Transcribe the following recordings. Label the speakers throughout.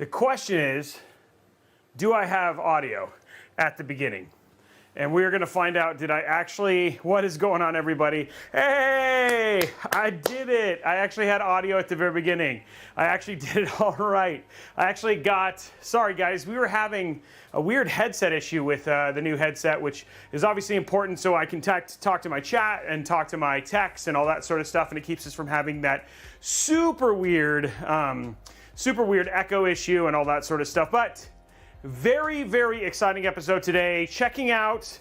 Speaker 1: The question is, do I have audio at the beginning? And we're gonna find out, did I actually, what is going on, everybody? Hey, I did it. I actually had audio at the very beginning. I actually did it all right. I actually got, sorry guys, we were having a weird headset issue with the new headset, which is obviously important so I can talk to my chat and talk to my techs and all that sort of stuff, and it keeps us from having that super weird echo issue and all that sort of stuff. But very, very exciting episode today. Checking out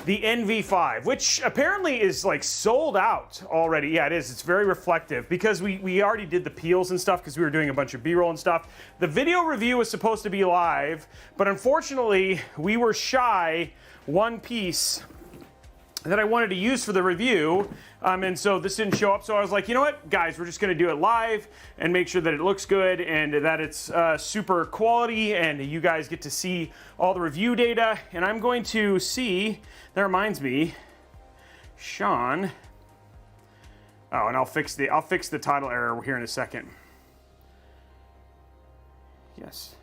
Speaker 1: the NV5, which apparently is like sold out already. Yeah, it is. It's very reflective because we already did the peels and stuff because we were doing a bunch of B-roll and stuff. The video review was supposed to be live, but unfortunately we were shy one piece that I wanted to use for the review, and so this didn't show up. So I was like, you know what, guys, we're just gonna do it live and make sure that it looks good and that it's super quality and you guys get to see all the review data. And I'm going to see, that reminds me, Sean. Oh, and I'll fix the title error here in a second. Yes.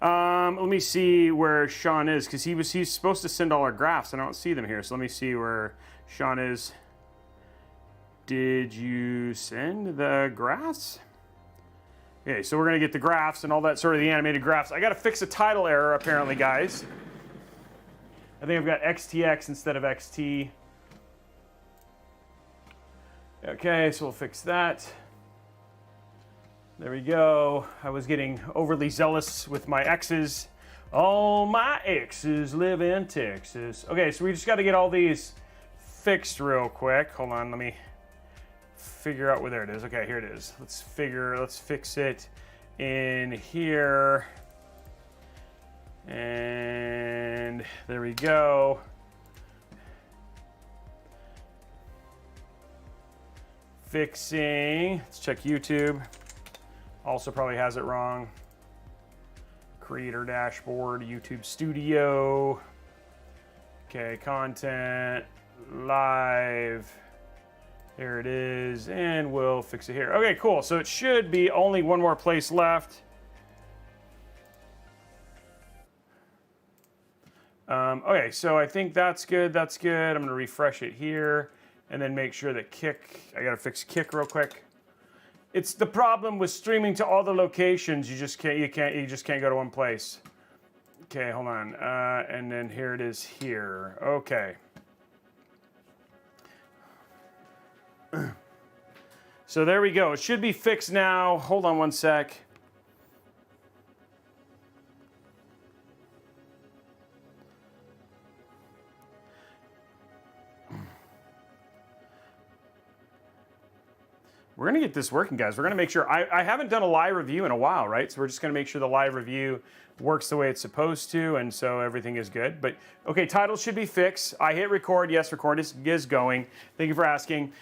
Speaker 1: Let me see where Sean is, because he's supposed to send all our graphs, and I don't see them here. So let me see where Sean is. Did you send the graphs? Okay, so we're gonna get the graphs and all that sort of the animated graphs. I gotta fix a title error apparently, guys. I think I've got XTX instead of XT. Okay, so we'll fix that. There we go. I was getting overly zealous with my exes. All my exes live in Texas. Okay, so we just got to get all these fixed real quick. Hold on, let me figure out where there it is. Okay, here it is. Let's fix it in here. And there we go. Fixing. Let's check YouTube. Also probably has it wrong. Creator dashboard, YouTube Studio. Okay, content, live. There it is, and we'll fix it here. Okay, cool. So it should be only one more place left. Okay, so I think that's good. That's good. I'm gonna refresh it here, and then make sure that Kick. I gotta fix Kick real quick. It's the problem with streaming to all the locations. You just can't go to one place. Okay, hold on. And then here it is here. Okay. So there we go. It should be fixed now. Hold on one sec. We're gonna get this working, guys. We're gonna make sure, I haven't done a live review in a while, right? So we're just gonna make sure the live review works the way it's supposed to, and so everything is good. But okay, title should be fixed. I hit record, yes, record is going. Thank you for asking.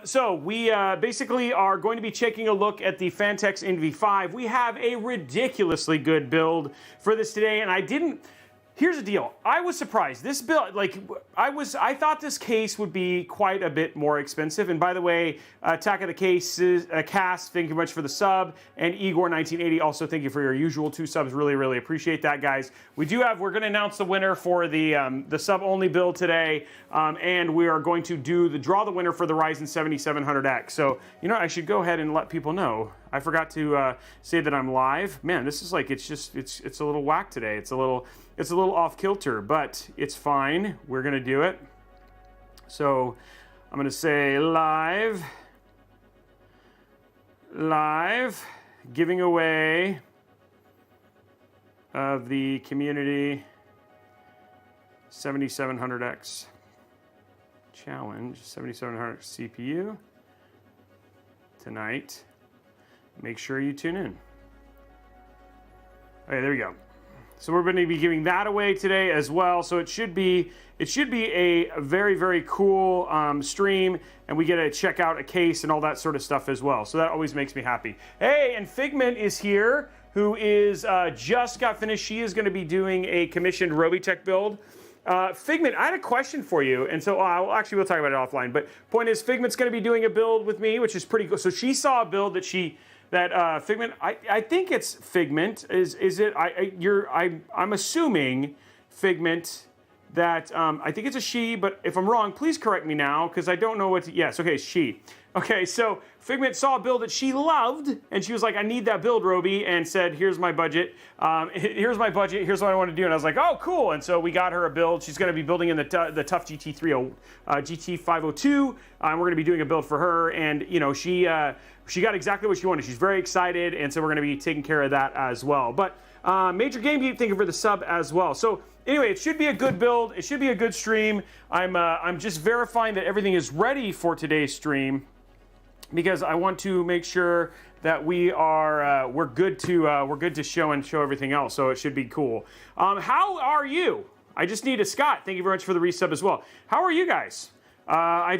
Speaker 1: So we basically are going to be taking a look at the Phanteks NV5. We have a ridiculously good build for this today, and here's the deal. I was surprised. This build, like, I thought this case would be quite a bit more expensive. And by the way, Attack of the Cases, Cast, thank you much for the sub. And Igor1980, also thank you for your usual 2 subs. Really, really appreciate that, guys. We're going to announce the winner for the sub-only build today. And we are going to draw the winner for the Ryzen 7700X. So, you know, I should go ahead and let people know. I forgot to say that I'm live. Man, this is like, it's a little whack today. It's a little off kilter, but it's fine. We're gonna do it. So I'm gonna say live, giving away of the community 7700X challenge, 7700 CPU tonight. Make sure you tune in. Okay, there we go. So we're going to be giving that away today as well. So it should be a very, very cool stream, and we get to check out a case and all that sort of stuff as well. So that always makes me happy. Hey, and Figment is here, who is just got finished. She is going to be doing a commissioned Robeytech build. Figment, I had a question for you, and so we'll talk about it offline. But point is, Figment's going to be doing a build with me, which is pretty cool. So she saw a build that she that Figment. I think it's Figment. Is it? I'm assuming Figment. That I think it's a she, but if I'm wrong, please correct me now because I don't know what to, yes, okay, she. Okay, so Figment saw a build that she loved, and she was like, I need that build, Robey, and said, here's my budget. Here's my budget, here's what I want to do. And I was like, oh, cool. And so we got her a build. She's going to be building in the Tough GT502, and we're going to be doing a build for her. And, you know, she got exactly what she wanted. She's very excited, and so we're going to be taking care of that as well. But Major Game Geek, thank you for the sub as well. So anyway, it should be a good build. It should be a good stream. I'm just verifying that everything is ready for today's stream because I want to make sure that we're good to show everything else. So it should be cool. How are you? I just need a Scott. Thank you very much for the resub as well. How are you guys? I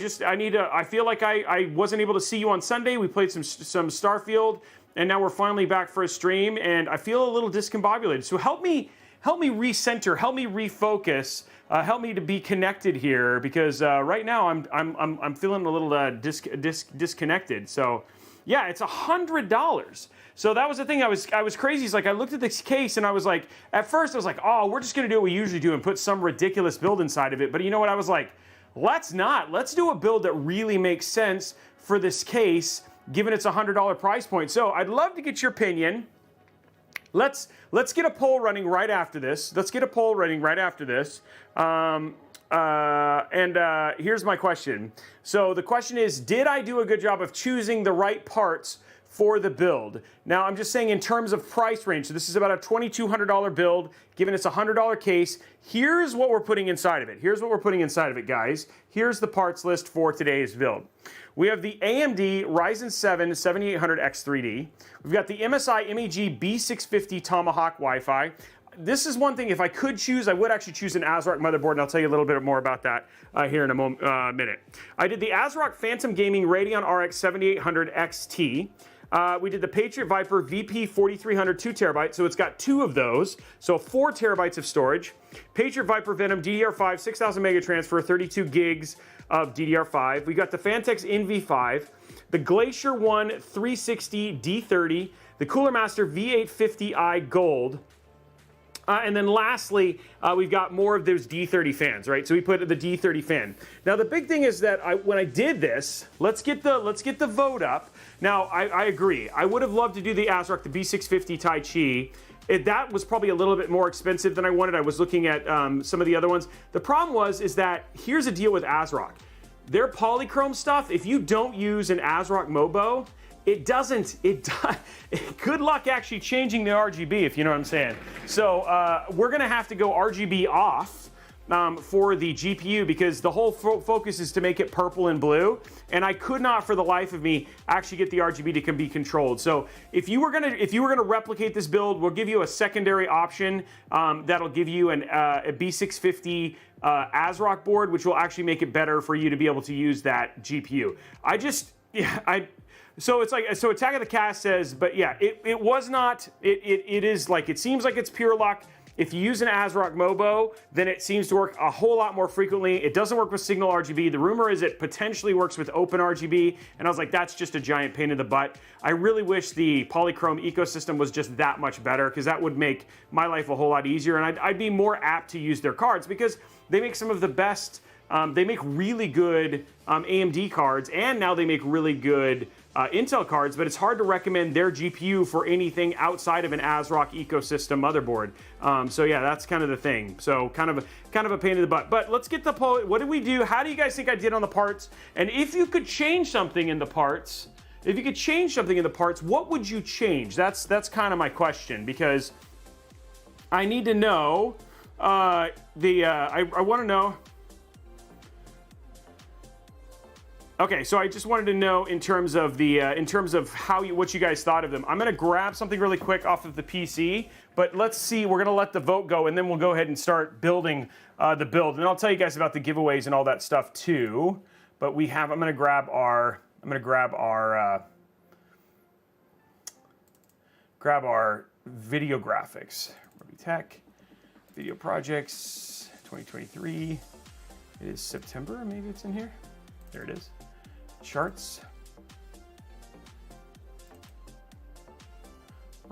Speaker 1: feel like I wasn't able to see you on Sunday. We played some Starfield, and now we're finally back for a stream, and I feel a little discombobulated. So help me recenter, help me refocus, help me to be connected here because right now I'm feeling a little disconnected. So yeah, it's $100. So that was the thing. I was crazy. It's like I looked at this case and I was like, at first I was like, oh, we're just gonna do what we usually do and put some ridiculous build inside of it. But you know what? I was like, let's not. Let's do a build that really makes sense for this case, given it's a $100 price point. So I'd love to get your opinion. Let's get a poll running right after this. Here's my question. So the question is, did I do a good job of choosing the right parts for the build? Now, I'm just saying in terms of price range. So this is about a $2,200 build, given it's a $100 case. Here's what we're putting inside of it. Guys. Here's the parts list for today's build. We have the AMD Ryzen 7 7800X3D. We've got the MSI MEG B650 Tomahawk Wi-Fi. This is one thing, if I could choose, I would actually choose an ASRock motherboard, and I'll tell you a little bit more about that here in a minute. I did the ASRock Phantom Gaming Radeon RX 7800 XT. We did the Patriot Viper VP 4300 2TB, so it's got two of those, so 4 terabytes of storage. Patriot Viper Venom DDR5 6000 mega transfer, 32 gigs of DDR5. We got the Phanteks NV5, the Glacier One 360 D30, the Cooler Master V850i Gold. And then lastly, we've got more of those D30 fans, right? So we put the D30 fan. Now the big thing is that when I did this, let's get the vote up. Now I agree. I would have loved to do the ASRock, the B650 Tai Chi. That was probably a little bit more expensive than I wanted. I was looking at some of the other ones. The problem is that here's the deal with ASRock. Their polychrome stuff, if you don't use an ASRock Mobo, good luck actually changing the RGB, if you know what I'm saying. So we're gonna have to go RGB off for the GPU because the whole focus is to make it purple and blue, and I could not for the life of me actually get the RGB to be controlled. So if you were gonna replicate this build, we'll give you a secondary option that'll give you a B650 ASRock board, which will actually make it better for you to be able to use that GPU. So it's like, so Attack of the Cast says, but yeah, it was not, it is like, it seems like it's pure luck. If you use an ASRock Mobo, then it seems to work a whole lot more frequently. It doesn't work with Signal RGB. The rumor is it potentially works with Open RGB, and I was like, that's just a giant pain in the butt. I really wish the polychrome ecosystem was just that much better, because that would make my life a whole lot easier, and I'd be more apt to use their cards, because they make some of the best, they make really good AMD cards, and now they make really good Intel cards, but it's hard to recommend their GPU for anything outside of an ASRock ecosystem motherboard. So yeah, that's kind of the thing. So kind of a pain in the butt. But let's get the poll. What did we do? How do you guys think I did on the parts? And if you could change something in the parts, what would you change? That's kind of my question, because I need to know. I want to know. Okay, so I just wanted to know in terms of what you guys thought of them. I'm gonna grab something really quick off of the PC, but let's see. We're gonna let the vote go, and then we'll go ahead and start building the build, and I'll tell you guys about the giveaways and all that stuff too. But I'm gonna grab our video graphics. Robeytech video projects 2023. It is September. Maybe it's in here. There it is. Charts.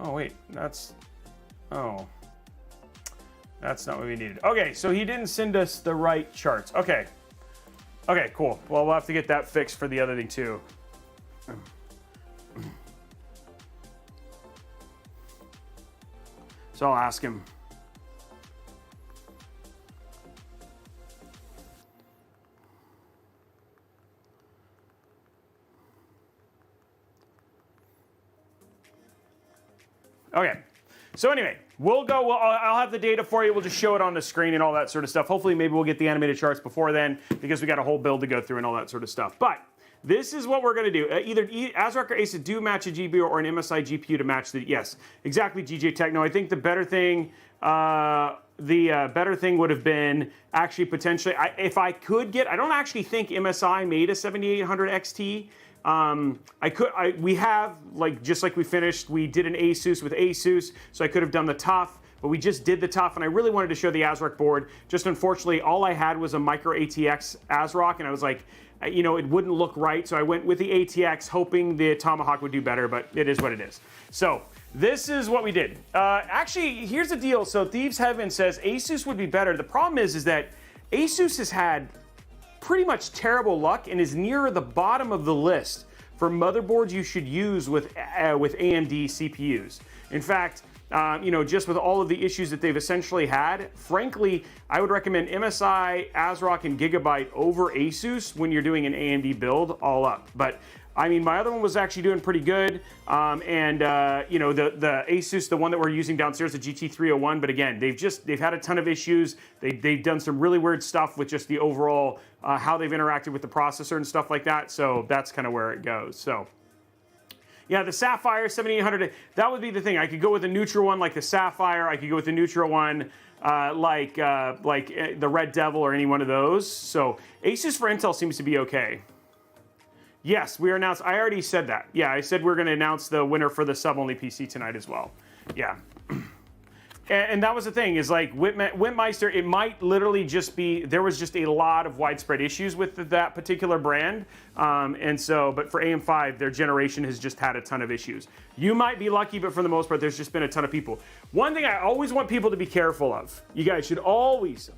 Speaker 1: Oh, wait, that's not what we needed. Okay, so he didn't send us the right charts. Okay, cool. Well, we'll have to get that fixed for the other thing too. So I'll ask him. Okay, so anyway, I'll have the data for you. We'll just show it on the screen and all that sort of stuff. Hopefully, maybe we'll get the animated charts before then because we got a whole build to go through and all that sort of stuff. But this is what we're going to do. Either ASRock or ASUS do match a GPU or an MSI GPU to match the, yes, exactly, GJ Techno. I think the better thing, would have been actually potentially, if I could get, I don't actually think MSI made a 7800 XT. We have, like, just like we finished, we did an ASUS with ASUS, so I could have done the TUF, but we just did the TUF, and I really wanted to show the ASRock board. Just unfortunately, all I had was a micro ATX ASRock, and I was like, you know, it wouldn't look right, so I went with the ATX, hoping the Tomahawk would do better, but it is what it is. So this is what we did. Actually, here's the deal. So Thieves Heaven says ASUS would be better. The problem is that ASUS has had pretty much terrible luck and is near the bottom of the list for motherboards you should use with AMD CPUs. In fact, you know, just with all of the issues that they've essentially had, frankly, I would recommend MSI, ASRock, and Gigabyte over ASUS when you're doing an AMD build all up. But I mean, my other one was actually doing pretty good, you know, the ASUS, the one that we're using downstairs, the GT301. But again, they've had a ton of issues. They've done some really weird stuff with just the overall how they've interacted with the processor and stuff like that. So that's kind of where it goes. So yeah, the Sapphire 7800, that would be the thing. I could go with a neutral one like the Sapphire. I could go with a neutral one like the Red Devil or any one of those. So ASUS for Intel seems to be okay. Yes, we announced. I already said that. Yeah, I said we're going to announce the winner for the sub-only PC tonight as well. Yeah. And that was the thing, is like Whitmeister, it might literally just be, there was just a lot of widespread issues with that particular brand. And so, but for AM5, their generation has just had a ton of issues. You might be lucky, but for the most part, there's just been a ton of people. One thing I always want people to be careful of, you guys should always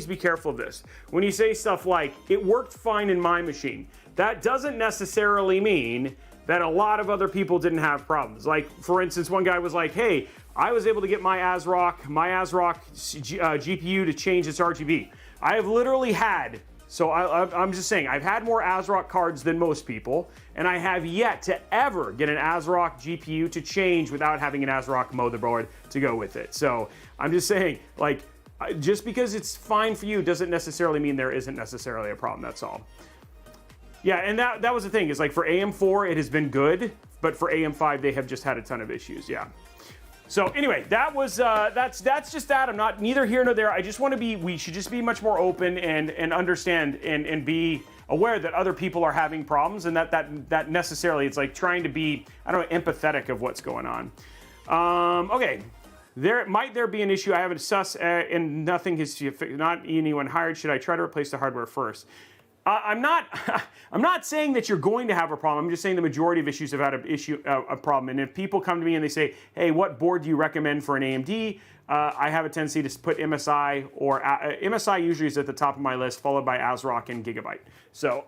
Speaker 1: be careful of this. When you say stuff like, it worked fine in my machine, that doesn't necessarily mean that a lot of other people didn't have problems. Like, for instance, one guy was like, hey, I was able to get my ASRock GPU to change its RGB. I have literally had, so I'm just saying, I've had more ASRock cards than most people, and I have yet to ever get an ASRock GPU to change without having an ASRock motherboard to go with it. So I'm just saying, like, just because it's fine for you doesn't necessarily mean there isn't necessarily a problem, that's all. Yeah, and that was the thing, is like for AM4, it has been good, but for AM5, they have just had a ton of issues, yeah. So anyway, that was, that's just that. I'm not neither here nor there. I just want to be, we should just be much more open and understand and be aware that other people are having problems, and that necessarily, it's like trying to be, I don't know, empathetic of what's going on. Okay. Might there be an issue? I haven't sus and nothing has not anyone hired. Should I try to replace the hardware first? I'm not saying that you're going to have a problem. I'm just saying the majority of issues have had a problem. And if people come to me and they say, hey, what board do you recommend for an AMD? I have a tendency to put MSI, or MSI usually is at the top of my list, followed by ASRock and Gigabyte. So,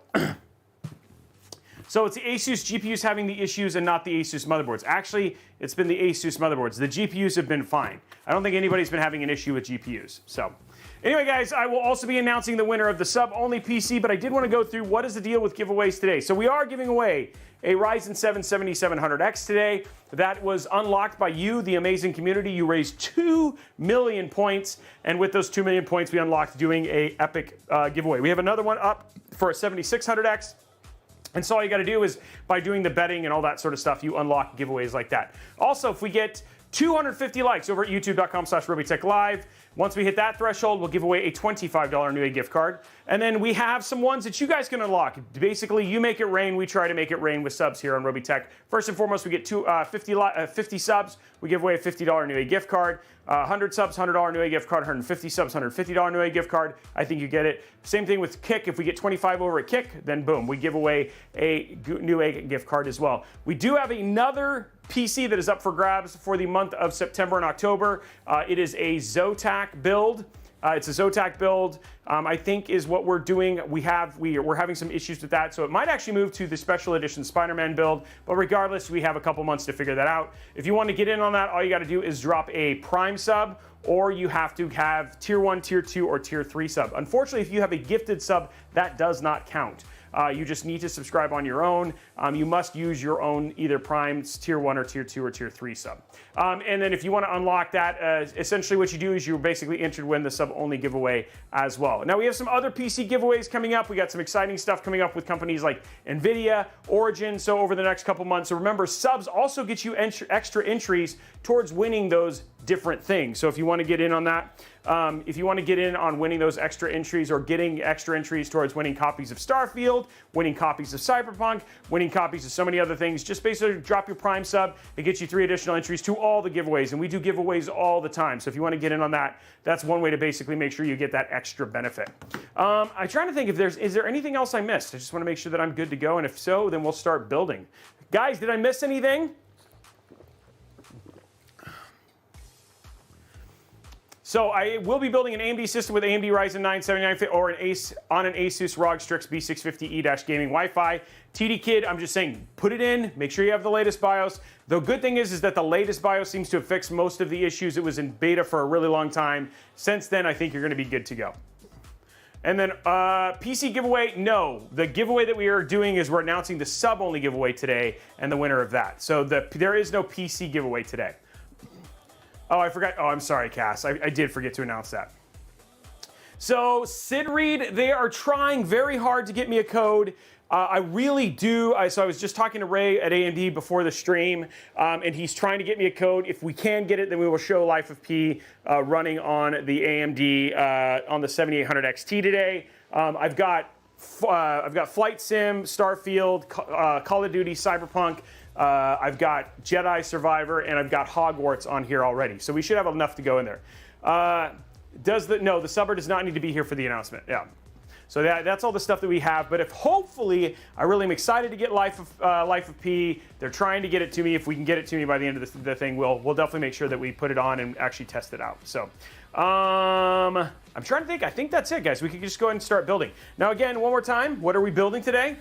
Speaker 1: so it's the ASUS GPUs having the issues and not the ASUS motherboards. Actually, it's been the ASUS motherboards. The GPUs have been fine. I don't think anybody's been having an issue with GPUs. So anyway, guys, I will also be announcing the winner of the sub-only PC, but I did want to go through what is the deal with giveaways today. So we are giving away a Ryzen 7 7700X today. That was unlocked by you, the amazing community. You raised 2 million points, and with those 2 million points, we unlocked doing a epic giveaway. We have another one up for a 7600X. And so all you got to do is, by doing the betting and all that sort of stuff, you unlock giveaways like that. Also, if we get 250 likes over at youtube.com/RobeyTechLive. Once we hit that threshold, we'll give away a $25 Newegg gift card. And then we have some ones that you guys can unlock. Basically, you make it rain. We try to make it rain with subs here on Robeytech. First and foremost, we get 50 subs. We give away a $50 Newegg gift card. 100 subs, $100 Newegg gift card. 150 subs, $150 Newegg gift card. I think you get it. Same thing with Kick. If we get 25 over at Kick, then boom, we give away a Newegg gift card as well. We do have another PC that is up for grabs for the month of September and October. It is a Zotac build. It's a Zotac build, I think is what we're doing. We're having some issues with that, so it might actually move to the special edition Spider-Man build, but regardless, we have a couple months to figure that out. If you want to get in on that, all you got to do is drop a Prime sub, or you have to have Tier 1, Tier 2, or Tier 3 sub. Unfortunately, if you have a gifted sub, that does not count. You just need to subscribe on your own. You must use your own either Prime's Tier 1 or Tier 2 or Tier 3 sub. And then if you want to unlock that, essentially what you do is you basically enter to win the sub-only giveaway as well. Now we have some other PC giveaways coming up. We got some exciting stuff coming up with companies like NVIDIA, Origin, so over the next couple months. So remember, subs also get you extra entries towards winning those different things. So if you want to get in on that, if you want to get in on winning those extra entries or getting extra entries towards winning copies of Starfield, winning copies of Cyberpunk, winning copies of so many other things, just basically drop your Prime sub. It gets you 3 additional entries to all the giveaways, and we do giveaways all the time. So if you want to get in on that, that's one way to basically make sure you get that extra benefit. I'm trying to think if is there anything else I missed? I just want to make sure that I'm good to go, and if so, then we'll start building. Guys, did I miss anything? So I will be building an AMD system with AMD Ryzen 9 7950 or on an Asus ROG Strix B650E-gaming Wi-Fi. TD Kid, I'm just saying, put it in, make sure you have the latest BIOS. The good thing is that the latest BIOS seems to have fixed most of the issues. It was in beta for a really long time. Since then, I think you're going to be good to go. And then PC giveaway, no. The giveaway that we are doing is we're announcing the sub-only giveaway today and the winner of that. So there is no PC giveaway today. Oh, I forgot. Oh, I'm sorry, Cass. I did forget to announce that. So, Sid Reed, they are trying very hard to get me a code. I really do. So I was just talking to Ray at AMD before the stream, and he's trying to get me a code. If we can get it, then we will show Life of P running on the AMD on the 7800 XT today. I've got Flight Sim, Starfield, Call of Duty, Cyberpunk. I've got Jedi Survivor, and I've got Hogwarts on here already. So we should have enough to go in there. No, the subber does not need to be here for the announcement. Yeah. So that's all the stuff that we have. But if hopefully, I really am excited to get Life of P. They're trying to get it to me. If we can get it to me by the end of the thing, we'll definitely make sure that we put it on and actually test it out. So I'm trying to think. I think that's it, guys. We can just go ahead and start building. Now, again, one more time, what are we building today?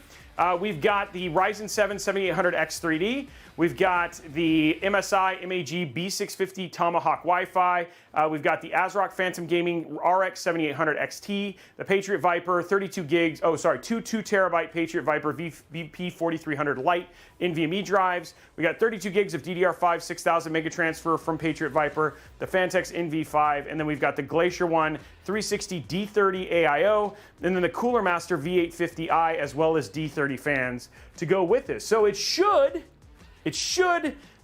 Speaker 1: We've got the Ryzen 7 7800X 3D. We've got the MSI MAG B650 Tomahawk Wi-Fi. We've got the ASRock Phantom Gaming RX 7800 XT, the Patriot Viper 2 terabyte Patriot Viper VP 4300 Lite NVMe drives. We got 32 gigs of DDR5 6000 mega transfer from Patriot Viper, the Phanteks NV5, and then we've got the Glacier One 360 D30 AIO, and then the Cooler Master V850i, as well as D30 fans to go with this. So it should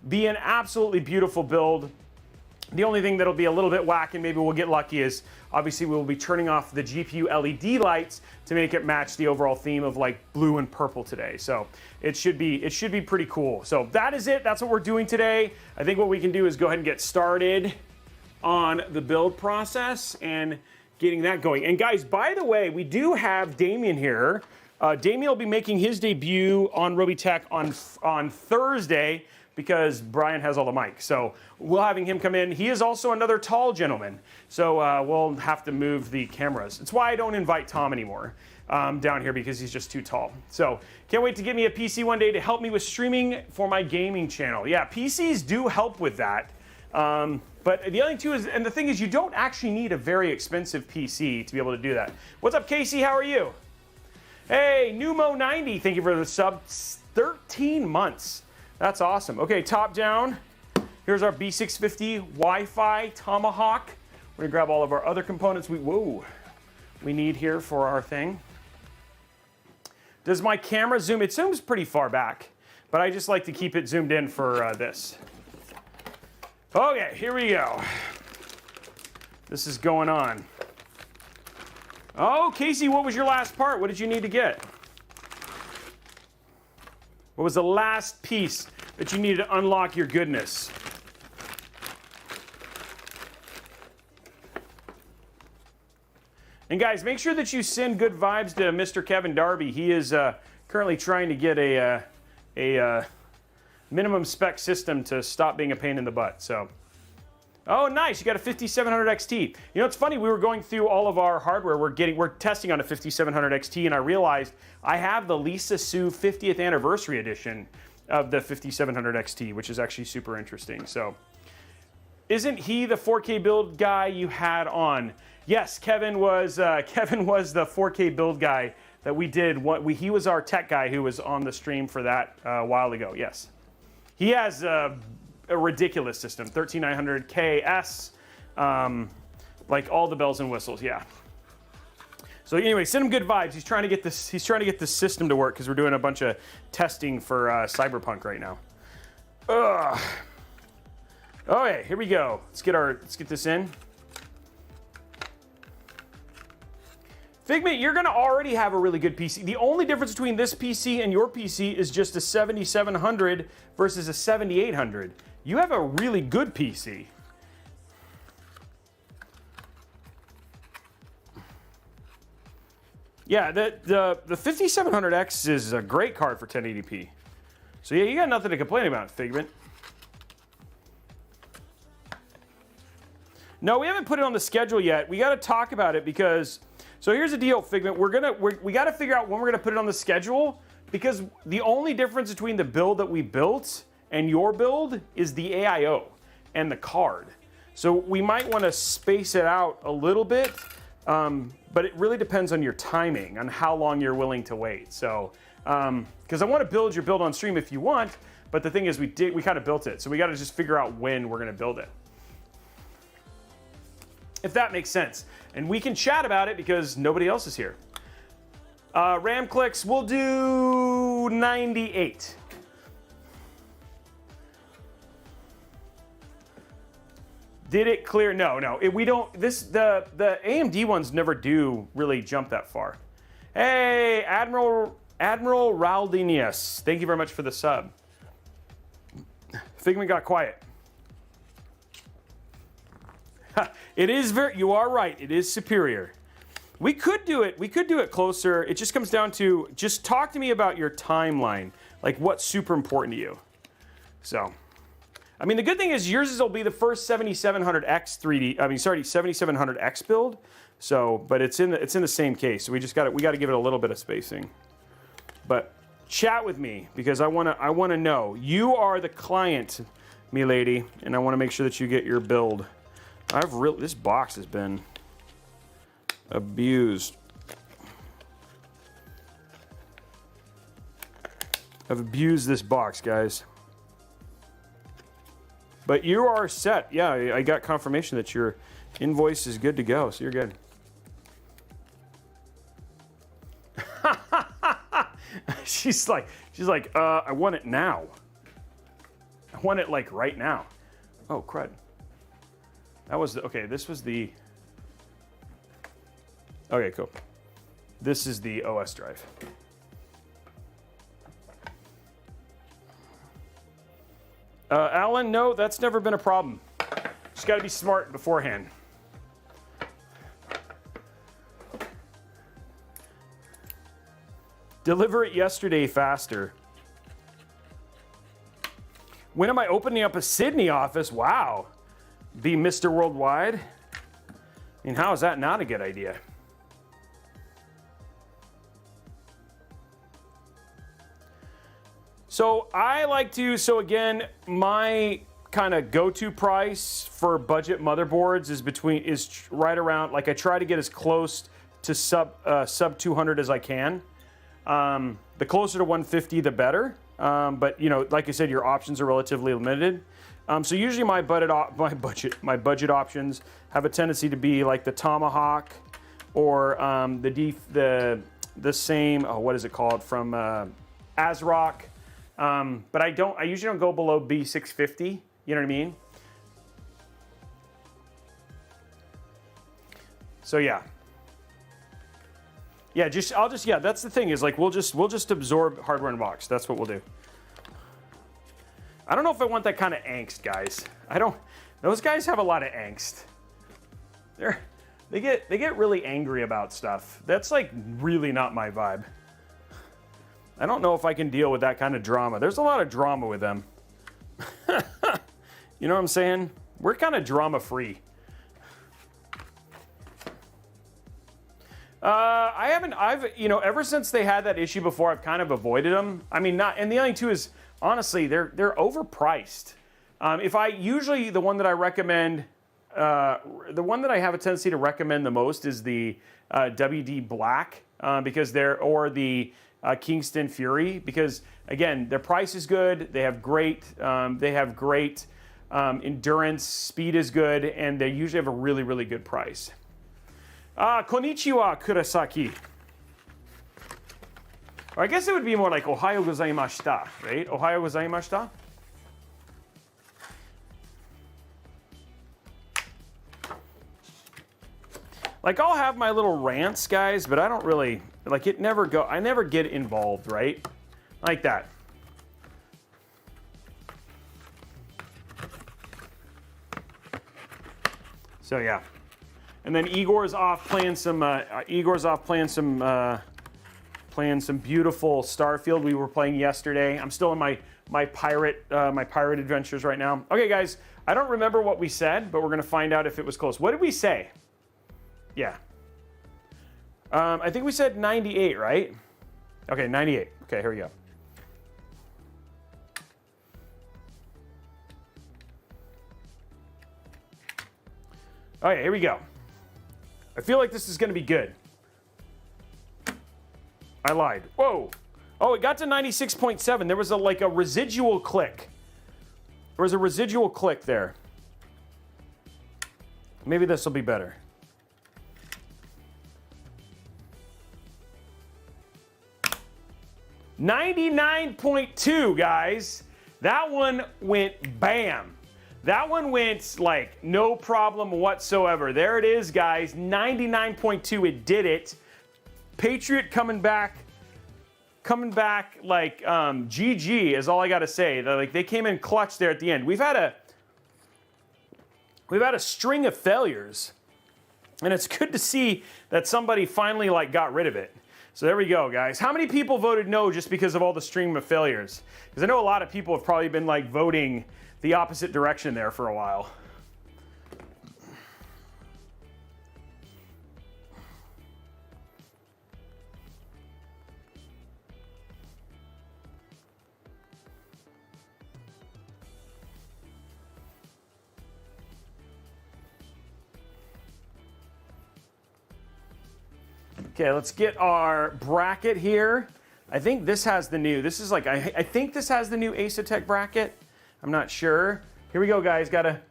Speaker 1: be an absolutely beautiful build. The only thing that'll be a little bit whack, and maybe we'll get lucky, is obviously we'll be turning off the GPU LED lights to make it match the overall theme of like blue and purple today. So it should be pretty cool. So that is it. That's what we're doing today. I think what we can do is go ahead and get started on the build process and getting that going. And guys, by the way, we do have Damien here. Damien will be making his debut on Robeytech on Thursday because Brian has all the mics. So we'll having him come in. He is also another tall gentleman. So we'll have to move the cameras. It's why I don't invite Tom anymore down here, because he's just too tall. So can't wait to get me a PC one day to help me with streaming for my gaming channel. Yeah, PCs do help with that. But the other thing too is, and the thing is, you don't actually need a very expensive PC to be able to do that. What's up, Casey? How are you? Hey, Numo90, thank you for the sub. 13 months. That's awesome. Okay, top down. Here's our B650 Wi-Fi Tomahawk. We're gonna grab all of our other components we need here for our thing. Does my camera zoom? It zooms pretty far back, but I just like to keep it zoomed in for this. Okay, here we go. This is going on. Oh, Casey, what was your last part? What did you need to get? What was the last piece that you needed to unlock your goodness? And guys, make sure that you send good vibes to Mr. Kevin Darby. He is currently trying to get a minimum spec system to stop being a pain in the butt. So, oh, nice, you got a 5700 XT. You know, it's funny, we were going through all of our hardware. We're testing on a 5700 XT, and I realized I have the Lisa Sue 50th anniversary edition of the 5700 XT, which is actually super interesting. So, isn't he the 4K build guy you had on? Yes, Kevin was the 4K build guy that we did. He was our tech guy who was on the stream for that a while ago. Yes, he has a ridiculous system, 13900KS, like all the bells and whistles. Yeah. So anyway, send him good vibes. He's trying to get this. He's trying to get this system to work because we're doing a bunch of testing for Cyberpunk right now. Ugh. Okay, here we go. Let's get this in. Figment, you're gonna already have a really good PC. The only difference between this PC and your PC is just a 7700 versus a 7800. You have a really good PC. Yeah, the 5700X is a great card for 1080p. So yeah, you got nothing to complain about, Figment. No, we haven't put it on the schedule yet. We got to talk about it because, so here's the deal, Figment. We got to figure out when we're gonna put it on the schedule, because the only difference between the build that we built and your build is the AIO and the card. So we might want to space it out a little bit, but it really depends on your timing, on how long you're willing to wait. So, because I want to build your build on stream if you want, but the thing is we kind of built it, so we got to just figure out when we're gonna build it. If that makes sense. And we can chat about it because nobody else is here. RAM clicks, we'll do 98. Did it clear? No. We don't. The AMD ones never do really jump that far. Hey, Admiral Raldinius, thank you very much for the sub. Figment got quiet. It is you are right, it is superior. We could do it closer. It just comes down to, just talk to me about your timeline, like what's super important to you. So, I mean, the good thing is yours will be the first 7700X 3D, 7700X build. So, but it's in the same case. So we got to give it a little bit of spacing. But chat with me because I want to know. You are the client, me lady, and I want to make sure that you get your build. This box has been abused. I've abused this box, guys. But you are set. Yeah, I got confirmation that your invoice is good to go, so you're good. She's like, I want it now. I want it like right now. Oh, crud. That was okay, this was the, okay, cool. This is the OS drive. Alan, no, that's never been a problem. Just gotta be smart beforehand. Deliver it yesterday faster. When am I opening up a Sydney office? Wow. Be Mr. Worldwide? I mean, how is that not a good idea? So again, my kind of go-to price for budget motherboards is right around, like I try to get as close to sub 200 as I can. The closer to 150, the better. But you know, like I said, your options are relatively limited. So usually my budget options have a tendency to be like the Tomahawk or the same, oh, what is it called, from ASRock. But I usually don't go below B650. You know what I mean? So yeah. Yeah, that's the thing, is like we'll just absorb hardware in box. That's what we'll do. I don't know if I want that kind of angst, guys. Those guys have a lot of angst. They get really angry about stuff. That's like really not my vibe. I don't know if I can deal with that kind of drama. There's a lot of drama with them. You know what I'm saying? We're kind of drama free. Ever since they had that issue before, I've kind of avoided them. I mean, and the only two is, honestly, they're overpriced. The one that I recommend, the one that I have a tendency to recommend the most is the WD Black, or the Kingston Fury, because again, their price is good. They have great, endurance, speed is good, and they usually have a really, really good price. Konnichiwa, Kurosaki. Or I guess it would be more like Ohayo gozaimashita, right? Ohayo gozaimashita. Like, I'll have my little rants, guys, but I don't really, like, I never get involved, right? Like that. So, yeah. And then Igor's off playing some beautiful Starfield we were playing yesterday. I'm still in my pirate adventures right now. Okay, guys, I don't remember what we said, but we're gonna find out if it was close. What did we say? Yeah. I think we said 98, right? Okay, 98. Okay, here we go. Okay, here we go. I feel like this is going to be good. I lied. Whoa. Oh, it got to 96.7. There was a residual click. There was a residual click there. Maybe this will be better. $99.2, guys. That one went bam. That one went like no problem whatsoever. There it is, guys. 99.2. It did it. Patriot coming back like GG is all I got to say. They came in clutch there at the end. We've had a string of failures, and it's good to see that somebody finally got rid of it. So there we go, guys. How many people voted no just because of all the string of failures? Because I know a lot of people have probably been voting the opposite direction there for a while. Okay, let's get our bracket here. I think this has the new, this is I think this has the new Asetek bracket. I'm not sure. Here we go, guys. Gotta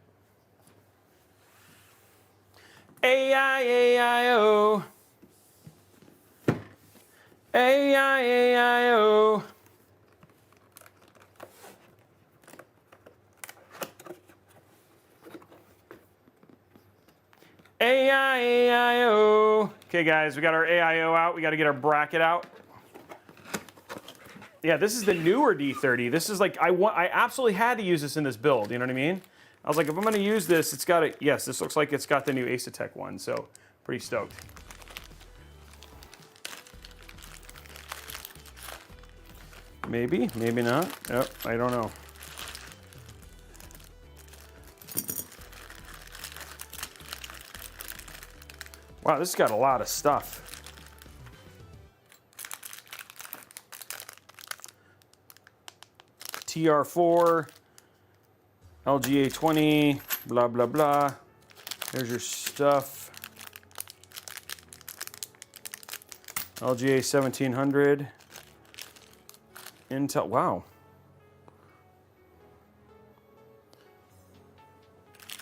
Speaker 1: AIO. AIO. AIO. Okay, guys, we got our AIO out. We got to get our bracket out. Yeah, this is the newer D30. This is I absolutely had to use this in this build. You know what I mean? I was like, if I'm going to use this, it's got to, yes, this looks like it's got the new Asetek one. So pretty stoked. Maybe, maybe not. Yep, I don't know. Wow, this has got a lot of stuff. TR4, LGA 20, blah, blah, blah. There's your stuff. LGA 1700. Intel, wow.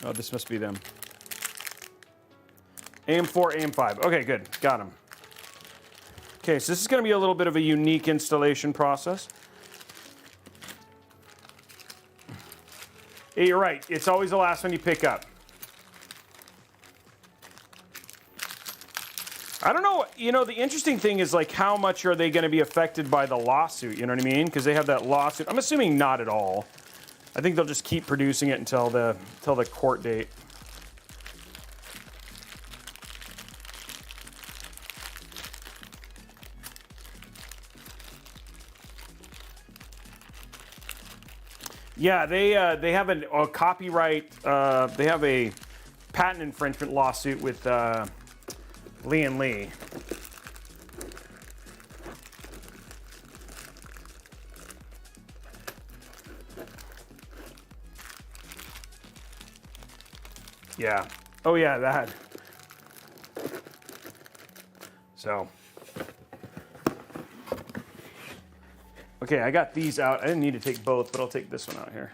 Speaker 1: Oh, this must be them. AM4, AM5. Okay, good. Got them. Okay, so this is going to be a little bit of a unique installation process. Yeah, you're right. It's always the last one you pick up. I don't know. You know, the interesting thing is how much are they going to be affected by the lawsuit? You know what I mean? Because they have that lawsuit. I'm assuming not at all. I think they'll just keep producing it until the court date. Yeah, they have a copyright. They have a patent infringement lawsuit with Lee and Lee. Yeah. Oh yeah, that. So. Okay, I got these out. I didn't need to take both, but I'll take this one out here.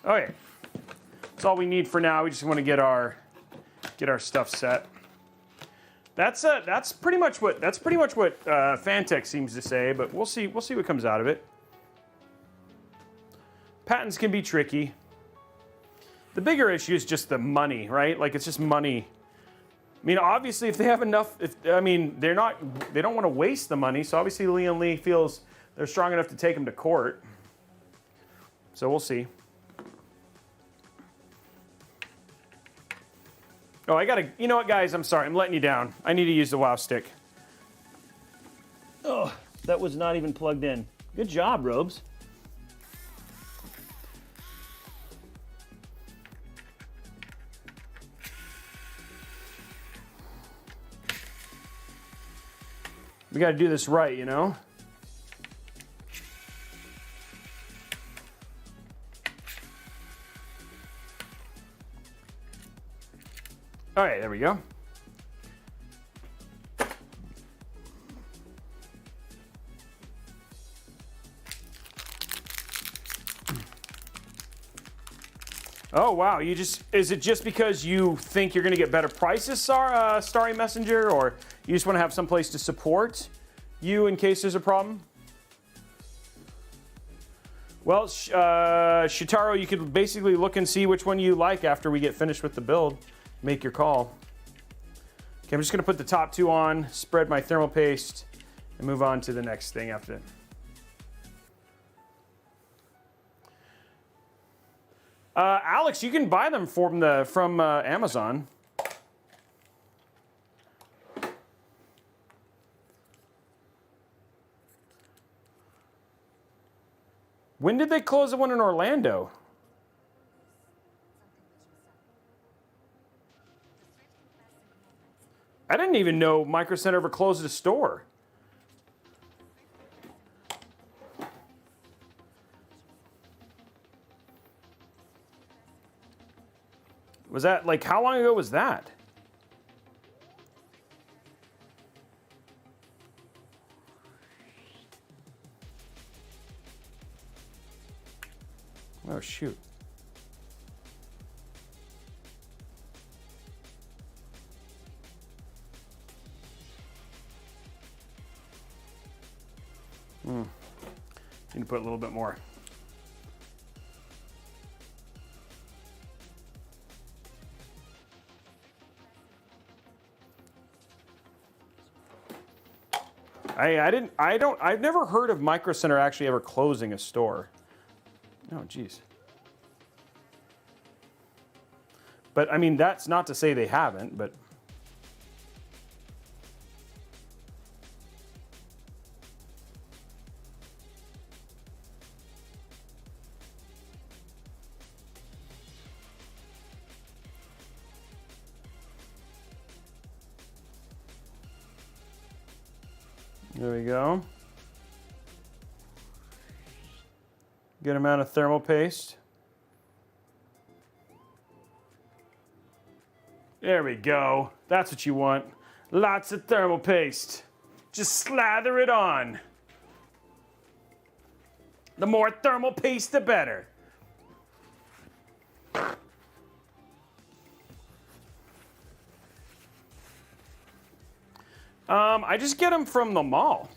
Speaker 1: Okay. That's all we need for now. We just want to get our stuff set. That's pretty much what Phanteks seems to say, but we'll see what comes out of it. Patents can be tricky. The bigger issue is just the money, right? Like, it's just money. I mean, obviously, if they have enough, they don't want to waste the money. So obviously, Lee and Lee feels they're strong enough to take them to court. So we'll see. Oh, you know what, guys? I'm sorry. I'm letting you down. I need to use the WoW stick. Oh, that was not even plugged in. Good job, Robes. We got to do this right, you know? All right, there we go. Oh, wow. Is it just because you think you're going to get better prices, Starry Messenger, or you just want to have some place to support you in case there's a problem? Well, Shitaro, you could basically look and see which one you like after we get finished with the build. Make your call. Okay, I'm just going to put the top two on, spread my thermal paste, and move on to the next thing after that. Alex, you can buy them from Amazon. When did they close the one in Orlando? I didn't even know Micro Center ever closed a store. Was that, like, how long ago was that? Oh, shoot. Need to put a little bit more. I've never heard of Micro Center actually ever closing a store. Oh, geez. But, I mean, that's not to say they haven't, but... There we go. Good amount of thermal paste. There we go. That's what you want. Lots of thermal paste. Just slather it on. The more thermal paste, the better. I just get them from the mall.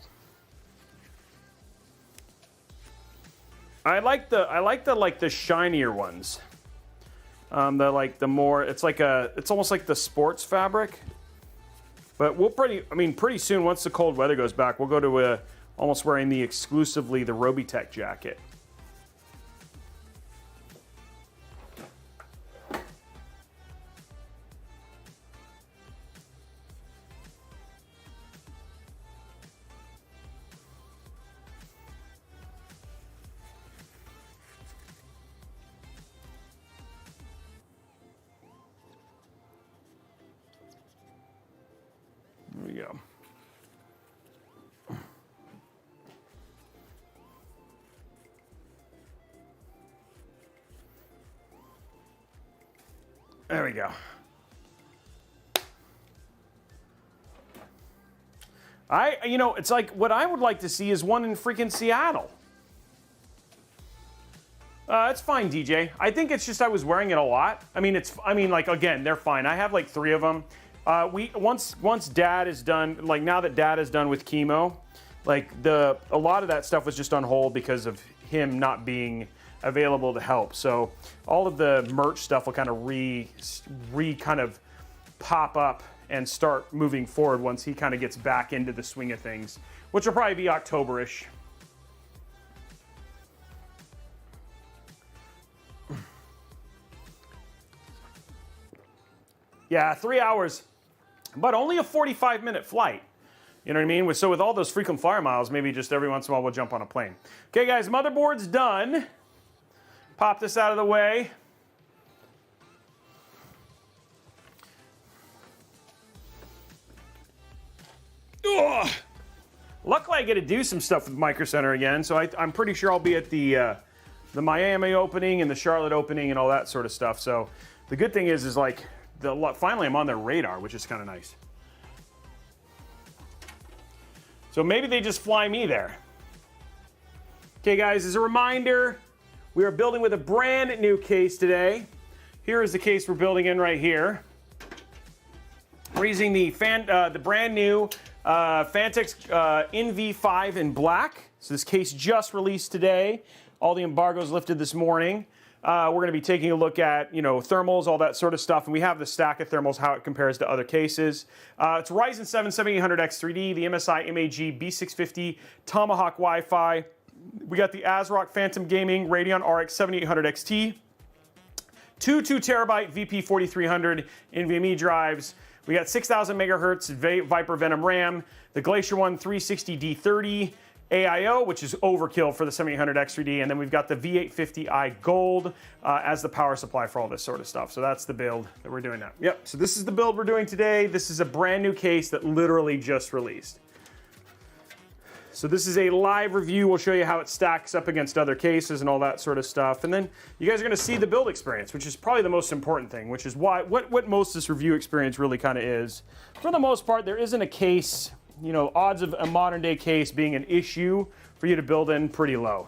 Speaker 1: I like the shinier ones. It's almost like the sports fabric. But pretty soon, once the cold weather goes back, we'll go to almost wearing exclusively the Robeytech jacket. There we go. You know, it's like what I would like to see is one in freaking Seattle. It's fine, DJ. I think it's just I was wearing it a lot. I mean, like, again, they're fine. I have like 3 of them. Once Dad is done, like now that Dad is done with chemo, like a lot of that stuff was just on hold because of him not being available to help. So all of the merch stuff will kind of kind of pop up and start moving forward once he kind of gets back into the swing of things, which will probably be October-ish. Yeah, 3 hours, but only a 45-minute flight. You know what I mean? So with all those frequent flyer miles, maybe just every once in a while we'll jump on a plane. Okay, guys, motherboard's done. Pop this out of the way. Ugh. Luckily, I get to do some stuff with Micro Center again, so I'm pretty sure I'll be at the Miami opening and the Charlotte opening and all that sort of stuff. So the good thing is like, finally I'm on their radar, which is kind of nice. So maybe they just fly me there. Okay, guys, as a reminder, we are building with a brand new case today. Here is the case we're building in right here. We're using the brand new Phanteks NV5 in black. So this case just released today. All the embargoes lifted this morning. We're going to be taking a look at, you know, thermals, all that sort of stuff, and we have the stack of thermals, how it compares to other cases. It's Ryzen 7 7800X3D, the MSI MAG B650 Tomahawk Wi-Fi. We got the ASRock Phantom Gaming Radeon RX 7800 XT, 2 2TB VP4300 NVMe drives. We got 6,000 megahertz Viper Venom RAM, the Glacier One 360D30 AIO, which is overkill for the 7800X3D, and then we've got the V850i Gold as the power supply for all this sort of stuff. So that's the build that we're doing now. Yep, so this is the build we're doing today. This is a brand new case that literally just released. So this is a live review. We'll show you how it stacks up against other cases and all that sort of stuff. And then you guys are going to see the build experience, which is probably the most important thing, which is what most of this review experience really kind of is. For the most part, there isn't a case, you know, odds of a modern day case being an issue for you to build in pretty low.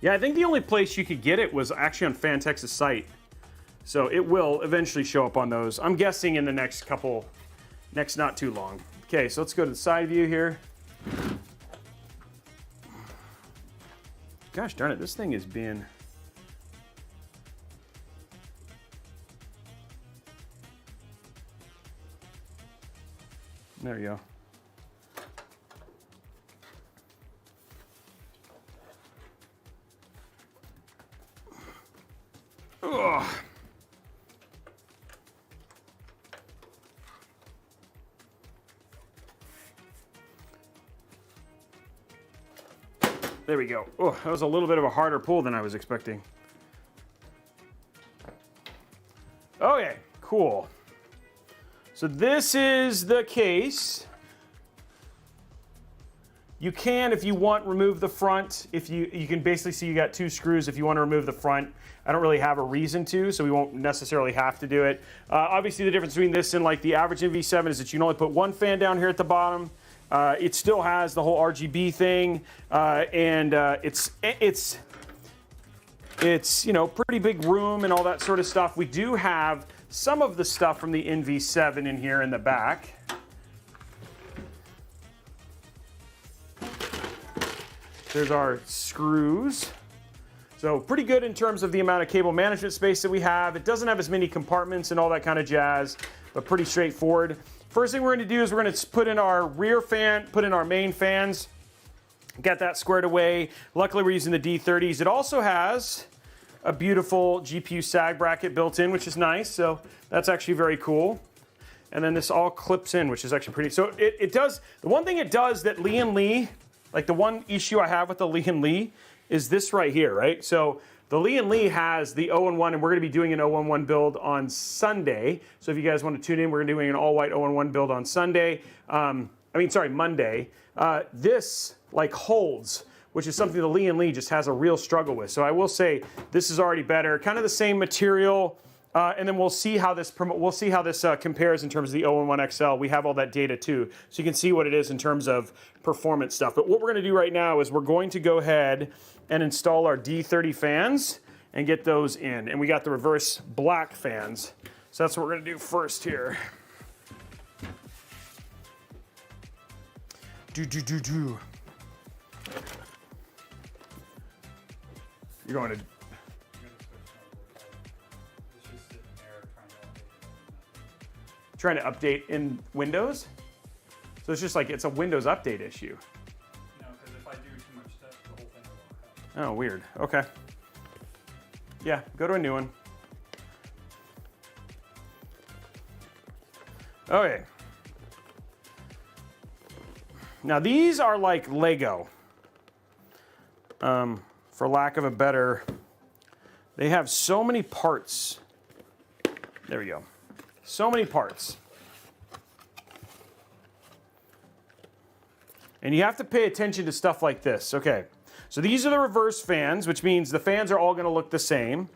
Speaker 1: Yeah, I think the only place you could get it was actually on Phanteks' site. So it will eventually show up on those. I'm guessing in the next not too long. Okay, so let's go to the side view here. Gosh darn it, this thing is being... There you go. Ugh. There we go. Oh, that was a little bit of a harder pull than I was expecting. Okay, cool. So this is the case. You can, if you want, remove the front. If you can basically see you got 2 screws if you want to remove the front. I don't really have a reason to, so we won't necessarily have to do it. Obviously, the difference between this and like the average NV7 is that you can only put 1 fan down here at the bottom. It still has the whole RGB thing, and it's you know, pretty big room and all that sort of stuff. We do have some of the stuff from the NV7 in here in the back. There's our screws. So pretty good in terms of the amount of cable management space that we have. It doesn't have as many compartments and all that kind of jazz, but pretty straightforward. First thing we're going to do is we're going to put in our rear fan, put in our main fans, get that squared away. Luckily, we're using the D30s. It also has a beautiful GPU sag bracket built in, which is nice. So that's actually very cool. And then this all clips in, which is actually pretty. So it does, the one thing it does that Lee & Lee, like the one issue I have with the Lee & Lee is this right here, right? So the Lee & Lee has the 0-1, and we're going to be doing an 0-1 build on Sunday. So if you guys want to tune in, we're doing an all-white 0-1 build on Sunday. Monday, this like holds, which is something the Lee & Lee just has a real struggle with. So I will say this is already better, kind of the same material, and then we'll see how this compares in terms of the 0-in-1 XL. We have all that data too, so you can see what it is in terms of performance stuff. But what we're going to do right now is we're going to go ahead and install our D30 fans and get those in. And we got the reverse black fans, so that's what we're going to do first here. You're going to. Trying to update in Windows? So it's just like it's a Windows update issue.
Speaker 2: No, because if I do too much stuff, the whole thing will lock up.
Speaker 1: Oh, weird. Okay. Yeah, go to a new one. Okay. Now these are like Lego. For lack of a better, they have so many parts. There we go. So many parts. And you have to pay attention to stuff like this. Okay, so these are the reverse fans, which means the fans are all going to look the same.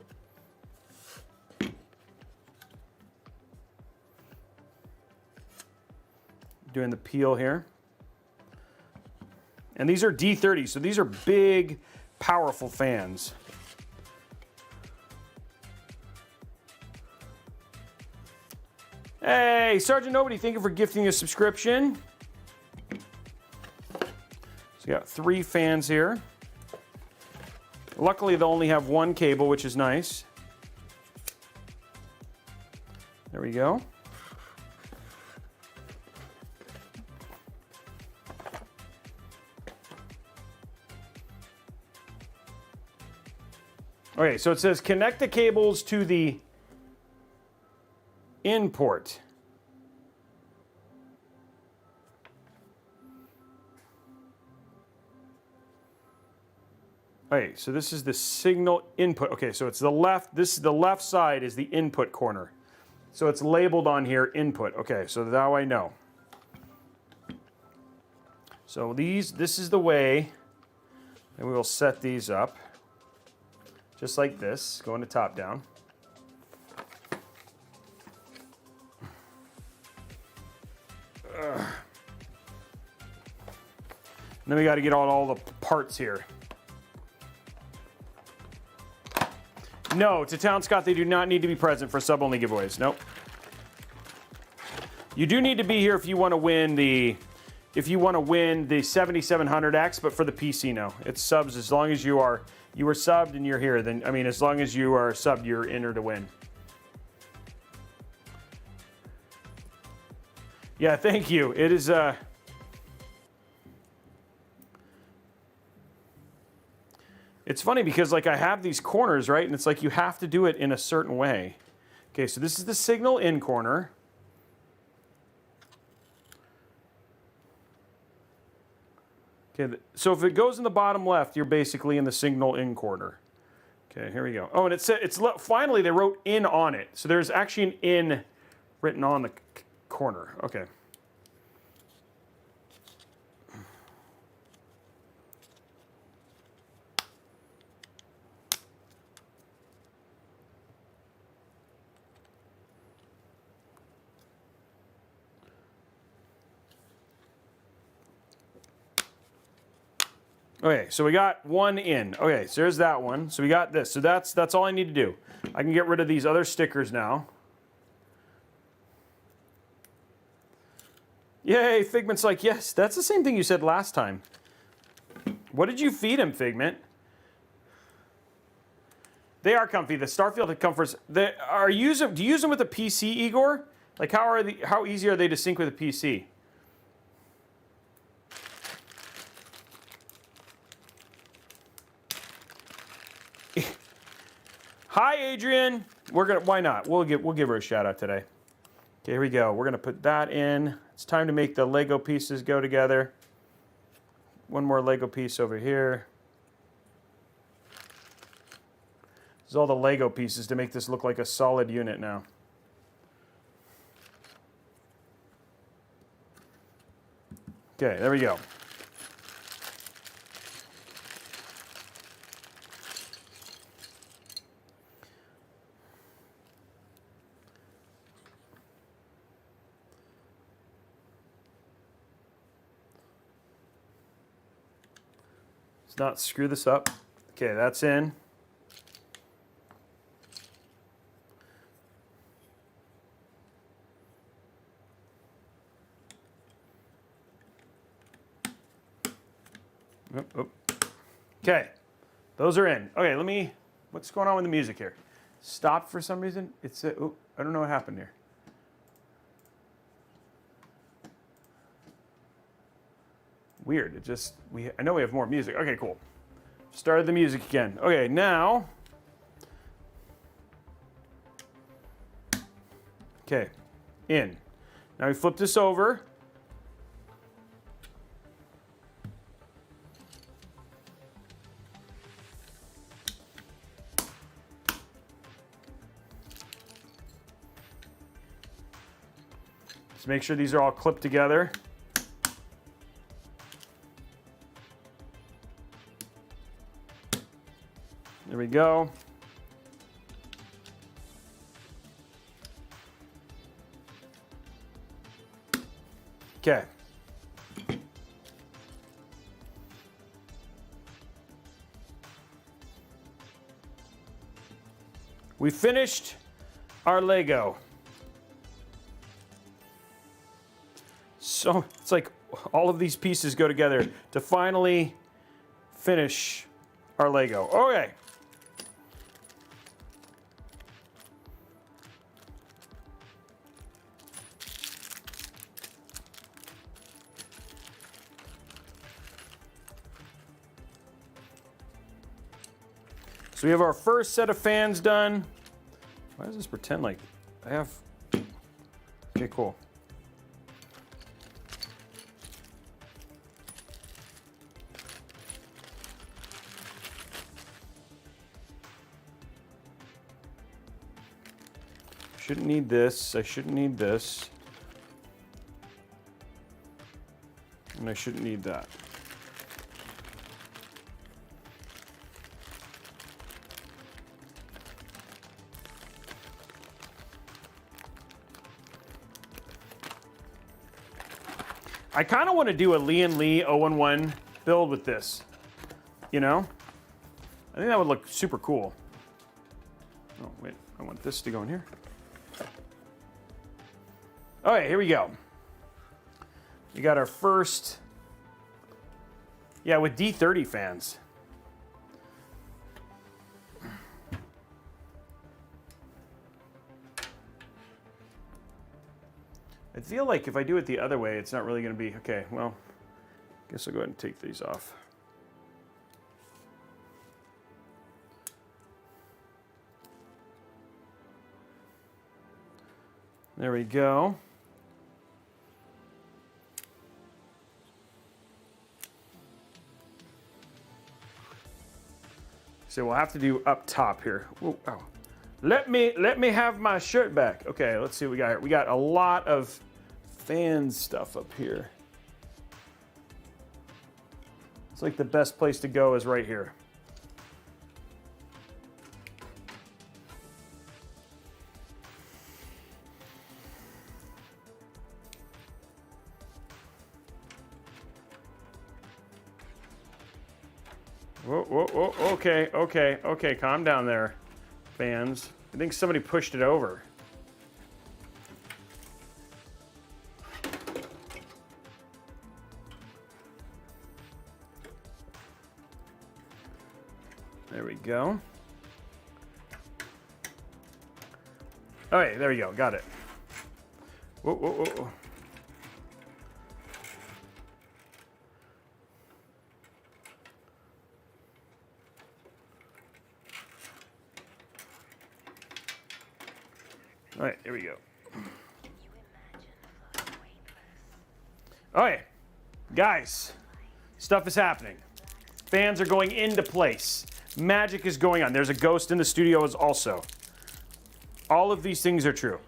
Speaker 1: Doing the peel here. And these are D30, so these are big, powerful fans. Hey, Sergeant Nobody, thank you for gifting a subscription. So we got 3 fans here. Luckily, they'll only have 1 cable, which is nice. There we go. Okay, so it says connect the cables to the in port. Okay, so this is the signal input. Okay, so it's the left, this is the left side is the input corner. So it's labeled on here input. Okay, so now I know. So this is the way, and we will set these up. Just like this, going to top down. And then we got to get all the parts here. No, to Town Scott, they do not need to be present for sub-only giveaways. Nope. You do need to be here if you want to win the 7700X, but for the PC, no. It's subs as long as you were subbed and you're here. Then I mean, as long as you are subbed, you're in or to win. Yeah, thank you. It is it's funny because like I have these corners, right? And it's like you have to do it in a certain way. Okay, so this is the signal in corner. Okay, so if it goes in the bottom left, you're basically in the signal in corner. Okay, here we go. Oh, and it said finally they wrote in on it. So there's actually an in written on the corner. Okay. Okay, so we got 1 in. Okay, so there's that one. So we got this. So that's all I need to do. I can get rid of these other stickers now. Yay, Figment's like, yes, that's the same thing you said last time. What did you feed him, Figment? They are comfy. The Starfield comforts. Do you use them with a PC, Igor? Like how easy are they to sync with a PC? Hi, Adrian. Why not? We'll give her a shout out today. Okay, here we go. We're gonna put that in. It's time to make the Lego pieces go together. One more Lego piece over here. This is all the Lego pieces to make this look like a solid unit now. Okay, there we go. Let's not screw this up. Okay, that's in. Okay, those are in. Okay, what's going on with the music here? Stopped for some reason. I don't know what happened here. Weird, I know we have more music. Okay, cool. Started the music again. Okay, now. Okay, in. Now we flip this over. Just make sure these are all clipped together. There we go. Okay. We finished our Lego. So it's like all of these pieces go together to finally finish our Lego. Okay. So we have our first set of fans done. Why does this pretend like I have? Okay, cool. Shouldn't need this. I shouldn't need this. And I shouldn't need that. I kind of want to do a Lian Li 011 build with this. You know? I think that would look super cool. Oh, wait. I want this to go in here. Okay, here we go. We got our first, with D30 fans. I feel like if I do it the other way, it's not really going to be, okay, well, I guess I'll go ahead and take these off. There we go. So we'll have to do up top here. Ooh, oh. Let me have my shirt back. Okay, let's see what we got here. We got a lot of fan stuff up here. It's like the best place to go is right here. Whoa, okay, calm down there, fans. I think somebody pushed it over. There we go. All right, there we go, got it. Whoa. All right, here we go. All right, guys, stuff is happening. Fans are going into place. Magic is going on. There's a ghost in the studio as also. All of these things are true.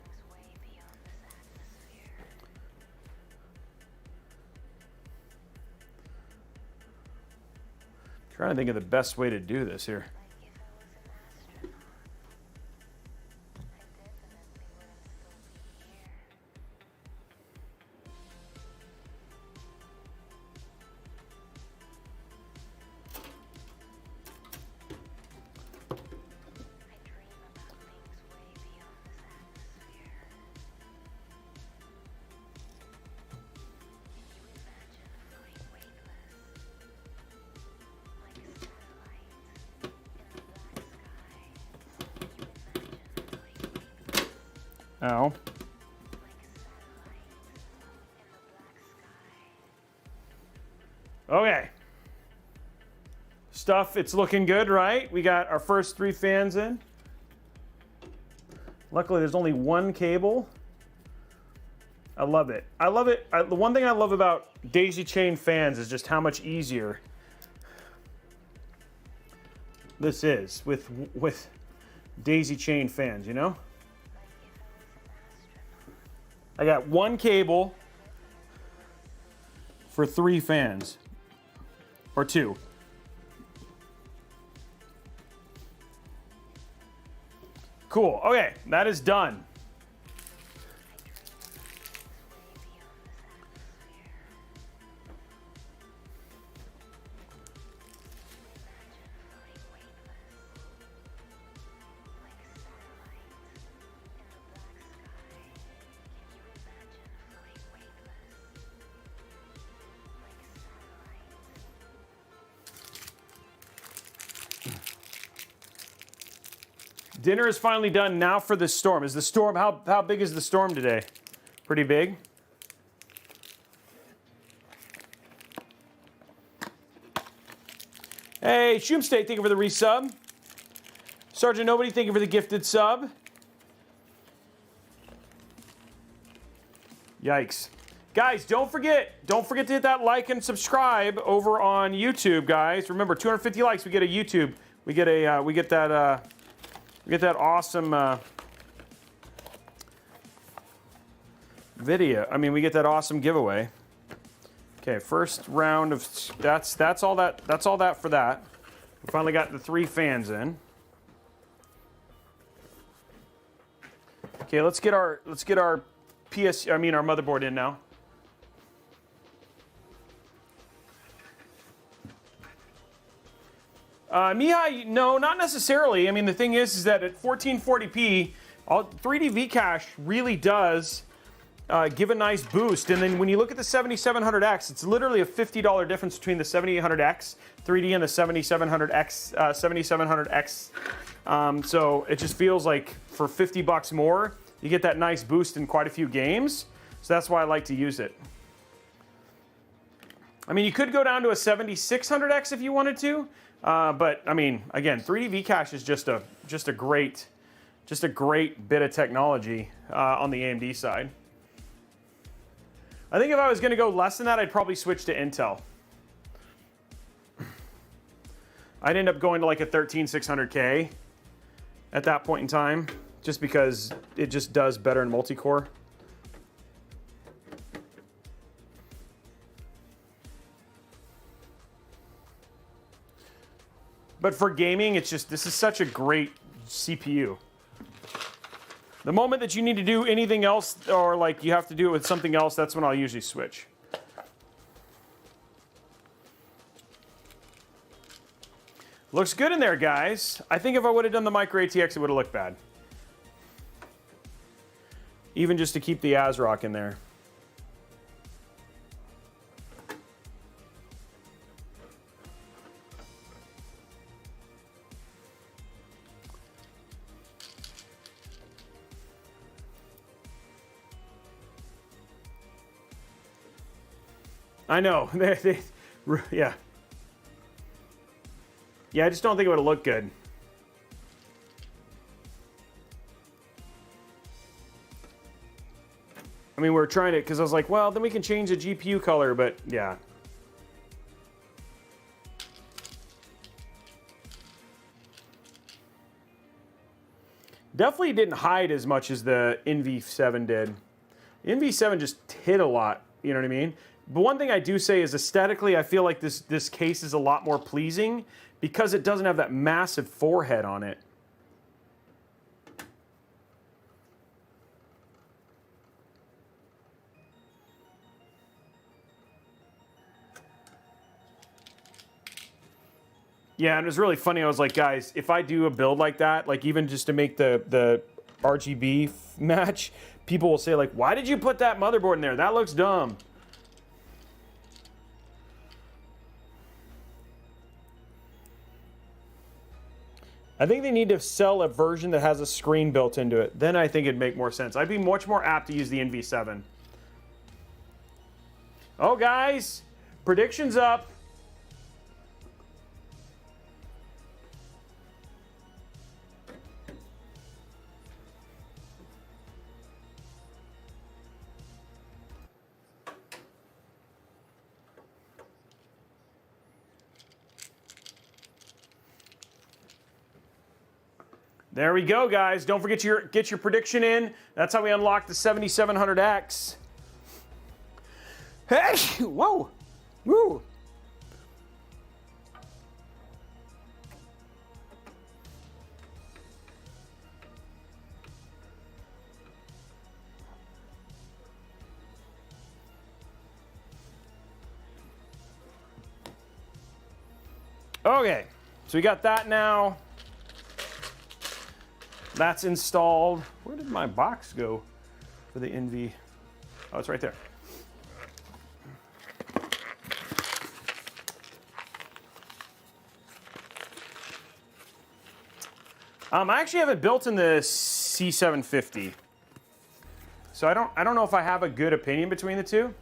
Speaker 1: Trying to think of the best way to do this here. Ow. Okay. Stuff, it's looking good, right? We got our first 3 fans in. Luckily, there's only one cable. I love it. I love it. The one thing I love about daisy chain fans is just how much easier this is with daisy chain fans, you know? I got one cable for 3 fans, or 2. Cool, okay, that is done. Dinner is finally done. Now for the storm. Is the storm, how big is the storm today? Pretty big? Hey, Shoomstate, thank you for the resub. Sergeant Nobody, thank you for the gifted sub. Yikes. Guys, don't forget to hit that like and subscribe over on YouTube, guys. Remember, 250 likes, we get a YouTube. We get that awesome video. I mean, we get that awesome giveaway. Okay, first round of that's all that for that. We finally got the 3 fans in. Okay, let's get our our motherboard in now. Mihai, no, not necessarily. I mean, the thing is that at 1440p, 3D Vcache really does give a nice boost. And then when you look at the 7700X, it's literally a $50 difference between the 7800X 3D and the 7700X. So it just feels like for $50 more, you get that nice boost in quite a few games. So that's why I like to use it. I mean, you could go down to a 7600X if you wanted to. But I mean, again, 3D Vcache is just a great bit of technology on the AMD side. I think if I was going to go less than that, I'd probably switch to Intel. I'd end up going to like a 13600K at that point in time, just because it just does better in multi-core. But for gaming, this is such a great CPU. The moment that you need to do anything else, or like you have to do it with something else, that's when I'll usually switch. Looks good in there, guys. I think if I would have done the Micro ATX, it would have looked bad. Even just to keep the ASRock in there. I know. Yeah. Yeah, I just don't think it would have looked good. I mean, we're trying to, because I was like, well, then we can change the GPU color, but yeah. Definitely didn't hide as much as the NV7 did. NV7 just hid a lot, you know what I mean? But one thing I do say is aesthetically, I feel like this case is a lot more pleasing because it doesn't have that massive forehead on it. Yeah, and it was really funny. I was like, guys, if I do a build like that, like even just to make the RGB match, people will say like, why did you put that motherboard in there? That looks dumb. I think they need to sell a version that has a screen built into it. Then I think it'd make more sense. I'd be much more apt to use the NV7. Oh, guys, predictions up. There we go, guys. Don't forget to get your prediction in. That's how we unlock the 7700X. Hey, whoa, woo. Okay, so we got that now. That's installed. Where did my box go for the NV? Oh, it's right there. I actually have it built in the C750. So I don't know if I have a good opinion between the two.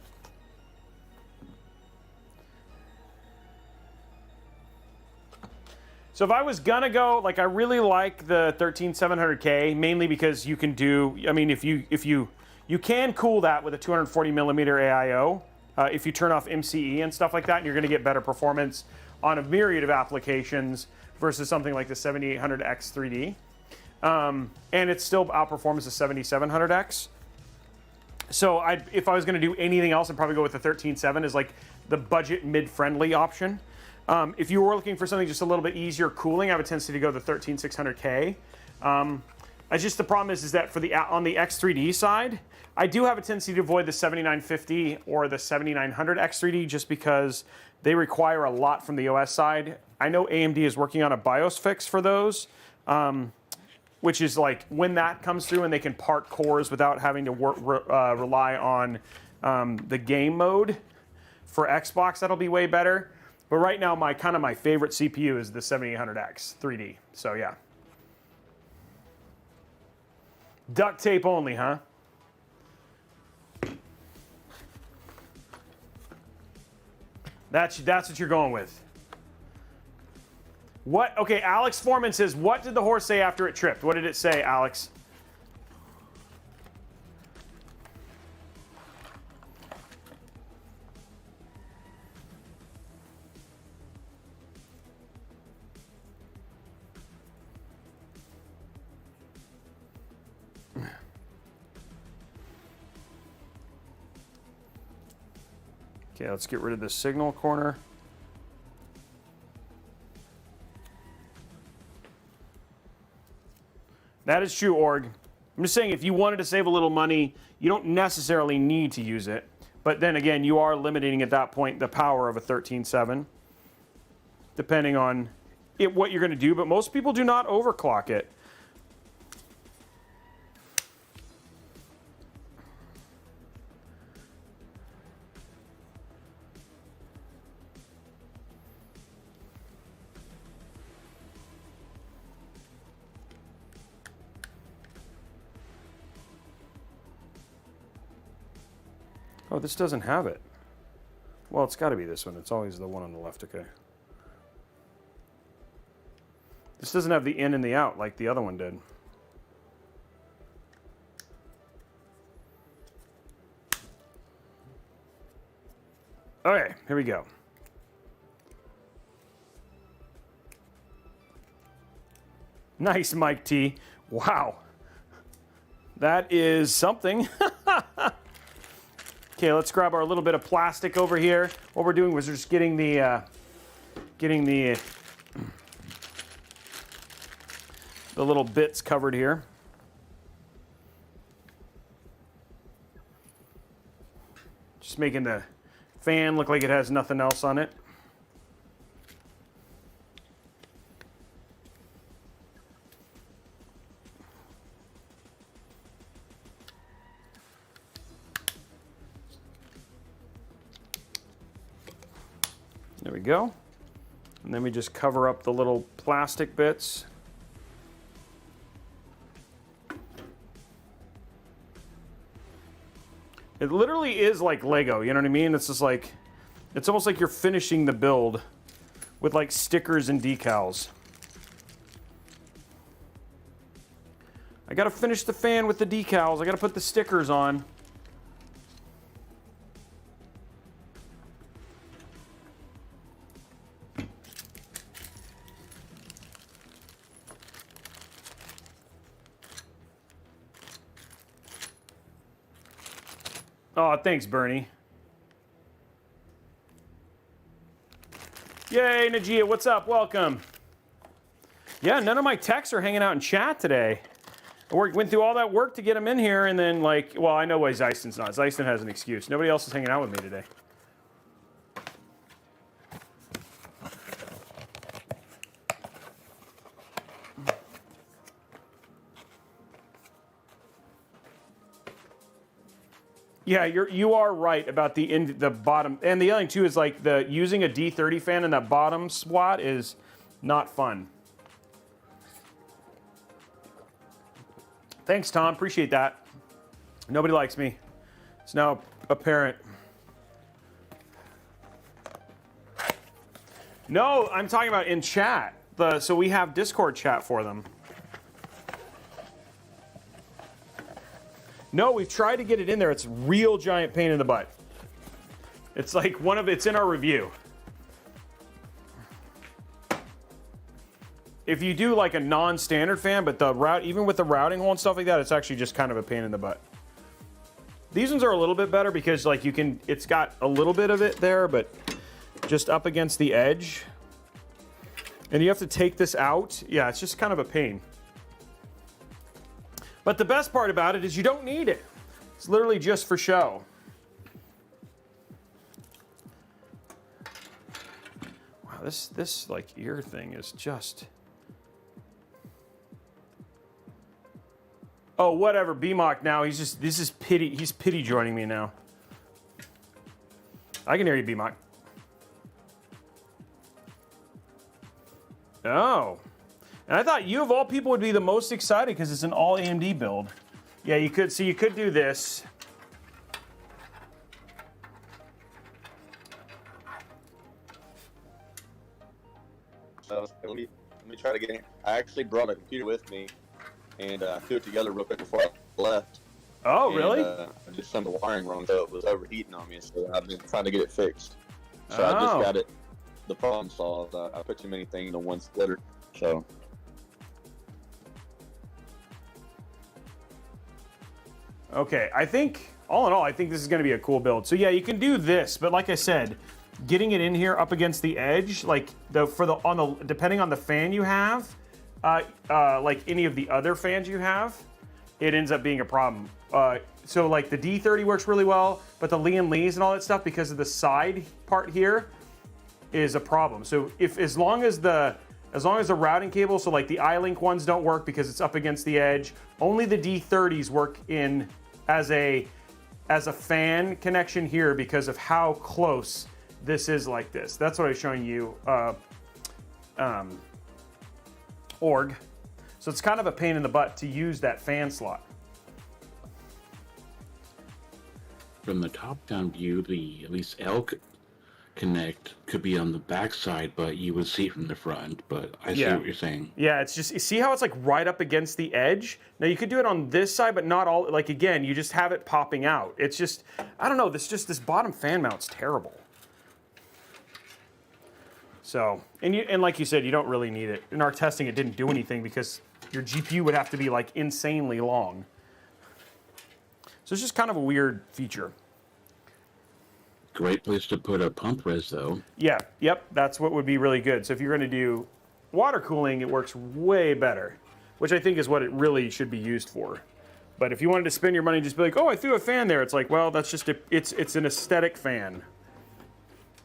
Speaker 1: So if I was gonna go, like I really like the 13700K, mainly because you can do, I mean, if you can cool that with a 240 millimeter AIO, if you turn off MCE and stuff like that, and you're gonna get better performance on a myriad of applications versus something like the 7800X 3D. And it still outperforms the 7700X. So if I was gonna do anything else, I'd probably go with the 137 as like the budget mid-friendly option. If you were looking for something just a little bit easier cooling, I have a tendency to go the 13600K. Just the problem is that for on the X3D side, I do have a tendency to avoid the 7950 or the 7900 X3D just because they require a lot from the OS side. I know AMD is working on a BIOS fix for those, which is like when that comes through and they can part cores without having to rely on the game mode for Xbox, that'll be way better. But right now, my favorite CPU is the 7800X 3D. So yeah. Duct tape only, huh? That's what you're going with. What? Okay, Alex Foreman says, what did the horse say after it tripped? What did it say, Alex? Okay, let's get rid of this signal corner. That is true, Org. I'm just saying if you wanted to save a little money, you don't necessarily need to use it. But then again, you are limiting at that point the power of a 13.7, depending on what you're going to do. But most people do not overclock it. Oh, this doesn't have it. Well, it's got to be this one. It's always the one on the left, okay. This doesn't have the in and the out like the other one did. Okay, here we go. Nice, Mike T. Wow. That is something. Okay, let's grab our little bit of plastic over here. What we're doing was just getting the little bits covered here. Just making the fan look like it has nothing else on it. There we go. And then we just cover up the little plastic bits. It literally is like Lego, you know what I mean? It's just like, it's almost like you're finishing the build with like stickers and decals. I gotta finish the fan with the decals. I gotta put the stickers on. Oh, thanks, Bernie. Yay, Najia, what's up? Welcome. Yeah, none of my techs are hanging out in chat today. I went through all that work to get them in here, and then, like, well, I know why Zeiston's not. Zeiston has an excuse. Nobody else is hanging out with me today. Yeah, you are right about the bottom, and the other thing too is like using a D30 fan in that bottom swat is not fun. Thanks, Tom. Appreciate that. Nobody likes me. It's now apparent. No, I'm talking about in chat. So we have Discord chat for them. No, we've tried to get it in there. It's a real giant pain in the butt. It's like it's in our review. If you do like a non-standard fan, but even with the routing hole and stuff like that, it's actually just kind of a pain in the butt. These ones are a little bit better because like it's got a little bit of it there, but just up against the edge. And you have to take this out. Yeah, it's just kind of a pain. But the best part about it is you don't need it. It's literally just for show. Wow, this like ear thing is just... Oh, whatever, BMOC now, this is pity, he's pity joining me now. I can hear you, BMOC. Oh. And I thought you of all people would be the most excited because it's an all AMD build. Yeah, you could do this.
Speaker 3: So let me try to get in. I actually brought a computer with me and threw it together real quick before I left.
Speaker 1: Oh, really?
Speaker 3: I did some of the wiring wrong, so it was overheating on me, so I've been trying to get it fixed. So I just got the problem solved. I put too many things in one splitter, so...
Speaker 1: Okay, I think, all in all, I think this is going to be a cool build. So yeah, you can do this, but like I said, getting it in here up against the edge, like depending on the fan you have, like any of the other fans you have, it ends up being a problem. So like the D30 works really well, but the Lian Lees and all that stuff, because of the side part here, is a problem. So as long as the routing cable, so like the iLink ones don't work because it's up against the edge, only the D30s work in as a fan connection here because of how close this is like this. That's what I was showing you, org. So it's kind of a pain in the butt to use that fan slot.
Speaker 4: From the top-down view, at least L connect could be on the back side, but you would see it from the front. But I see what you're saying.
Speaker 1: Yeah, it's just, you see how it's like right up against the edge? Now you could do it on this side, but not all, like again, you just have it popping out. It's just, I don't know, this bottom fan mount's terrible. So, and like you said, you don't really need it. In our testing, it didn't do anything because your GPU would have to be like insanely long. So it's just kind of a weird feature.
Speaker 4: Great place to put a pump res, though.
Speaker 1: Yeah, yep, that's what would be really good. So if you're going to do water cooling, it works way better, which I think is what it really should be used for. But if you wanted to spend your money and just be like, oh, I threw a fan there, it's like, well, that's just it's an aesthetic fan.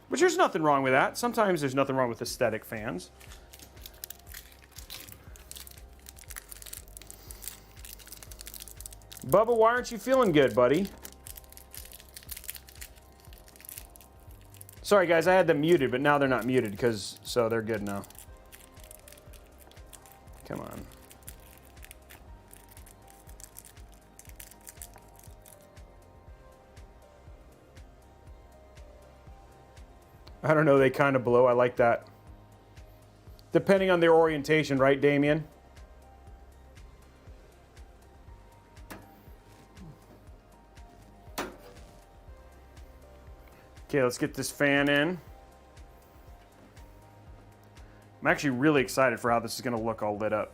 Speaker 1: Which there's nothing wrong with that. Sometimes there's nothing wrong with aesthetic fans. Bubba, why aren't you feeling good, buddy? Sorry, guys, I had them muted, but now they're not muted, so they're good now. Come on. I don't know, they kind of blow. I like that. Depending on their orientation, right, Damien? Okay, let's get this fan in. I'm actually really excited for how this is going to look all lit up.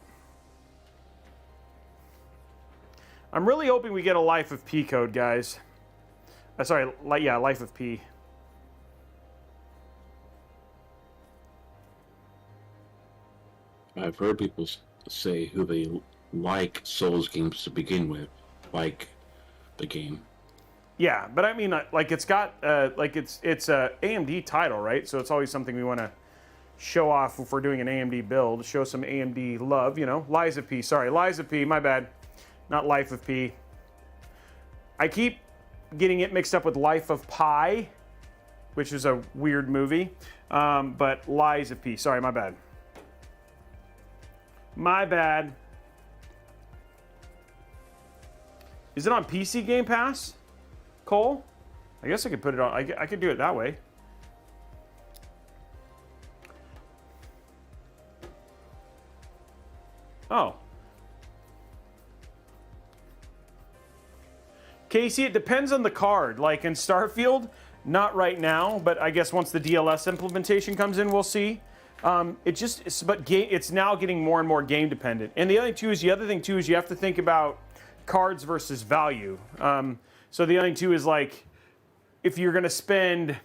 Speaker 1: I'm really hoping we get a Life of P code, guys. Sorry, yeah, Life of P.
Speaker 4: I've heard people say who they like Souls games to begin with, like the game.
Speaker 1: Yeah, but I mean, like it's got, like it's a AMD title, right? So it's always something we want to show off if we're doing an AMD build, show some AMD love, you know. Lies of P, sorry, Lies of P, my bad. Not Life of P. I keep getting it mixed up with Life of Pi, which is a weird movie, but Lies of P, sorry, my bad. My bad. Is it on PC Game Pass, Cole? I guess I could put it on. I could do it that way. Oh. Casey, it depends on the card. Like in Starfield, not right now, but I guess once the DLS implementation comes in, we'll see. It's now getting more and more game dependent. And the other thing too is you have to think about cards versus value. So the other thing too is like, if you're going to spend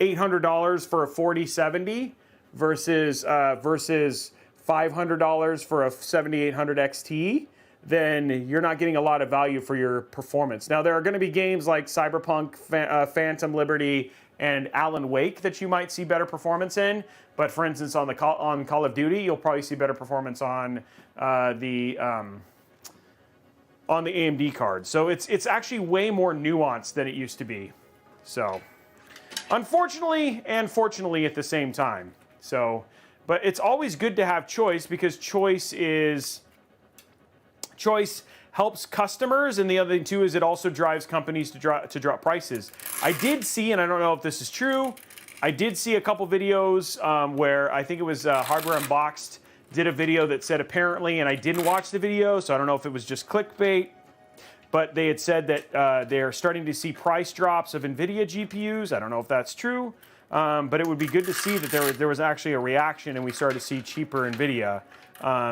Speaker 1: $800 for a 4070 versus $500 for a 7800 XT, then you're not getting a lot of value for your performance. Now there are going to be games like Cyberpunk, Phantom Liberty, and Alan Wake that you might see better performance in. But for instance, on Call of Duty, you'll probably see better performance on the AMD card. So it's actually way more nuanced than it used to be. So unfortunately and fortunately at the same time. So, but it's always good to have choice, because choice helps customers, and the other thing too is it also drives companies to drop prices. I did see, and I don't know if this is true, I did see a couple videos where I think it was Hardware Unboxed did a video that said apparently, and I didn't watch the video, so I don't know if it was just clickbait, but they had said that they're starting to see price drops of NVIDIA GPUs. I don't know if that's true, but it would be good to see that there was actually a reaction and we started to see cheaper NVIDIA,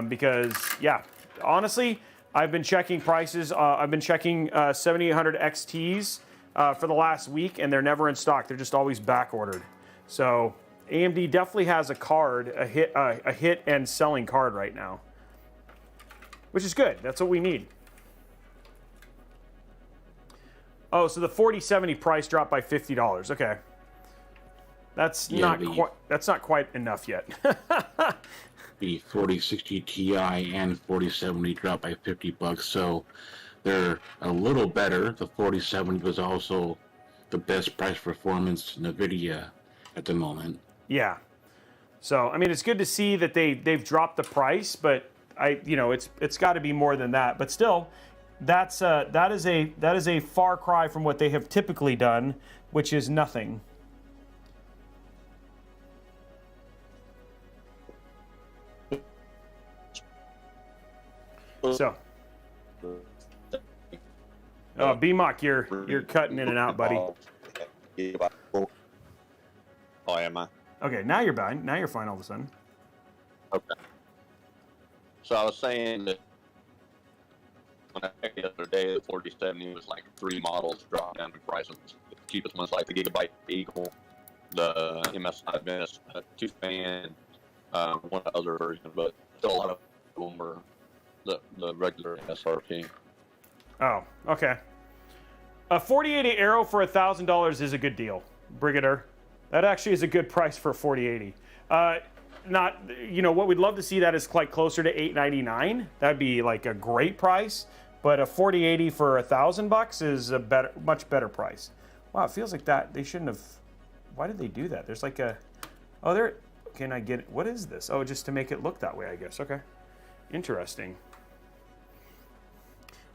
Speaker 1: because, yeah, honestly, I've been checking prices. I've been checking 7800 XTs for the last week, and they're never in stock. They're just always back ordered. So AMD definitely has a hit and selling card right now, which is good. That's what we need. Oh, so the 4070 price dropped by $50. Okay, that's not quite enough yet.
Speaker 4: The 4060 Ti and 4070 dropped by $50, so they're a little better. The 4070 was also the best price performance NVIDIA at the moment.
Speaker 1: Yeah. So I mean, it's good to see that they've dropped the price, but it's got to be more than that. But still, that is a far cry from what they have typically done, which is nothing. So, oh, B-Mock, you're cutting in and out, buddy.
Speaker 3: Oh, am I?
Speaker 1: Okay, now you're fine. Now you're fine all of a sudden.
Speaker 3: Okay. So I was saying that when I checked the other day, the 4070 was like 3 models dropped down in price. cheapest ones like the Gigabyte Eagle, the MS5 Venice 2 fan, one other version, but still a lot of them are the regular SRP.
Speaker 1: Oh, okay. A 4080 Aero for $1,000 is a good deal, Brigadier. That actually is a good price for a 4080. Not, you know, what we'd love to see that is like closer to $899. That'd be like a great price. But a 4080 for $1,000 is a better, much better price. Wow, it feels like that they shouldn't have. Why did they do that? There's like a. Oh, there. Can I get it? What is this? Oh, just to make it look that way, I guess. Okay, interesting.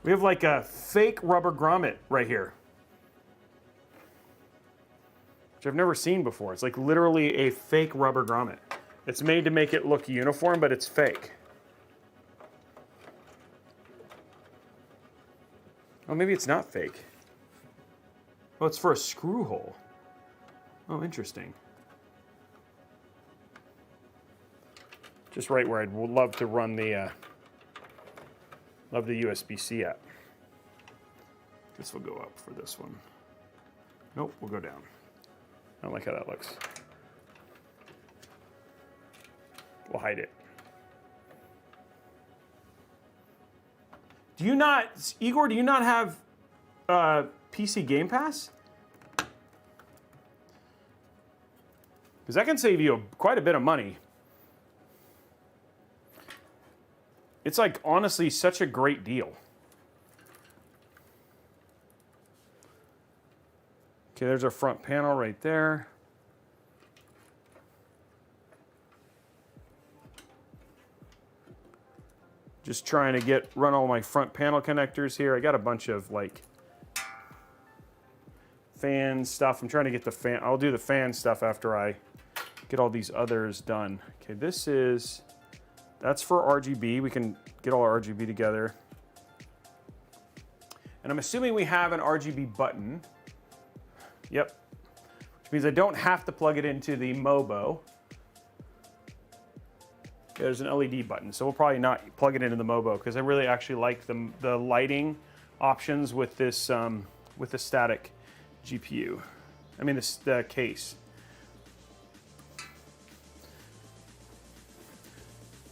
Speaker 1: We have like a fake rubber grommet right here, which I've never seen before. It's like literally a fake rubber grommet. It's made to make it look uniform, but it's fake. Oh, maybe it's not fake. Oh, it's for a screw hole. Oh, interesting. Just right where I'd love to run the USB-C at. This will go up for this one. Nope, we'll go down. I don't like how that looks. We'll hide it. Do you not, Igor, do you not have PC Game Pass? Because that can save you quite a bit of money. It's like, honestly, such a great deal. Okay, there's our front panel right there. Just trying to run all my front panel connectors here. I got a bunch of like fan stuff. I'm trying to get the fan. I'll do the fan stuff after I get all these others done. Okay, that's for RGB. We can get all our RGB together. And I'm assuming we have an RGB button. Yep. Which means I don't have to plug it into the Mobo. There's an LED button, so we'll probably not plug it into the Mobo because I really actually like the lighting options with this with the static GPU. I mean the case.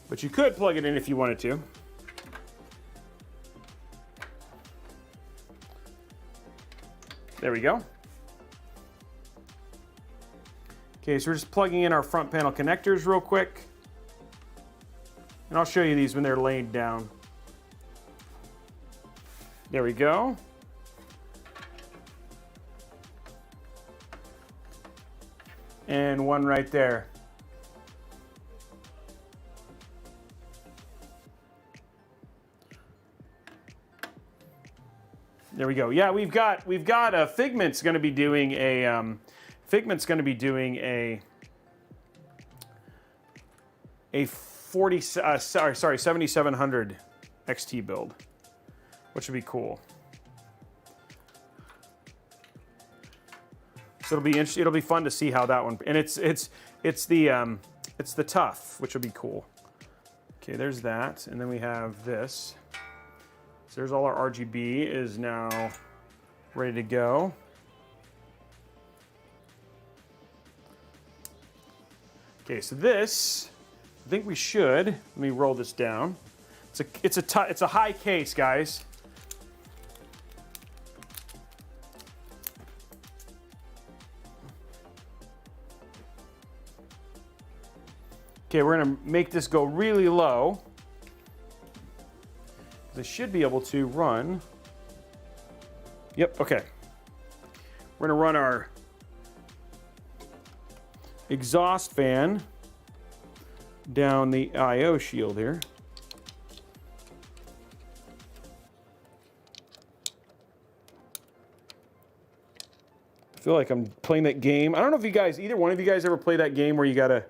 Speaker 1: But you could plug it in if you wanted to. There we go. Okay, so we're just plugging in our front panel connectors real quick. And I'll show you these when they're laid down. There we go. And one right there. There we go. Yeah, we've got Figment's going to be doing a 7700 XT build, which would be cool. So it'll be fun to see how that one, and it's the tough, which will be cool. Okay, there's that, and then we have this. So there's all our RGB is now ready to go. Okay, so this, I think we should. Let me roll this down. It's a high case, guys. Okay, we're gonna make this go really low. I should be able to run. Yep, okay. We're gonna run our exhaust fan down the AIO shield here. I feel like I'm playing that game. I don't know if you guys, either one of you guys ever play that game where you gotta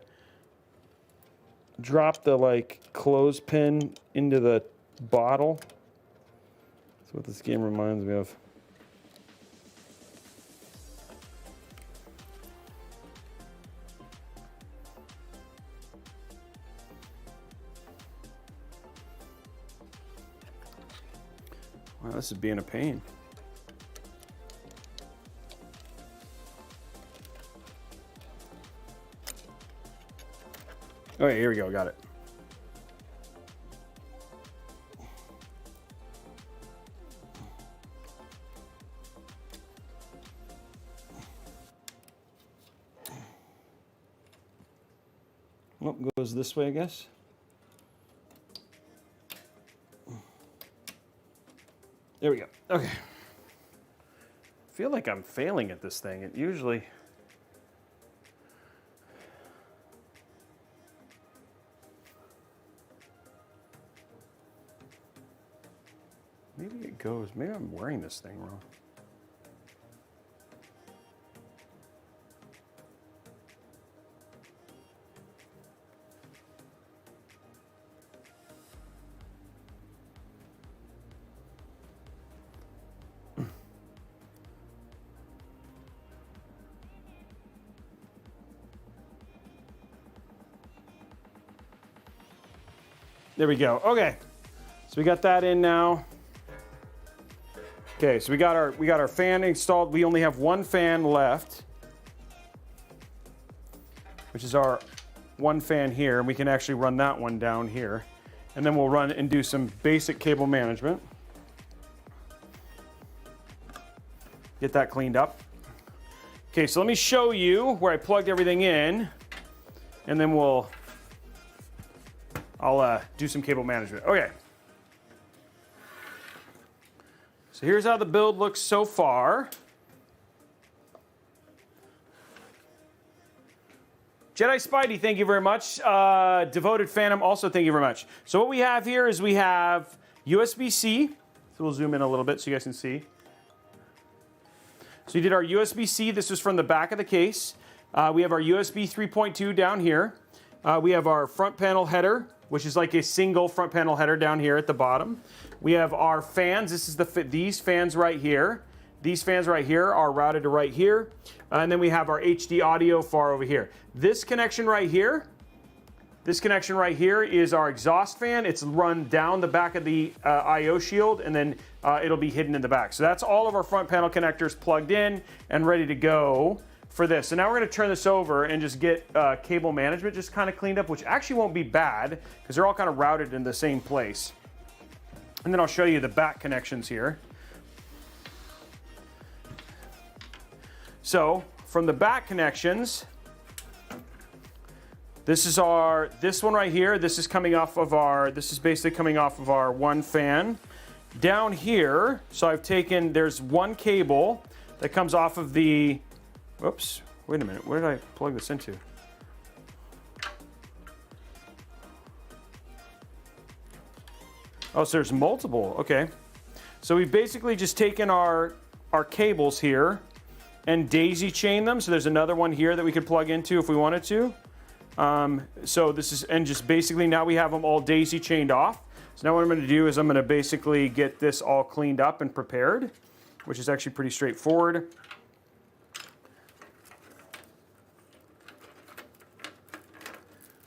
Speaker 1: drop the like clothespin into the bottle. That's what this game reminds me of. Wow, this is being a pain. Okay, here we go. Got it. Well, goes this way, I guess. There we go. Okay. I feel like I'm failing at this thing. It usually... Maybe it goes... Maybe I'm wearing this thing wrong. There we go. Okay, so we got that in now. Okay, so we got our fan installed. We only have one fan left, which is our one fan here, and we can actually run that one down here, and then we'll run and do some basic cable management. Get that cleaned up. Okay, so let me show you where I plugged everything in, and then I'll do some cable management. Okay. So here's how the build looks so far. Jedi Spidey, thank you very much. Devoted Phantom, also thank you very much. So what we have here is we have USB-C. So we'll zoom in a little bit so you guys can see. So we did our USB-C. This was from the back of the case. We have our USB 3.2 down here. We have our front panel header, which is like a single front panel header down here at the bottom. We have our fans. This is these fans right here. These fans right here are routed to right here. And then we have our HD audio far over here. This connection right here is our exhaust fan. It's run down the back of the IO shield, and then it'll be hidden in the back. So that's all of our front panel connectors plugged in and ready to go for this. So now we're going to turn this over and just get cable management just kind of cleaned up, which actually won't be bad because they're all kind of routed in the same place. And then I'll show you the back connections here. So from the back connections, this one right here, this is basically coming off of our one fan. Down here, so there's one cable that comes off of the, whoops, wait a minute, where did I plug this into? Oh, so there's multiple, okay. So we've basically just taken our cables here and daisy chain them. So there's another one here that we could plug into if we wanted to. So this is, and just basically now we have them all daisy chained off. So now what I'm going to do is I'm going to basically get this all cleaned up and prepared, which is actually pretty straightforward.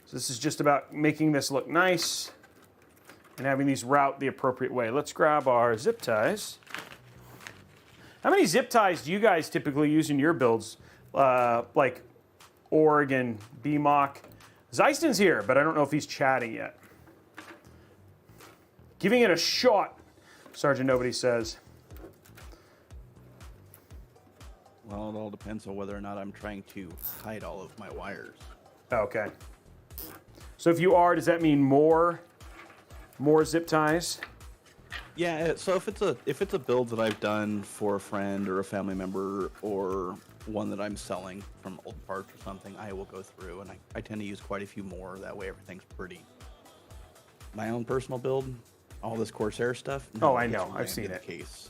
Speaker 1: So this is just about making this look nice and having these route the appropriate way. Let's grab our zip ties. How many zip ties do you guys typically use in your builds? Like Org and BMOC. Zeiston's here, but I don't know if he's chatting yet. Giving it a shot, Sergeant Nobody says.
Speaker 5: Well, it all depends on whether or not I'm trying to hide all of my wires.
Speaker 1: Okay. So if you are, does that mean more zip ties?
Speaker 5: Yeah, so if it's a build that I've done for a friend or a family member or one that I'm selling from old parts or something, I will go through and I tend to use quite a few more. That way everything's pretty. My own personal build, all this Corsair stuff.
Speaker 1: No, oh, I know. I've seen it.
Speaker 5: Case.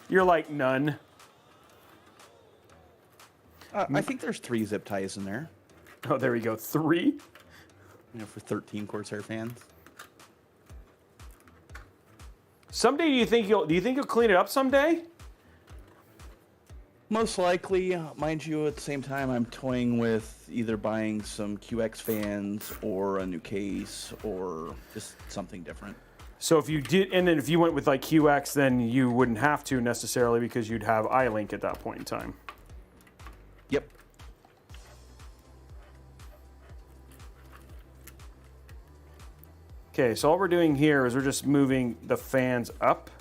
Speaker 1: You're like none.
Speaker 5: I think there's 3 zip ties in there.
Speaker 1: Oh, there we go. 3?
Speaker 5: You know, for 13 Corsair fans.
Speaker 1: Someday, do you think you'll clean it up someday?
Speaker 5: Most likely, mind you, at the same time, I'm toying with either buying some QX fans or a new case or just something different.
Speaker 1: So if you did, and then if you went with like QX, then you wouldn't have to necessarily because you'd have iLink at that point in time.
Speaker 5: Yep.
Speaker 1: Okay, so all we're doing here is we're just moving the fans up.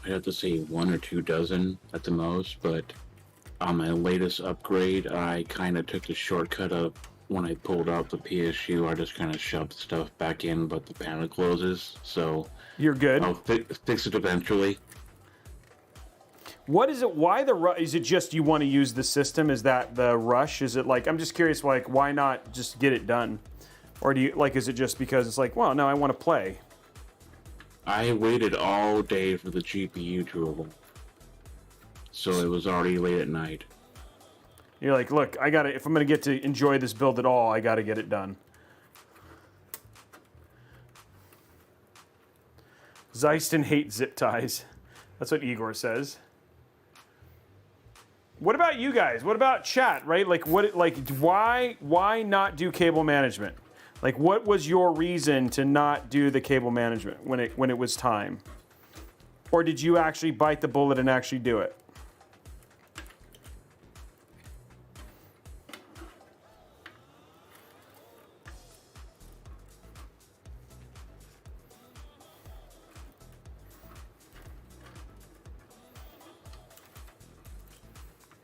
Speaker 4: I'd have to say 1 or 2 dozen at the most, but on my latest upgrade, I kind of took the shortcut of when I pulled out the PSU, I just kind of shoved stuff back in, but the panel closes, so
Speaker 1: You're good.
Speaker 4: I'll fix it eventually.
Speaker 1: What is it? Why the rush? Is it just you want to use the system? Is that the rush? Is it like, I'm just curious, like, why not just get it done? Or do you, like, is it just because it's like, well, no, I want to play?
Speaker 4: I waited all day for the GPU to evolve, so it was already late at night.
Speaker 1: You're like, look, I gotta, if I'm gonna get to enjoy this build at all, I gotta get it done. Zeiston hates zip ties. That's what Igor says. What about you guys? What about chat, right? Like, why not do cable management? Like, what was your reason to not do the cable management when it was time? Or did you actually bite the bullet and actually do it?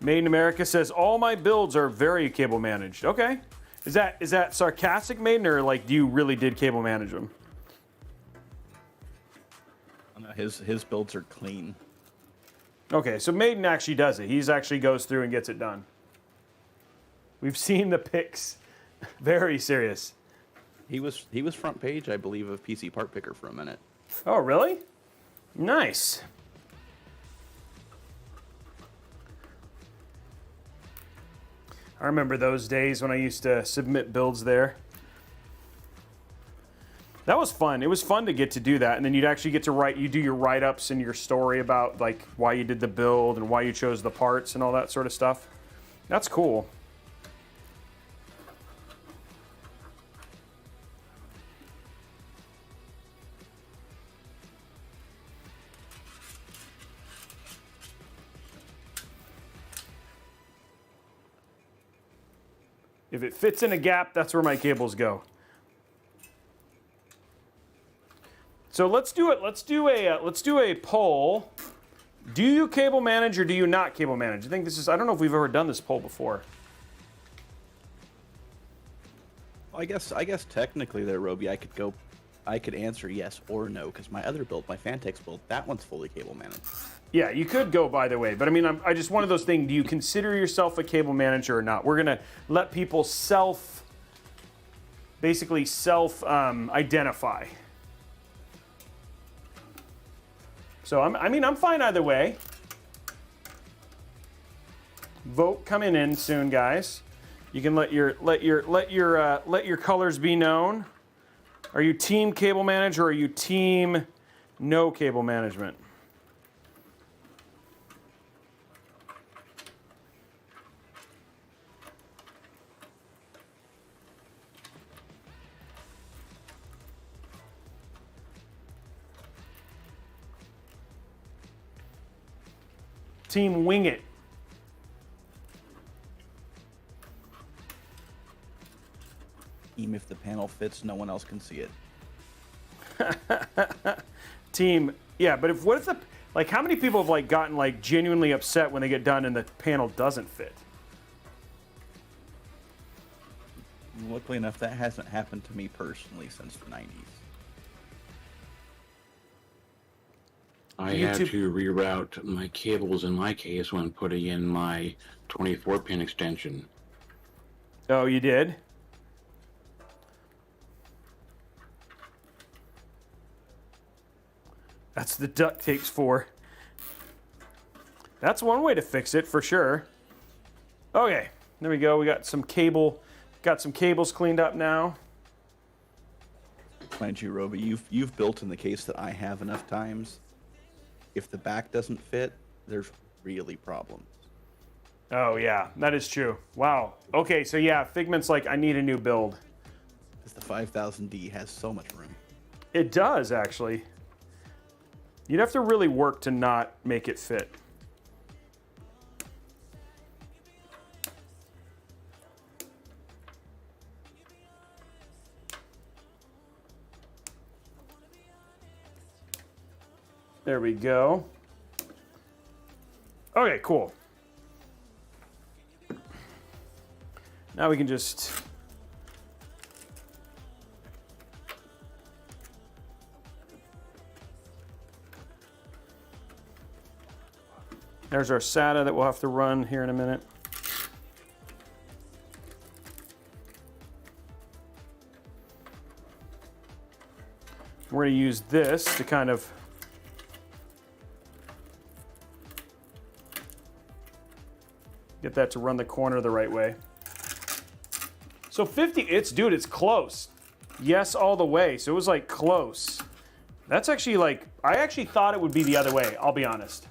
Speaker 1: Made in America says all my builds are very cable managed. Okay, is that sarcastic, Maiden, or like do you really did cable manage them?
Speaker 5: No, his builds are clean.
Speaker 1: Okay, so Maiden actually does it. He's actually goes through and gets it done. We've seen the pics. Very serious.
Speaker 5: He was front page, I believe, of PC Part Picker for a minute.
Speaker 1: Oh, really? Nice. I remember those days when I used to submit builds there. That was fun. It was fun to get to do that, and then you'd actually get to write. You do your write-ups and your story about like why you did the build and why you chose the parts and all that sort of stuff. That's cool. If it fits in a gap, that's where my cables go. So let's do it. Let's do a poll. Do you cable manage or do you not cable manage? I think this is. I don't know if we've ever done this poll before.
Speaker 5: I guess technically there, Robey, I could answer yes or no because my other build, my Phanteks build, that one's fully cable managed.
Speaker 1: Yeah, you could go by the way, but I mean, I just one of those things. Do you consider yourself a cable manager or not? We're gonna let people basically self-identify. So I'm fine either way. Vote coming in soon, guys. You can let your colors be known. Are you team cable manager or are you team no cable management? Team wing it.
Speaker 5: Team, if the panel fits, no one else can see it.
Speaker 1: Team, yeah, but what if the like how many people have like gotten like genuinely upset when they get done and the panel doesn't fit?
Speaker 5: Luckily enough, that hasn't happened to me personally since the 90s.
Speaker 4: I had to reroute my cables in my case when putting in my 24-pin extension.
Speaker 1: Oh, you did? That's the duct tapes for. That's one way to fix it for sure. Okay, there we go. We got some cables cleaned up now.
Speaker 5: Mind you, Robey, you've built in the case that I have enough times. If the back doesn't fit, there's really problems.
Speaker 1: Oh yeah, that is true. Wow. Okay, so yeah, Figment's like, I need a new build.
Speaker 5: Because the 5000D has so much room.
Speaker 1: It does, actually. You'd have to really work to not make it fit. There we go. Okay, cool. Now we can just... There's our SATA that we'll have to run here in a minute. We're going to use this to kind of get that to run the corner the right way. So 50, dude, it's close. Yes, all the way. So it was like close. That's actually like, I actually thought it would be the other way, I'll be honest.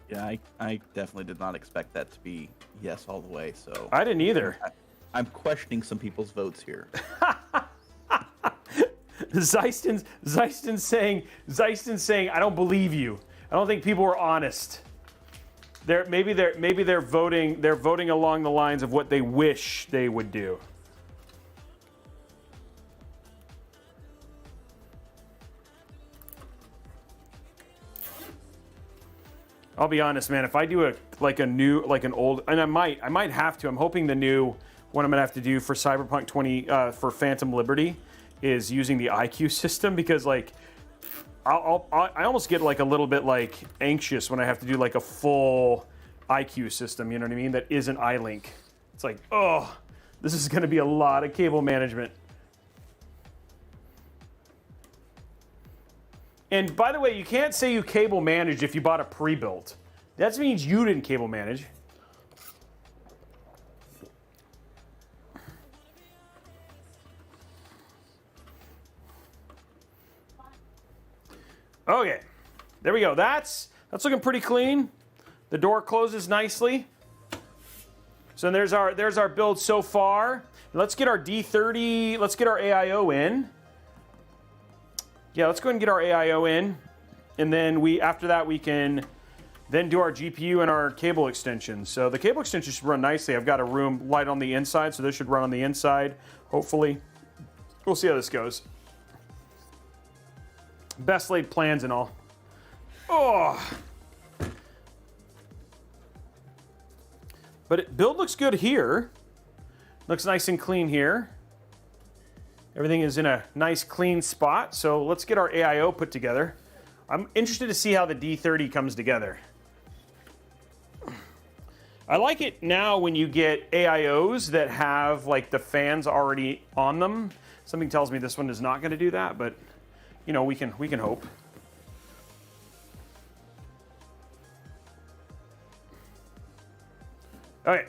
Speaker 5: Yeah, I definitely did not expect that to be yes all the way. So
Speaker 1: I didn't either.
Speaker 5: I'm questioning some people's votes here.
Speaker 1: Zeiston's saying, I don't believe you. I don't think people are honest. Maybe they're voting along the lines of what they wish they would do. I'll be honest, man. If I do an old, and I might have to. I'm hoping the new one I'm gonna have to do for Cyberpunk 20 for Phantom Liberty is using the IQ system, because like I almost get like a little bit like anxious when I have to do like a full IQ system. You know what I mean? That isn't iLink. It's like, oh, this is gonna be a lot of cable management. And by the way, you can't say you cable managed if you bought a pre-built. That means you didn't cable manage. Okay, there we go. That's looking pretty clean. The door closes nicely. So there's our build so far. Let's get our D30. Let's get our AIO in. Yeah, let's go ahead and get our AIO in, and then after that we can then do our GPU and our cable extensions. So the cable extension should run nicely. I've got a room light on the inside, so this should run on the inside, hopefully. We'll see how this goes. Best laid plans and all. Oh! But build looks good here. Looks nice and clean here. Everything is in a nice clean spot, so let's get our AIO put together. I'm interested to see how the D30 comes together. I like it now when you get AIOs that have like the fans already on them. Something tells me this one is not going to do that, but you know, we can hope. All right.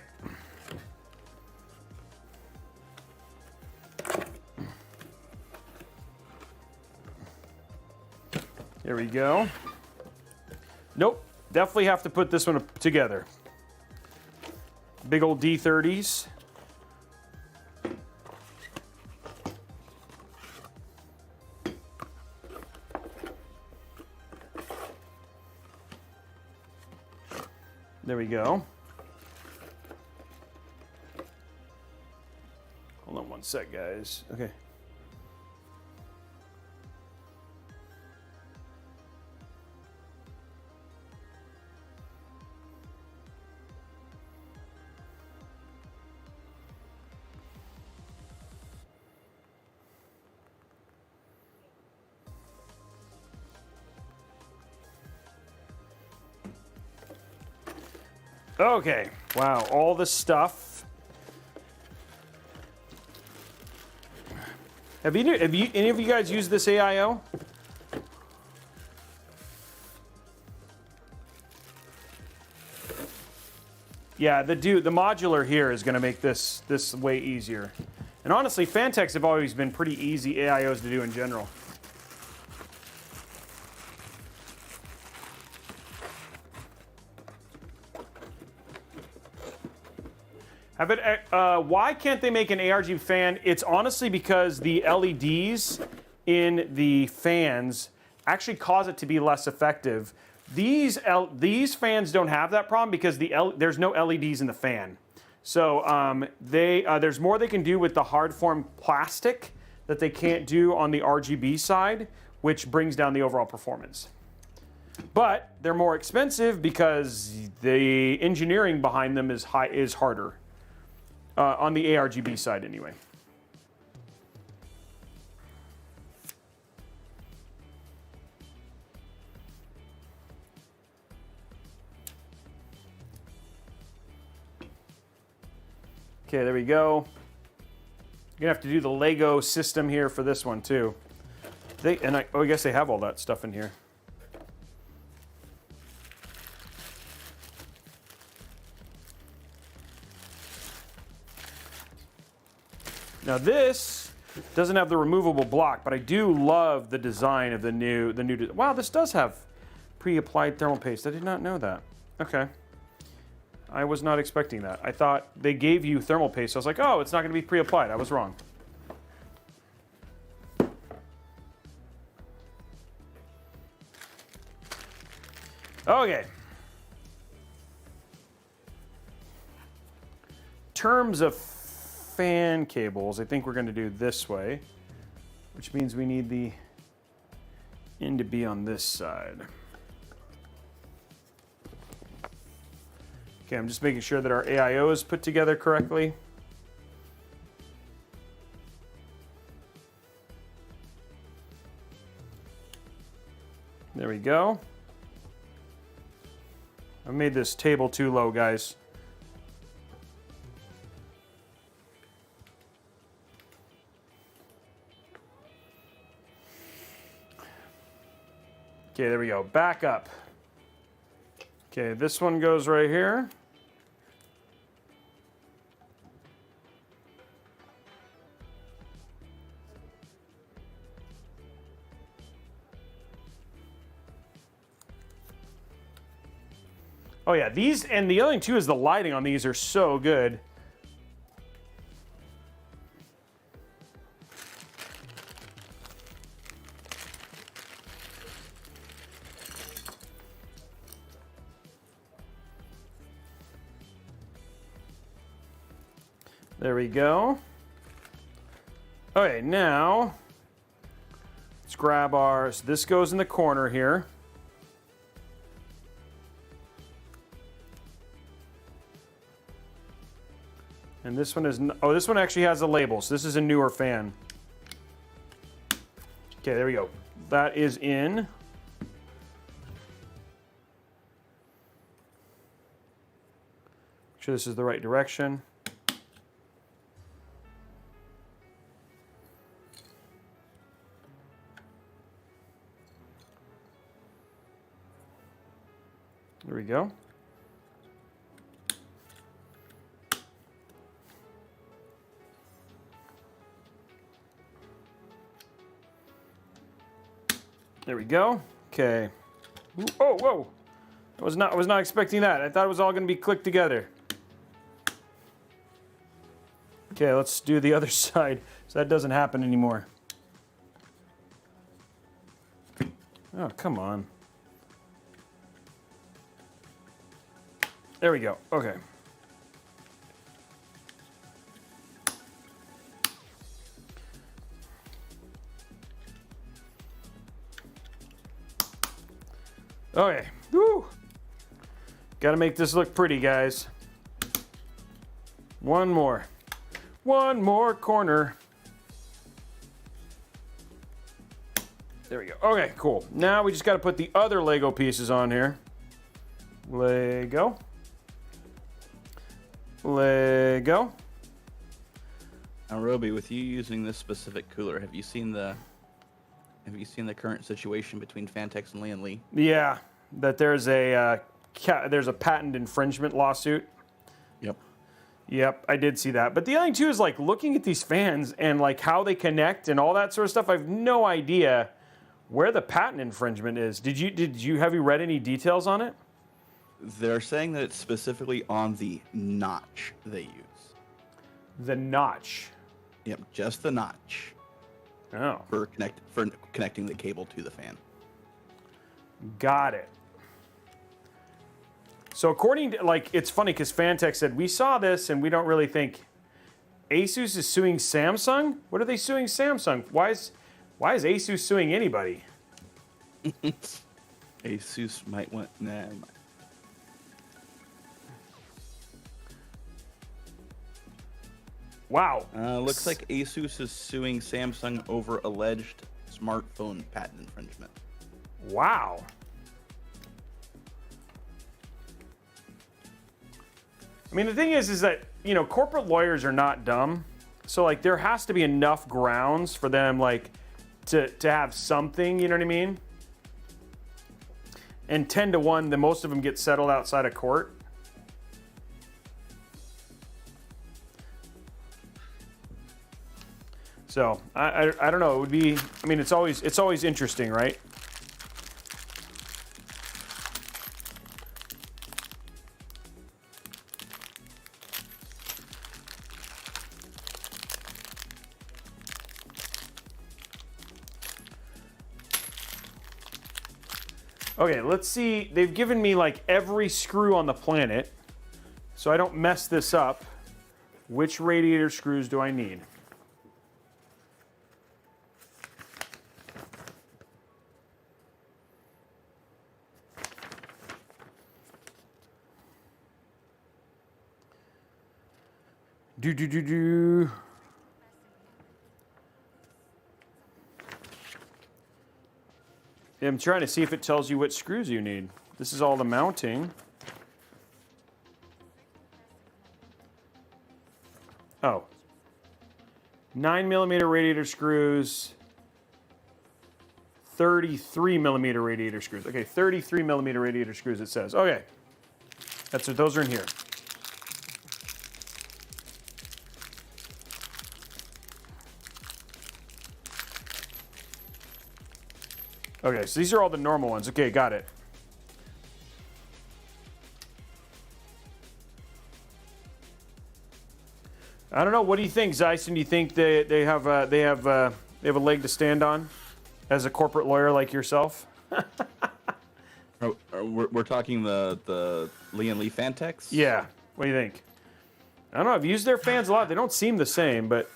Speaker 1: There we go. Nope, definitely have to put this one together. Big old D30s. There we go. Hold on one sec, guys. Okay. Okay, wow, all this stuff. Have any of you guys used this AIO? Yeah, the modular here is going to make this way easier. And honestly, Phanteks have always been pretty easy AIOs to do in general. Why can't they make an ARG fan? It's honestly because the LEDs in the fans actually cause it to be less effective. These fans don't have that problem because there's no LEDs in the fan. So there's more they can do with the hard form plastic that they can't do on the RGB side, which brings down the overall performance. But they're more expensive because the engineering behind them is harder on the ARGB side anyway. Okay, there we go. You're gonna have to do the Lego system here for this one too. I guess they have all that stuff in here. Now this doesn't have the removable block, but I do love the design of the new. Wow, this does have pre-applied thermal paste. I did not know that. Okay. I was not expecting that. I thought they gave you thermal paste. I was like, oh, it's not going to be pre-applied. I was wrong. Okay. Terms of fan cables, I think we're going to do this way, which means we need the end to be on this side. Okay, I'm just making sure that our AIO is put together correctly. There we go. I made this table too low, guys. Okay, there we go. Back up. Okay, this one goes right here. Oh yeah, these, and the other thing too is the lighting on these are so good. There we go. Okay, now let's grab ours. This goes in the corner here. And this one is, oh, this one actually has a label, so this is a newer fan. Okay, there we go. That is in. Make sure this is the right direction. There we go. There we go. Okay. Ooh, oh, whoa! I was not expecting that. I thought it was all going to be clicked together. Okay, let's do the other side so that doesn't happen anymore. Oh, come on. There we go. Okay. Okay. Woo! Gotta make this look pretty, guys. One more. One more corner. There we go. Okay, cool. Now we just gotta put the other Lego pieces on here. Lego. Lego.
Speaker 5: Now, Robey, with you using this specific cooler, have you seen the current situation between Phanteks and Lee?
Speaker 1: Yeah, that there's a patent infringement lawsuit.
Speaker 5: Yep.
Speaker 1: Yep, I did see that. But the other thing too is like looking at these fans and like how they connect and all that sort of stuff. I have no idea where the patent infringement is. Have you read any details on it?
Speaker 5: They're saying that it's specifically on the notch they use.
Speaker 1: The notch.
Speaker 5: Yep, just the notch.
Speaker 1: Oh.
Speaker 5: For connecting the cable to the fan.
Speaker 1: Got it. So according to, like, it's funny because Phanteks said, we saw this and we don't really think Asus is suing Samsung? What are they suing Samsung? Why is Asus suing anybody?
Speaker 5: Asus might want... Nah.
Speaker 1: Wow.
Speaker 5: Looks like Asus is suing Samsung over alleged smartphone patent infringement.
Speaker 1: Wow. I mean, the thing is that, you know, corporate lawyers are not dumb. So, like, there has to be enough grounds for them, like, to have something, you know what I mean? And 10 to 1, the most of them get settled outside of court. So, I don't know. It would be, I mean, it's always interesting, right? Okay, let's see. They've given me like every screw on the planet, so I don't mess this up. Which radiator screws do I need? Do. I'm trying to see if it tells you what screws you need. This is all the mounting. Oh. 9mm radiator screws. 33mm radiator screws. Okay, 33mm radiator screws it says. Okay. That's what those are in here. Okay, so these are all the normal ones. Okay, got it. I don't know. What do you think, Zyson? Do you think they have a leg to stand on as a corporate lawyer like yourself?
Speaker 5: We're talking the Lee and Lee Phanteks?
Speaker 1: Yeah. What do you think? I don't know. I've used their fans a lot. They don't seem the same, but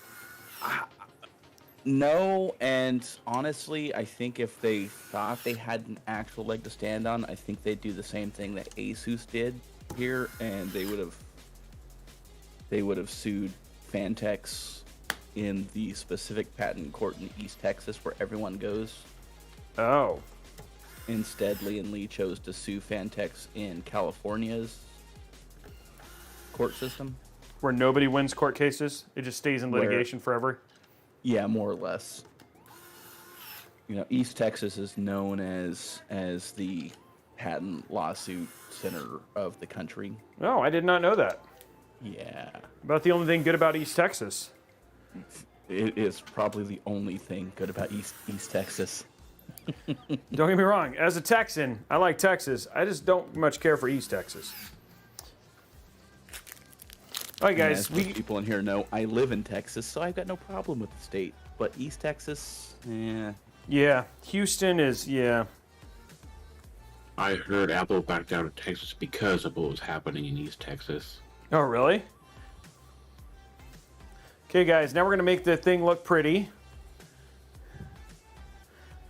Speaker 5: no, and honestly, I think if they thought they had an actual leg to stand on, I think they'd do the same thing that Asus did here, and they would have sued Phanteks in the specific patent court in East Texas where everyone goes.
Speaker 1: Oh.
Speaker 5: Instead, Lee and Lee chose to sue Phanteks in California's court system.
Speaker 1: Where nobody wins court cases? It just stays in litigation forever?
Speaker 5: Yeah, more or less. You know, East Texas is known as the patent lawsuit center of the country.
Speaker 1: Oh, I did not know that.
Speaker 5: Yeah.
Speaker 1: About the only thing good about East Texas.
Speaker 5: It is probably the only thing good about East Texas.
Speaker 1: Don't get me wrong. As a Texan, I like Texas. I just don't much care for East Texas. All right, guys.
Speaker 5: As people in here know, I live in Texas, so I've got no problem with the state. But East Texas,
Speaker 1: Yeah, Houston is, yeah.
Speaker 4: I heard Apple backed out of Texas because of what was happening in East Texas.
Speaker 1: Oh, really? Okay, guys. Now we're going to make the thing look pretty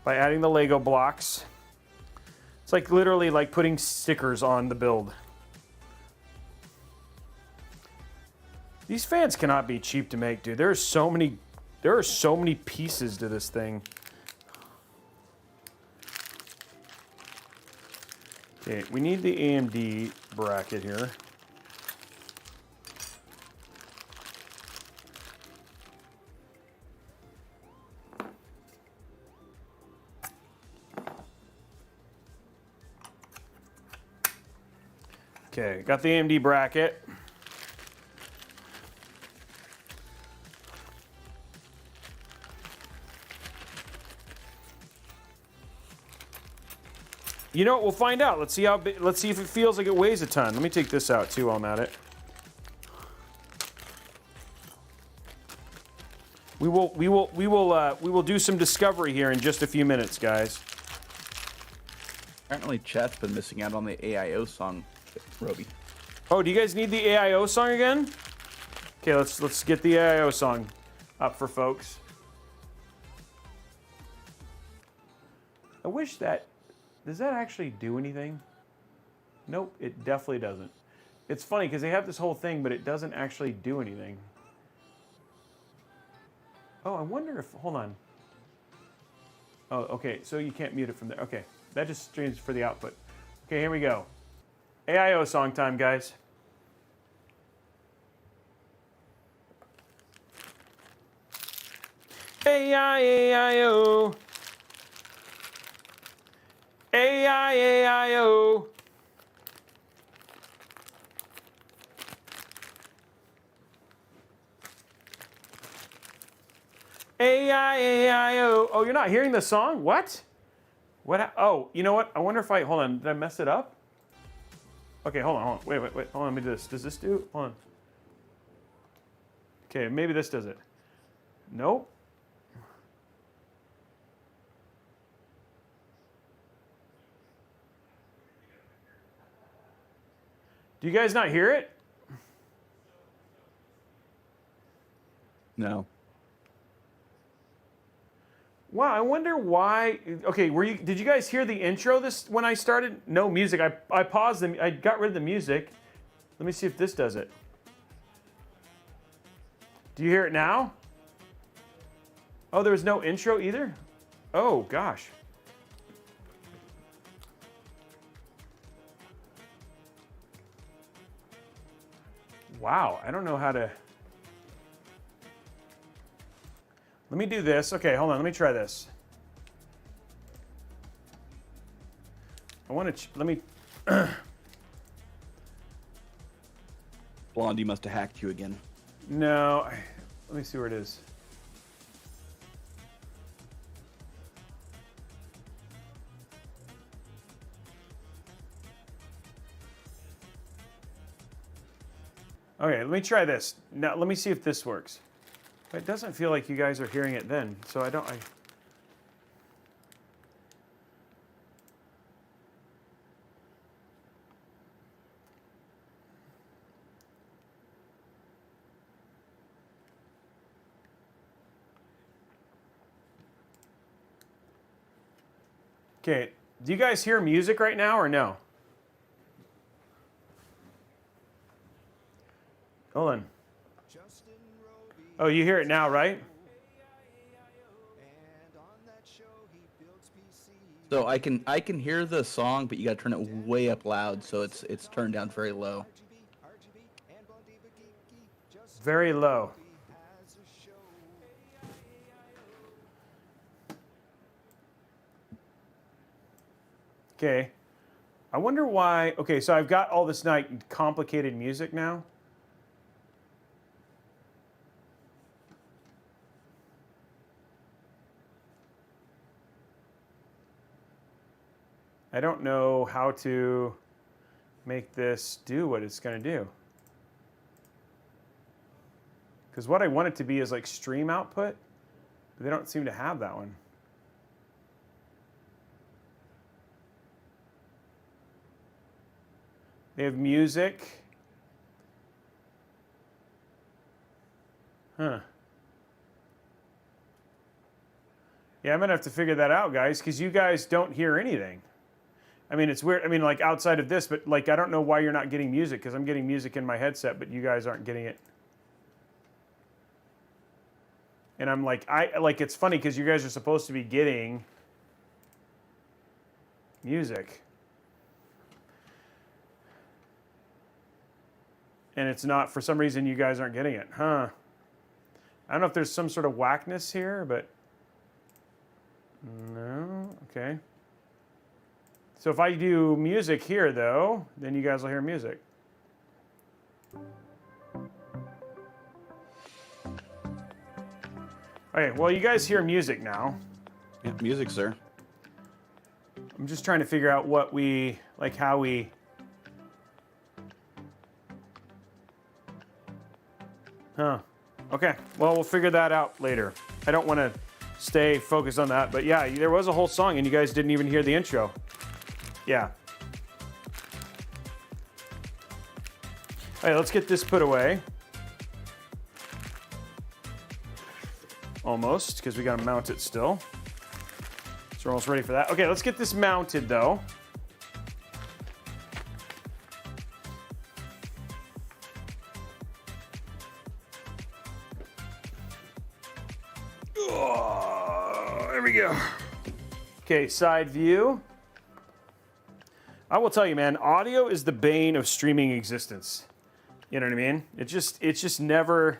Speaker 1: by adding the Lego blocks. It's like literally like putting stickers on the build. These fans cannot be cheap to make, dude. There are so many pieces to this thing. Okay, we need the AMD bracket here. Okay, got the AMD bracket. You know what? We'll find out. Let's see how big, let's see if it feels like it weighs a ton. Let me take this out too while I'm at it. We will do some discovery here in just a few minutes, guys.
Speaker 5: apparently chat's been missing out on the AIO song Robey.
Speaker 1: Oh, do you guys need the AIO song again? Okay, let's get the AIO song up for folks. I wish that, does that actually do anything? Nope, it definitely doesn't. It's funny because they have this whole thing, but it doesn't actually do anything. Oh, I wonder if, hold on. Oh, okay, so you can't mute it from there. Okay, that just streams for the output. Okay, here we go. AIO song time, guys. AIO. AIO. AIO. Oh, you're not hearing the song? What? What? Oh, you know what? I wonder if hold on, did I mess it up? Okay, hold on. Wait. Hold on, let me do this. Does this do? Hold on. Okay, maybe this does it. Nope. Do you guys not hear it?
Speaker 5: No.
Speaker 1: Wow, I wonder why. Okay, did you guys hear the intro when I started? No music. I paused them. I got rid of the music. Let me see if this does it. Do you hear it now? Oh, there was no intro either? Oh, gosh. Wow, I don't know how to... Let me do this. Okay, hold on. Let me try this. I want to... Let me...
Speaker 5: Blondie must have hacked you again.
Speaker 1: No. Let me see where it is. Okay, let me try this. Now, let me see if this works. It doesn't feel like you guys are hearing it then, so I don't... Okay, do you guys hear music right now or no? Hold on. Oh, you hear it now, right?
Speaker 5: So I can hear the song, but you got to turn it way up loud, so it's turned down very low.
Speaker 1: Very low. Okay. I wonder why. Okay, so I've got all this complicated music now. I don't know how to make this do what it's going to do. Because what I want it to be is like stream output. But they don't seem to have that one. They have music. Huh. Yeah, I'm going to have to figure that out, guys, because you guys don't hear anything. I mean, it's weird. I mean, like outside of this, but like I don't know why you're not getting music, because I'm getting music in my headset, but you guys aren't getting it. And I'm like, it's funny because you guys are supposed to be getting music. And it's not, for some reason, you guys aren't getting it. Huh. I don't know if there's some sort of whackness here, but no, okay. So if I do music here, though, then you guys will hear music. Okay, well, you guys hear music now.
Speaker 5: Yeah, music, sir.
Speaker 1: I'm just trying to figure out what we, like how we... Huh. Okay, well, we'll figure that out later. I don't want to stay focused on that, but yeah, there was a whole song and you guys didn't even hear the intro. Yeah. All right, let's get this put away. Almost, because we gotta mount it still. So we're almost ready for that. Okay, let's get this mounted though. Oh, there we go. Okay, side view. I will tell you, man, audio is the bane of streaming existence. You know what I mean? It's just never.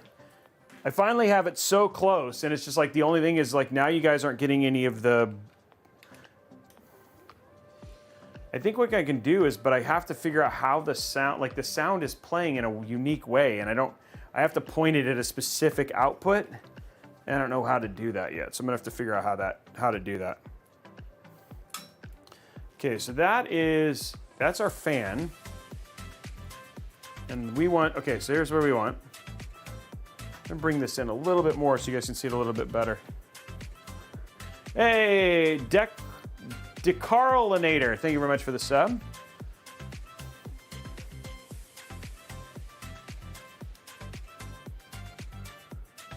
Speaker 1: I finally have it so close, and it's just like the only thing is like now you guys aren't getting any of the. I think what I can do is, but I have to figure out how the sound, like the sound is playing in a unique way, and I have to point it at a specific output, and I don't know how to do that yet. So I'm gonna have to figure out how to do that. Okay, so that's our fan. And we want, okay, so here's where we want. I'm gonna bring this in a little bit more so you guys can see it a little bit better. Hey, Decarolinator, thank you very much for the sub.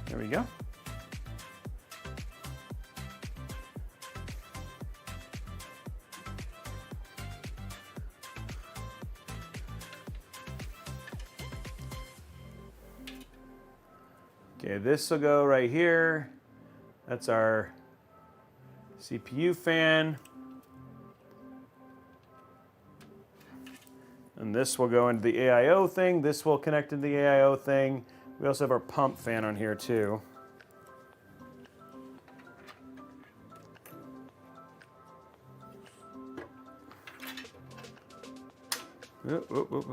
Speaker 1: There we go. Okay, this will go right here. That's our CPU fan. And this will go into the AIO thing. This will connect to the AIO thing. We also have our pump fan on here too. Oh.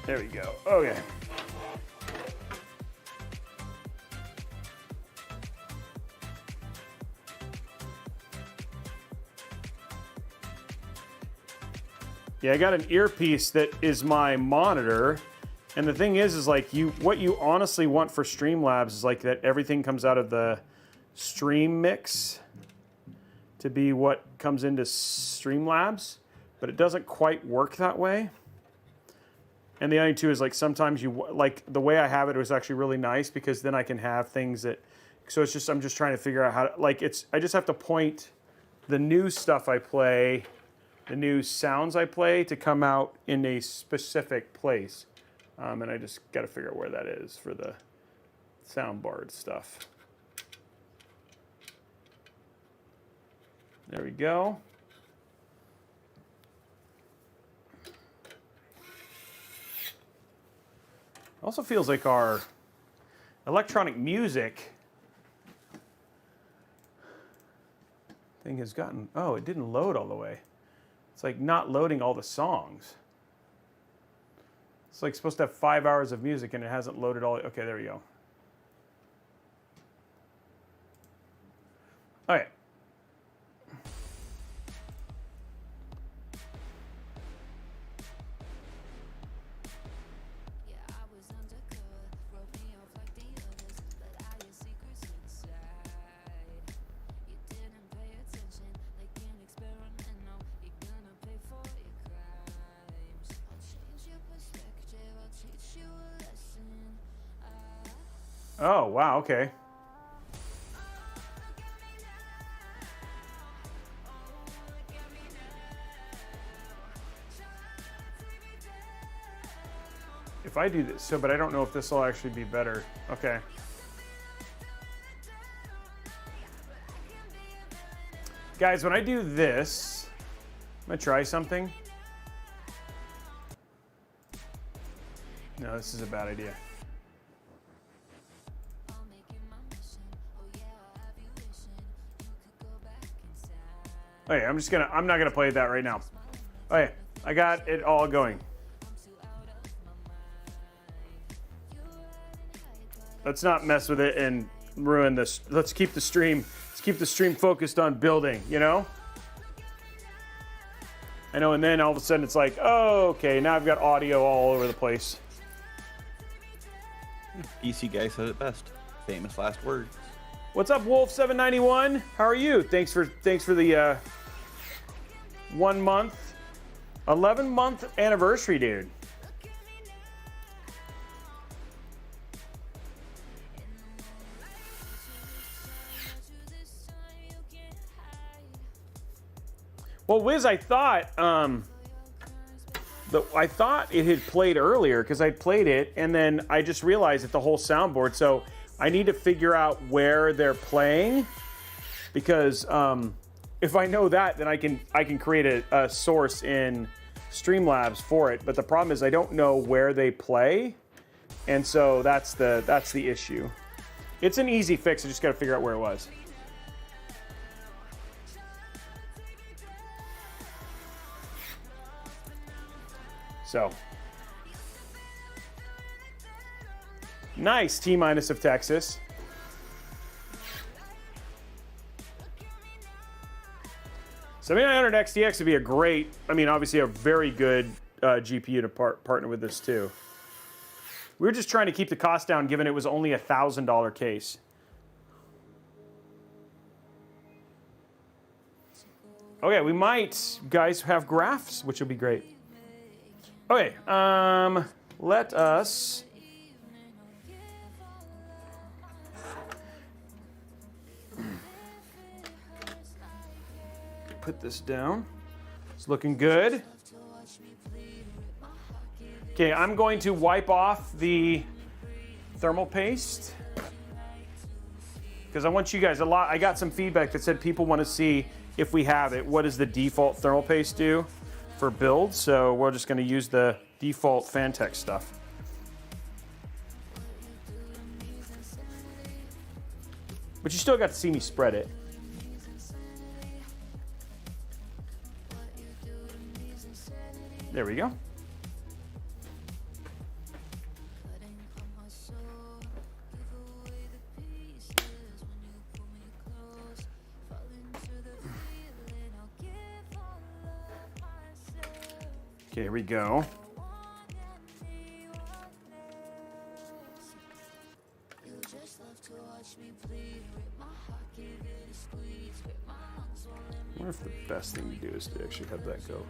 Speaker 1: There we go. Okay. Yeah, I got an earpiece that is my monitor, and the thing is like what you honestly want for Streamlabs is like that everything comes out of the stream mix to be what comes into Streamlabs, but it doesn't quite work that way. And the other thing too is like sometimes you like the way I have it was actually really nice because then I can have things that. So it's just I'm just trying to figure out how to like it's. I just have to point the new stuff I play, the new sounds I play to come out in a specific place, and I just got to figure out where that is for the soundboard stuff. There we go. Also feels like our electronic music thing has gotten, oh, it didn't load all the way. It's like not loading all the songs. It's like supposed to have 5 hours of music and it hasn't loaded all, okay, there we go. All right. Oh, wow, okay. If I do this, so, but I don't know if this will actually be better. Okay. Guys, when I do this, I'm gonna try something. No, this is a bad idea. Okay, I'm not gonna play that right now. Okay, I got it all going. Let's not mess with it and ruin this. Let's keep the stream focused on building, you know? I know, and then all of a sudden it's like, oh, okay, now I've got audio all over the place.
Speaker 5: PC guy said it best. Famous last words.
Speaker 1: What's up, Wolf791? How are you? Thanks for the 1 month, 11-month anniversary, dude. Well, Wiz, I thought it had played earlier because I played it, and then I just realized that the whole soundboard. So I need to figure out where they're playing, because if I know that, then I can create a source in Streamlabs for it. But the problem is I don't know where they play, and so that's the issue. It's an easy fix. I just got to figure out where it was. So, nice T- of Texas. $7900 XTX would be a great, I mean, obviously a very good GPU to partner with this too. We were just trying to keep the cost down, given it was only a $1,000 case. Okay, we might, guys, have graphs, which would be great. Okay, let us put this down. It's looking good. Okay, I'm going to wipe off the thermal paste because I want you guys I got some feedback that said people want to see if we have it. What does the default thermal paste do for builds? So we're just going to use the default Phanteks stuff. But you still got to see me spread it. There we go. Okay, here we go. I wonder if the best thing to do is to actually have that go.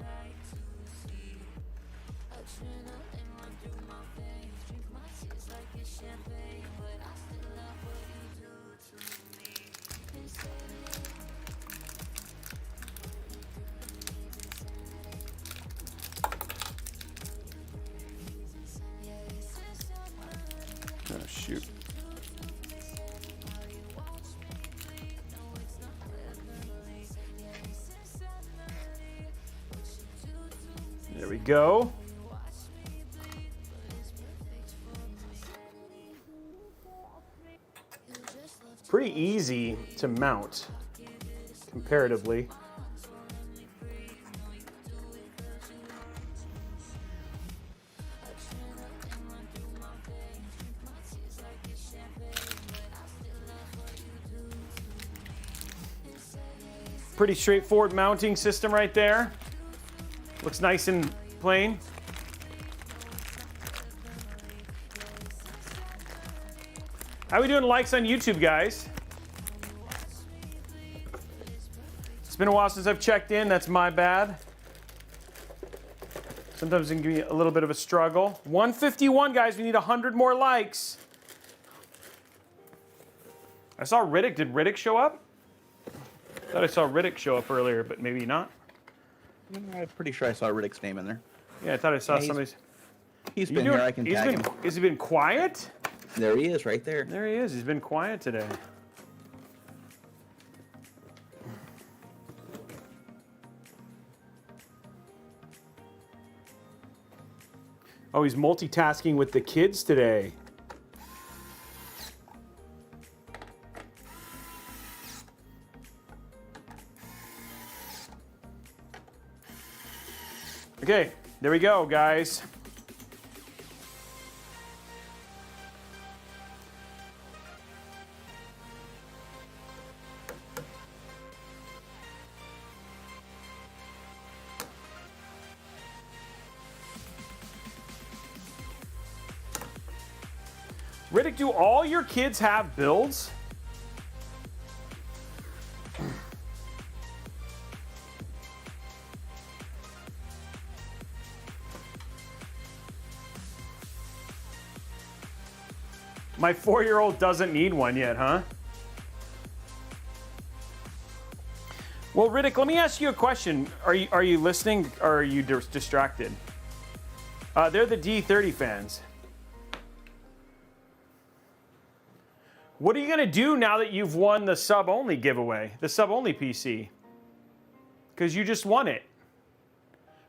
Speaker 1: Oh, shoot. There we go. Pretty easy to mount, comparatively. Pretty straightforward mounting system right there. Looks nice and plain. How we doing likes on YouTube, guys? It's been a while since I've checked in. That's my bad. Sometimes it can be a little bit of a struggle. 151, guys. We need 100 more likes. I saw Riddick. Did Riddick show up? I thought I saw Riddick show up earlier, but maybe not.
Speaker 5: I'm pretty sure I saw Riddick's name in there.
Speaker 1: Yeah, I thought I saw somebody's.
Speaker 5: He's been here. I can tag him.
Speaker 1: Has he been quiet?
Speaker 5: There he is, right there.
Speaker 1: There he is. He's been quiet today. Oh, he's multitasking with the kids today. Okay, there we go, guys. Riddick, do all your kids have builds? My 4-year-old doesn't need one yet, huh? Well, Riddick, let me ask you a question. Are you listening or are you distracted? They're the D30 fans. What are you going to do now that you've won the sub-only giveaway, the sub-only PC? Because you just won it.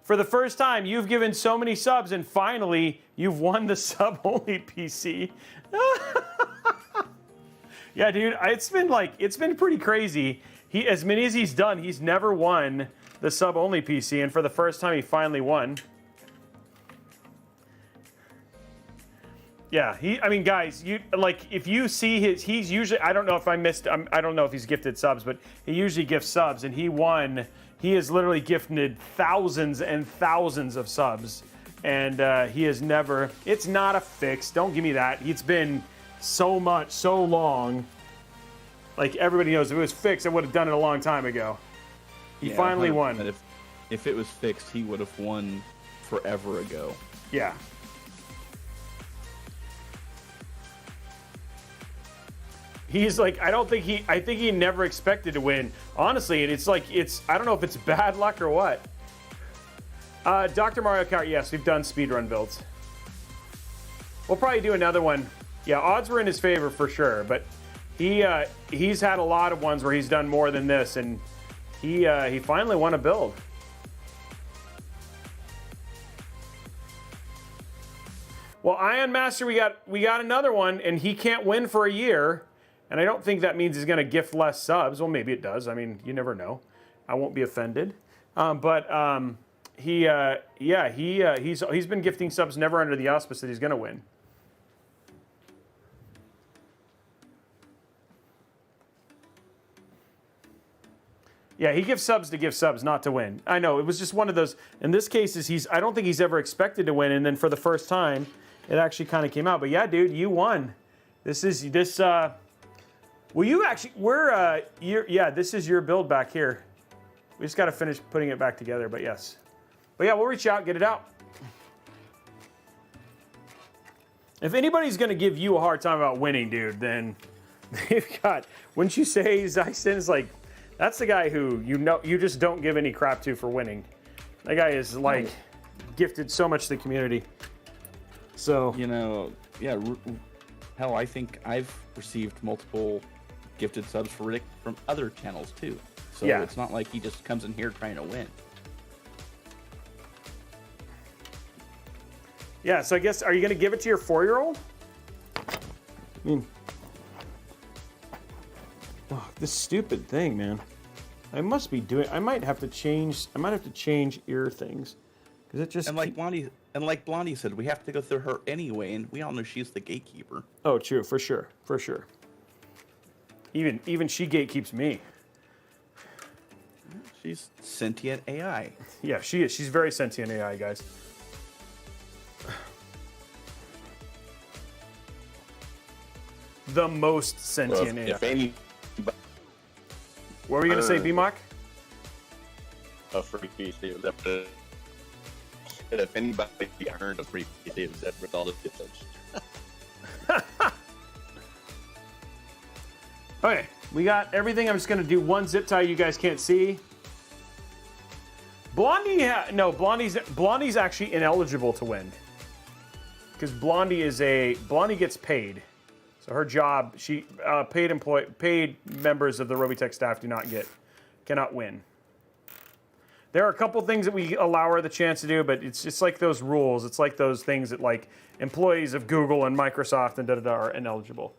Speaker 1: For the first time, you've given so many subs, and finally, you've won the sub-only PC. Yeah, dude, it's been pretty crazy. As many as he's done, he's never won the sub-only PC, and for the first time, he finally won. Yeah, I mean, guys, if you see he's usually, I don't know if I don't know if he's gifted subs, but he usually gifts subs, and he won. He has literally gifted thousands and thousands of subs, and he has never. It's not a fix. Don't give me that. It's been so long. Like, everybody knows if it was fixed, I would have done it a long time ago. He finally won.
Speaker 5: If it was fixed, he would have won forever ago.
Speaker 1: Yeah. He's like, I think he never expected to win. Honestly, and I don't know if it's bad luck or what. Dr. Mario Kart, yes, we've done speedrun builds. We'll probably do another one. Yeah, odds were in his favor for sure, but he's had a lot of ones where he's done more than this, and he finally won a build. Well, Ion Master, we got another one, and he can't win for a year, and I don't think that means he's going to gift less subs. Well, maybe it does. I mean, you never know. I won't be offended. He's been gifting subs never under the auspice that he's going to win. Yeah, he gives subs to give subs, not to win. I know, it was just one of those. In this case, I don't think he's ever expected to win, and then for the first time, it actually kind of came out. But yeah, dude, you won. This is this is your build back here. We just got to finish putting it back together, but yes. But yeah, we'll reach out, get it out. If anybody's going to give you a hard time about winning, dude, then they've got, wouldn't you say Zyson is like, that's the guy who you just don't give any crap to for winning. That guy is like gifted so much to the community. So,
Speaker 5: yeah, hell, I think I've received multiple gifted subs for Riddick from other channels too. So
Speaker 1: yeah.
Speaker 5: It's not like he just comes in here trying to win.
Speaker 1: Yeah, so I guess, are you going to give it to your 4-year-old? I mean, this stupid thing, man. I might have to change ear things. Because it just...
Speaker 5: And like Blondie said, we have to go through her anyway, and we all know she's the gatekeeper.
Speaker 1: Oh, true, for sure. Even she gatekeeps me.
Speaker 5: She's sentient AI.
Speaker 1: Yeah, she is. She's very sentient AI, guys. The most sentient AI. What were you going to say, BMOC?
Speaker 3: A free PC was after. If anybody earned a free PC, it was after all the tips.
Speaker 1: Okay, we got everything. I'm just going to do one zip tie you guys can't see. Blondie's actually ineligible to win. Because Blondie gets paid. So her job, paid members of the Robeytech staff cannot win. There are a couple things that we allow her the chance to do, but it's just like those rules. It's like those things that like employees of Google and Microsoft and are ineligible.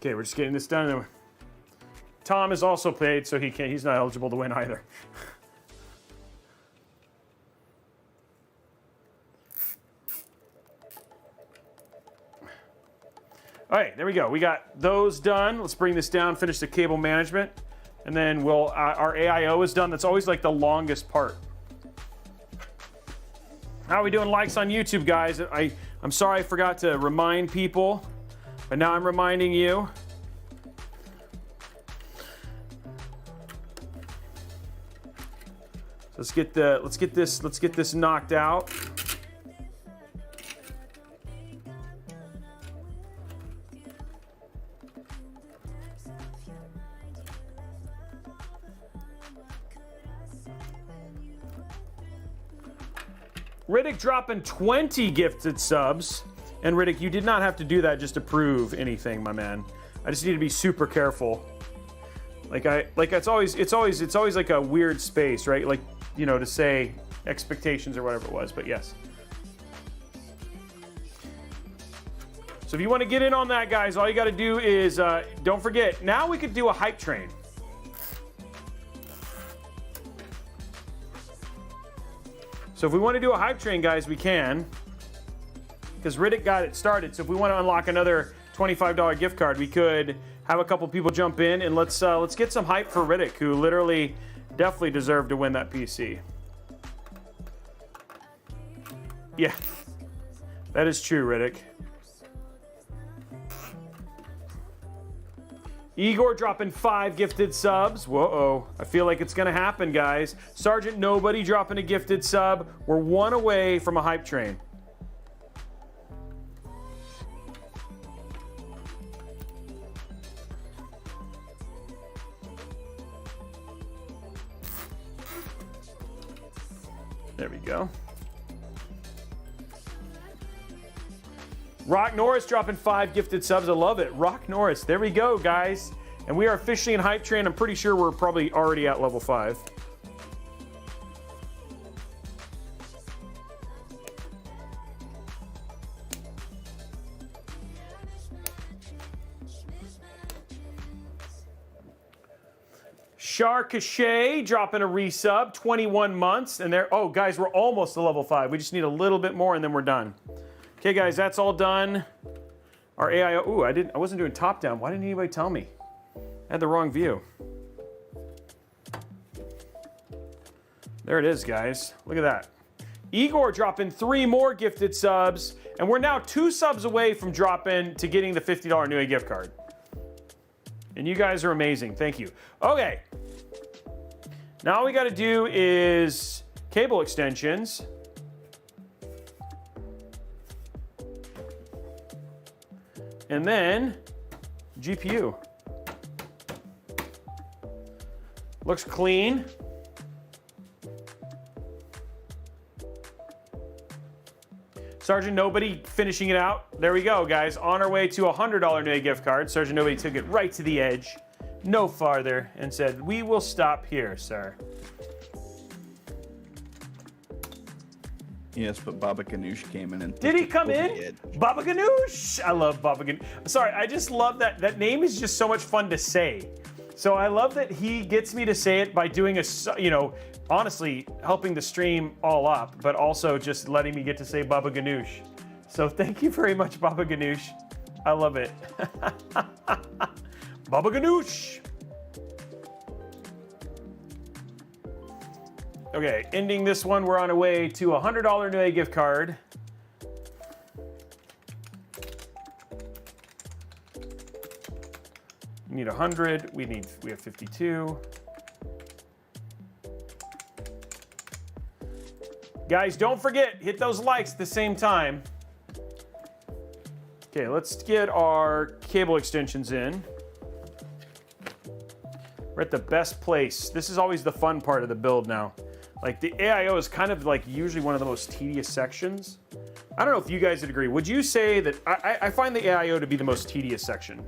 Speaker 1: Okay, we're just getting this done. Tom is also paid, so he's not eligible to win either. All right, there we go. We got those done. Let's bring this down, finish the cable management, And then we'll, our AIO is done. That's always like the longest part. How are we doing likes on YouTube, guys? I'm sorry I forgot to remind people, but now I'm reminding you. Let's get this knocked out. Riddick dropping 20 gifted subs. And Riddick, you did not have to do that just to prove anything, my man. I just need to be super careful. It's always like a weird space, right? Like, you know, to say expectations or whatever it was, but yes. So if you want to get in on that, guys, all you got to do is, don't forget, now we could do a hype train. So if we want to do a hype train, guys, we can. Because Riddick got it started. So if we want to unlock another $25 gift card, we could have a couple people jump in and let's get some hype for Riddick, who literally definitely deserved to win that PC. Yeah, that is true, Riddick. Igor dropping 5 gifted subs. Whoa, I feel like it's gonna happen, guys. Sergeant Nobody dropping a gifted sub. We're 1 away from a hype train. There we go. Rock Norris dropping 5 gifted subs. I love it. Rock Norris. There we go, guys. And we are officially in hype train. I'm pretty sure we're probably already at level 5. Sharkashay dropping a resub, 21 months. And there, oh, guys, we're almost to level 5. We just need a little bit more and then we're done. Okay, guys, that's all done. Our AIO, ooh, I wasn't doing top down. Why didn't anybody tell me? I had the wrong view. There it is, guys. Look at that. Igor dropping 3 more gifted subs, and we're now 2 subs away from dropping to getting the $50 Newegg gift card. And you guys are amazing. Thank you. Okay. Now all we got to do is cable extensions. And then GPU. Looks clean. Sergeant Nobody finishing it out. There we go, guys. On our way to a $100 Newegg gift card. Sergeant Nobody took it right to the edge, no farther, and said, "We will stop here, sir."
Speaker 5: Yes, but Baba Ganoush came in and...
Speaker 1: Did he come in? Baba Ganoush! I love Baba Ganoush. Sorry, I just love that. That name is just so much fun to say. So I love that he gets me to say it by doing a, you know, honestly, helping the stream all up, but also just letting me get to say Baba Ganoush. So thank you very much, Baba Ganoush. I love it. Baba Ganoush! Okay, ending this one, we're on our way to a $100 Newegg gift card. We need 100. We have 52. Guys, don't forget, hit those likes at the same time. Okay, let's get our cable extensions in. We're at the best place. This is always the fun part of the build now. Like, the AIO is kind of like usually one of the most tedious sections. I don't know if you guys would agree. Would you say that, I find the AIO to be the most tedious section.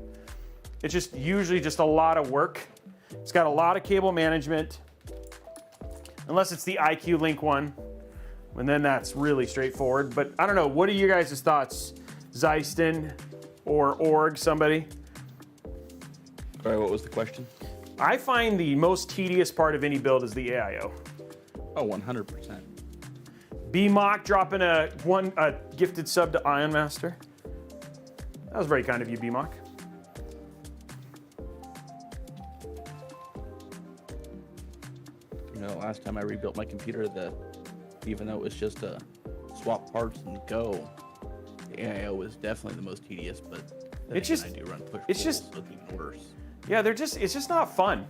Speaker 1: It's just usually just a lot of work. It's got a lot of cable management. Unless it's the IQ Link one. And then that's really straightforward. But I don't know, what are you guys' thoughts? Zeiston or Org, somebody?
Speaker 5: All right, what was the question?
Speaker 1: I find the most tedious part of any build is the AIO.
Speaker 5: Oh, 100%.
Speaker 1: B-Mock dropping a gifted sub to Ion Master. That was very kind of you, B-Mock.
Speaker 5: You know, last time I rebuilt my computer, even though it was just a swap parts and go, the AIO was definitely the most tedious. But then
Speaker 1: It's just-
Speaker 5: I do run push.
Speaker 1: it's just-
Speaker 5: so it's even worse.
Speaker 1: Yeah, it's just not fun.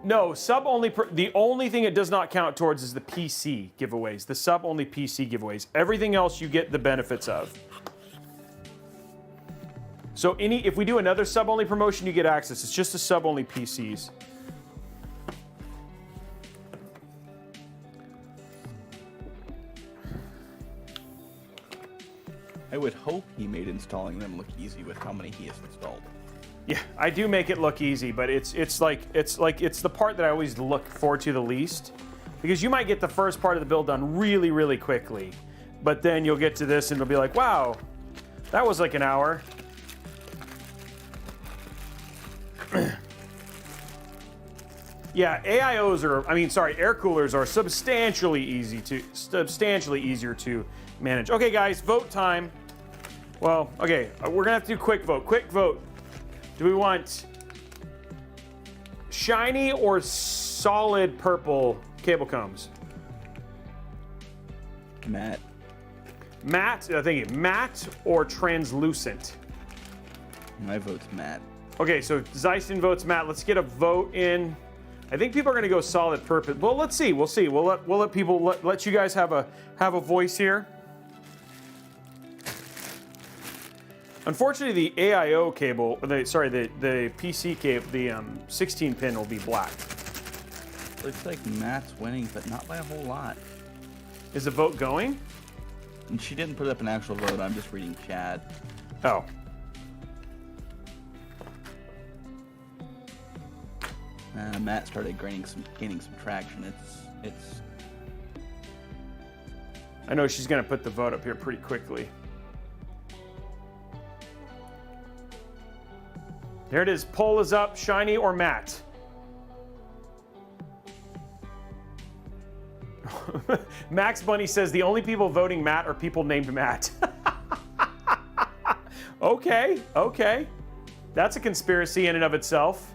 Speaker 1: No, sub only. The only thing it does not count towards is the PC giveaways, the sub only PC giveaways. Everything else you get the benefits of. So if we do another sub only promotion, you get access. It's just the sub only PCs.
Speaker 5: I would hope he made installing them look easy with how many he has installed.
Speaker 1: Yeah, I do make it look easy, but it's the part that I always look forward to the least, because you might get the first part of the build done really, really quickly, but then you'll get to this and it'll be like, wow, that was like an hour. Yeah, air coolers are substantially easier to manage. Okay, guys, vote time. Well, okay, we're gonna have to do quick vote. Quick vote. Do we want shiny or solid purple cable combs?
Speaker 5: Matte.
Speaker 1: Matte, I think matte or translucent.
Speaker 5: My vote's matte.
Speaker 1: Okay, so Zeiston votes matte. Let's get a vote in. I think people are gonna go solid purple. Well, let's see. We'll see. We'll let people let you guys have a voice here. Unfortunately, the AIO cable, the PC cable, the 16 pin will be black.
Speaker 5: Looks like Matt's winning, but not by a whole lot.
Speaker 1: Is the vote going?
Speaker 5: And she didn't put up an actual vote. I'm just reading Chad.
Speaker 1: Oh.
Speaker 5: Matt started gaining some traction. It's.
Speaker 1: I know she's gonna put the vote up here pretty quickly. There it is. Poll is up. Shiny or matte? Max Bunny says the only people voting matte are people named Matt. Okay. That's a conspiracy in and of itself.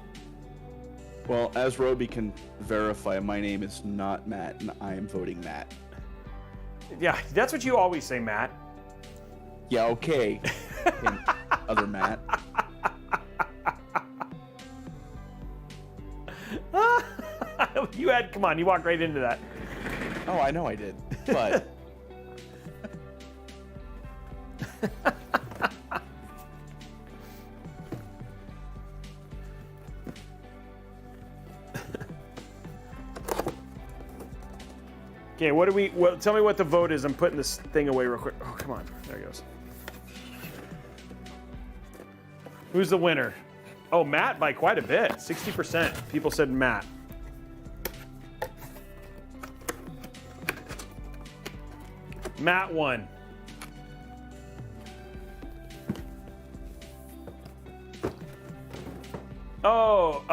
Speaker 5: Well, as Robey can verify, my name is not Matt, and I am voting Matt.
Speaker 1: Yeah, that's what you always say, Matt.
Speaker 5: Yeah, okay. Other Matt.
Speaker 1: Come on, you walked right into that.
Speaker 5: Oh, I know I did, but.
Speaker 1: Okay, tell me what the vote is. I'm putting this thing away real quick. Oh, come on. There it goes. Who's the winner? Oh, Matt by quite a bit. 60%. People said Matt. Matt won. Oh,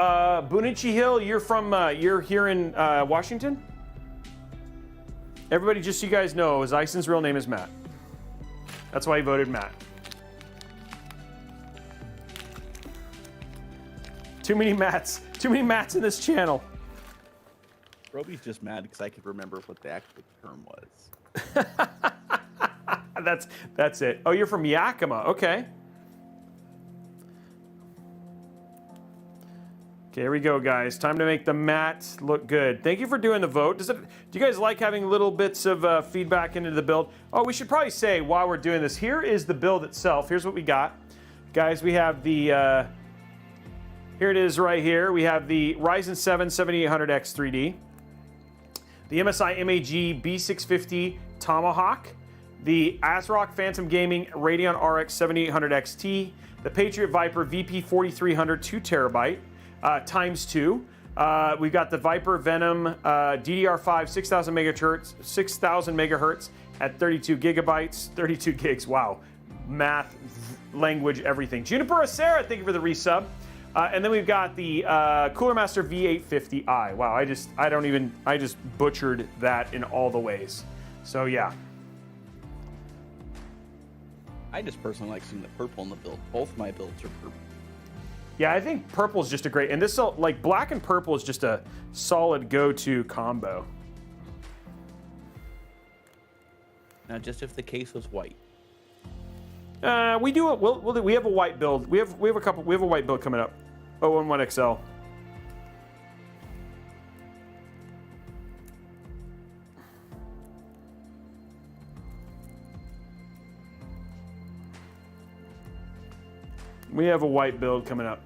Speaker 1: Bunichi Hill, you're here in Washington? Everybody, just so you guys know, Zeison's real name is Matt. That's why he voted Matt. Too many Matts in this channel.
Speaker 5: Robey's just mad because I could remember what the actual term was.
Speaker 1: That's it. Oh, you're from Yakima. Okay. Okay, here we go, guys. Time to make the mat look good. Thank you for doing the vote. Do you guys like having little bits of feedback into the build? Oh, we should probably say while we're doing this, here is the build itself. Here's what we got. Guys, we have the, here it is right here. We have the Ryzen 7 7800X 3D, the MSI MAG B650 Tomahawk, the ASRock Phantom Gaming Radeon RX 7800 XT, the Patriot Viper VP 4300 2TB, ×2. We've got the Viper Venom DDR5 6000 megahertz at 32 gigabytes, 32 gigs. Wow, math, language, everything. Juniper Acera, thank you for the resub. And then we've got the Cooler Master V850i. Wow, I just butchered that in all the ways. So yeah.
Speaker 5: I just personally like seeing the purple in the build. Both my builds are purple.
Speaker 1: Yeah, I think purple is just a great, and this like black and purple is just a solid go-to combo.
Speaker 5: Now, just if the case was white.
Speaker 1: We do it. We have a white build. We have a white build coming up. 011 XL. We have a white build coming up.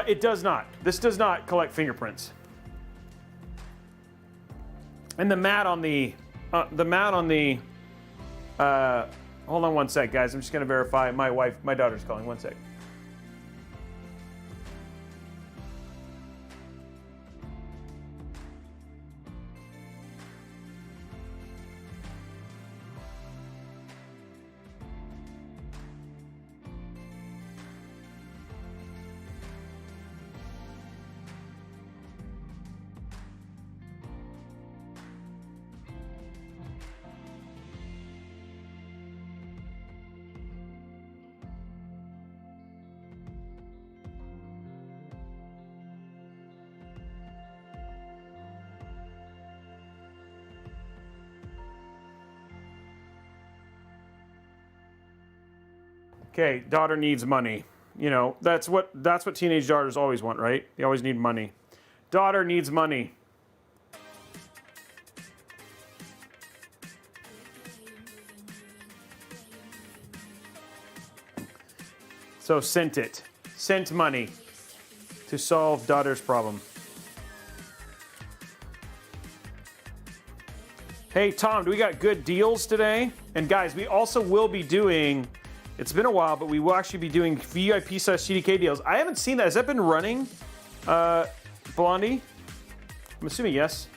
Speaker 1: It does not. This does not collect fingerprints. And the mat on the, hold on one sec, guys. I'm just gonna verify. My daughter's calling. One sec. Okay, daughter needs money. You know, that's what teenage daughters always want, right? They always need money. Daughter needs money. So sent it. Sent money to solve daughter's problem. Hey, Tom, do we got good deals today? And guys, we also will be doing, it's been a while, but we will actually be doing VIP/CDK deals. I haven't seen that. Has that been running, Blondie? I'm assuming yes.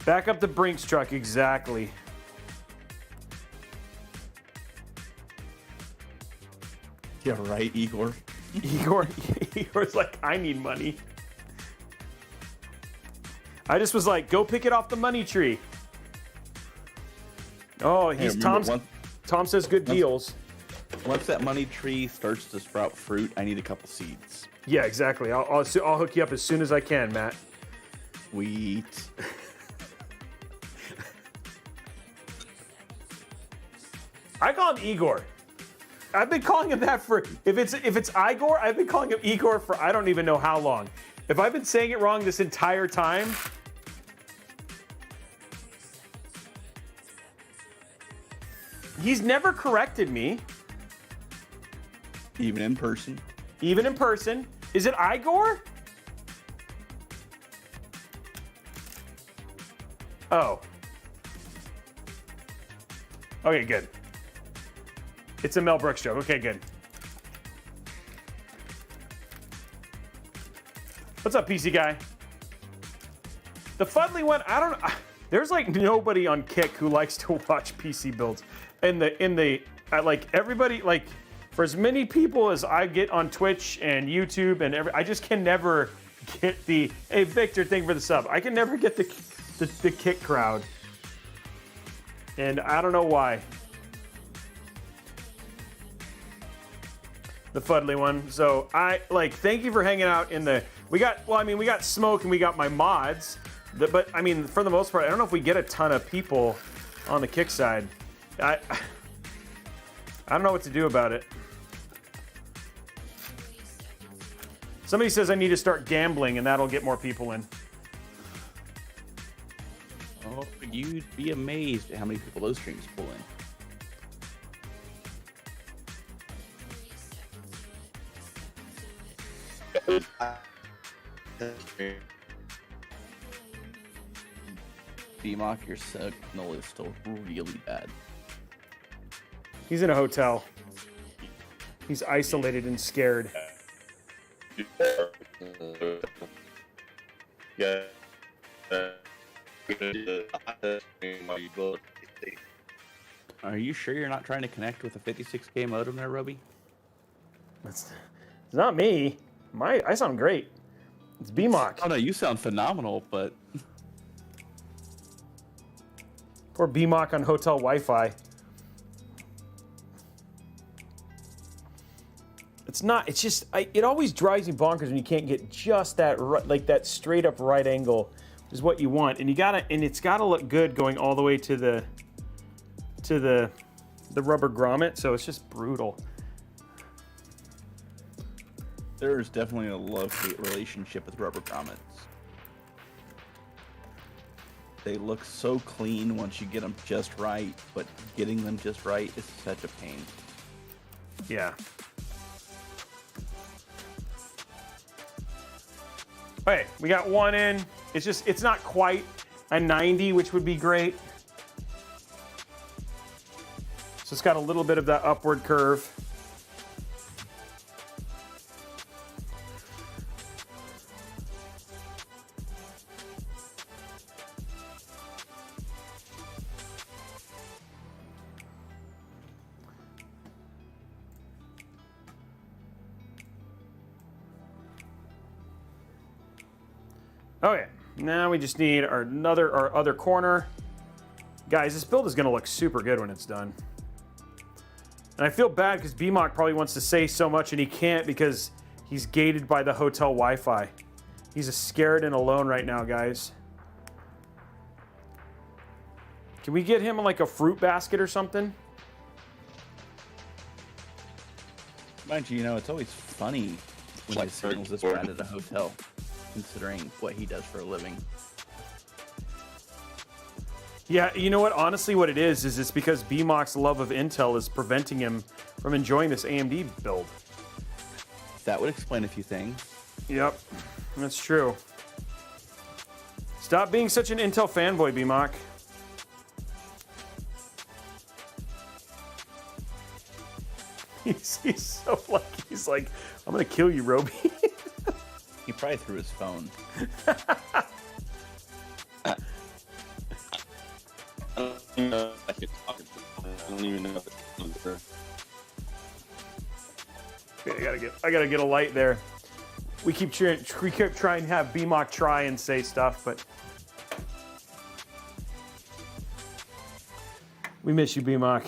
Speaker 1: Back up the Brinks truck, exactly.
Speaker 5: Yeah, right, Igor.
Speaker 1: Igor's like, I need money. I just was like, go pick it off the money tree. Oh, he's Tom says good deals.
Speaker 5: Once that money tree starts to sprout fruit, I need a couple seeds.
Speaker 1: Yeah, exactly. I'll hook you up as soon as I can, Matt.
Speaker 5: Sweet.
Speaker 1: I call him Igor. I've been calling him that for, if it's Igor, I've been calling him Igor for I don't even know how long. If I've been saying it wrong this entire time, he's never corrected me.
Speaker 5: Even in person.
Speaker 1: Even in person. Is it Igor? Oh. Okay, good. It's a Mel Brooks joke. Okay, good. What's up, PC guy? The Fuddly one, I don't know. There's like nobody on Kick who likes to watch PC builds. Like everybody, like for as many people as I get on Twitch and YouTube and I just can never get the, hey Victor, thank you for the sub. I can never get the Kick crowd. And I don't know why. The Fuddly one. So thank you for hanging out in the, we got Smoke and we got my mods. But I mean, for the most part, I don't know if we get a ton of people on the Kick side. I don't know what to do about it. Somebody says I need to start gambling and that'll get more people in.
Speaker 5: Oh, you'd be amazed at how many people those streams pull in. BMOC, your signal is still really bad.
Speaker 1: He's in a hotel. He's isolated and scared.
Speaker 3: Yeah.
Speaker 5: Are you sure you're not trying to connect with a 56K modem there, Robey?
Speaker 1: It's not me. I sound great. It's BMOC.
Speaker 5: Oh no, you sound phenomenal, but
Speaker 1: Poor BMOC on hotel Wi-Fi. It's not. It's just. It always drives me bonkers when you can't get just that like that straight up right angle, is what you want, and you gotta. And it's gotta look good going all the way to the rubber grommet. So it's just brutal.
Speaker 5: There's definitely a love-hate relationship with rubber grommets. They look so clean once you get them just right, but getting them just right is such a pain.
Speaker 1: Yeah. Okay, we got one in. It's not quite a 90, which would be great. So it's got a little bit of that upward curve. Okay, now we just need our other corner. Guys, this build is gonna look super good when it's done. And I feel bad because BMOC probably wants to say so much and he can't because he's gated by the hotel Wi-Fi. He's scared and alone right now, guys. Can we get him like a fruit basket or something?
Speaker 5: Mind you, it's always funny when his signal's this bad at a hotel, considering what he does for a living.
Speaker 1: Yeah, you know what? Honestly, what it is it's because BMOC's love of Intel is preventing him from enjoying this AMD build.
Speaker 5: That would explain a few things.
Speaker 1: Yep, that's true. Stop being such an Intel fanboy, BMOC. He's so lucky. He's like, I'm gonna kill you, Robey.
Speaker 5: He probably threw his phone.
Speaker 3: I don't even know if I can talk to them. I don't even know if it's true.
Speaker 1: Okay, I gotta get a light there. We keep trying to have BMOC try and say stuff, but we miss you, BMOC.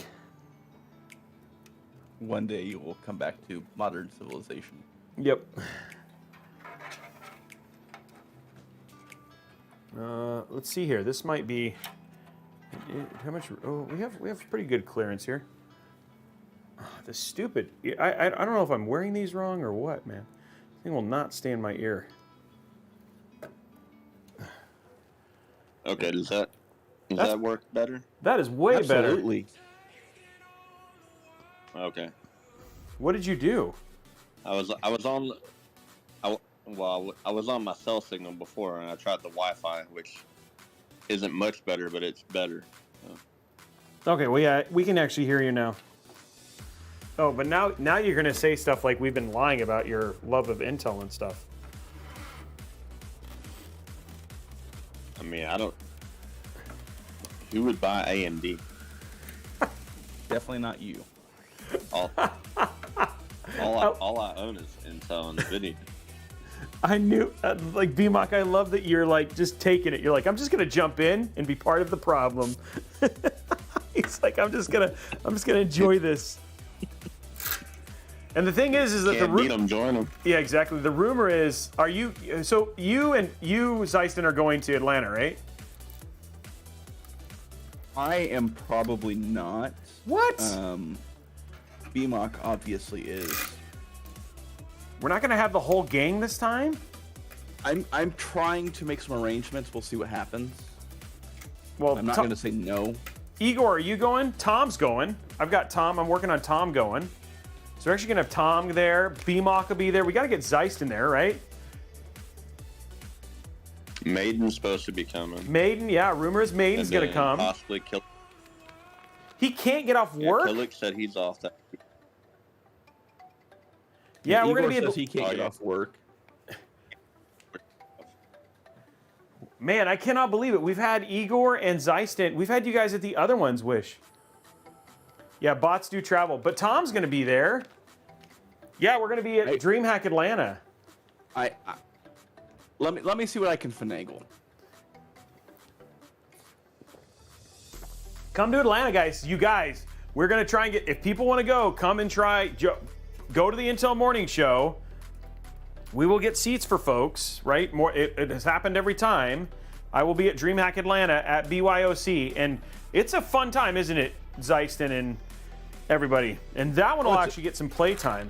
Speaker 5: One day you will come back to modern civilization.
Speaker 1: Yep. Let's see here. This might be how much? Oh, we have pretty good clearance here. Oh, this stupid. I don't know if I'm wearing these wrong or what, man. This thing will not stay in my ear.
Speaker 3: Okay, does that work better?
Speaker 1: That is way better.
Speaker 5: Absolutely.
Speaker 3: Okay.
Speaker 1: What did you do?
Speaker 3: I was on my cell signal before, and I tried the Wi-Fi, which isn't much better, but it's better. So.
Speaker 1: Okay, well, yeah, we can actually hear you now. Oh, but now you're gonna say stuff like we've been lying about your love of Intel and stuff.
Speaker 3: I mean, I don't. Who would buy AMD?
Speaker 5: Definitely not you.
Speaker 3: All I own is Intel and NVIDIA.
Speaker 1: I knew, like BMOC, I love that you're like just taking it. You're like, I'm just gonna jump in and be part of the problem. He's like, I'm just gonna enjoy this. And the thing is that
Speaker 3: Can't beat them, join them.
Speaker 1: Yeah, exactly. The rumor is, you Zeiston are going to Atlanta, right?
Speaker 5: I am probably not.
Speaker 1: What?
Speaker 5: BMOC obviously is.
Speaker 1: We're not gonna have the whole gang this time?
Speaker 5: I'm trying to make some arrangements. We'll see what happens.
Speaker 1: Well,
Speaker 5: I'm not going to say no.
Speaker 1: Igor, are you going? Tom's going. I've got Tom. I'm working on Tom going. So we're actually gonna have Tom there. BMOC will be there. We gotta get Zeist in there, right?
Speaker 3: Maiden's supposed to be coming.
Speaker 1: Maiden, yeah. Rumor is Maiden's gonna come.
Speaker 3: Possibly Kill.
Speaker 1: He can't get off work.
Speaker 3: Killick said he's off that.
Speaker 1: Yeah, we're
Speaker 5: Igor
Speaker 1: gonna be.
Speaker 5: says he can't get off work.
Speaker 1: Man, I cannot believe it. We've had Igor and Zeiston. We've had you guys at the other ones, Wish. Yeah, bots do travel, but Tom's gonna be there. Yeah, we're gonna be at DreamHack Atlanta.
Speaker 5: Let me see what I can finagle.
Speaker 1: Come to Atlanta, guys. You guys, we're gonna try and get. If people want to go, come and try. go to the Intel Morning Show. We will get seats for folks, right? It has happened every time. I will be at DreamHack Atlanta at BYOC, and it's a fun time, isn't it, Zeiston and everybody? And that one will actually get some play time.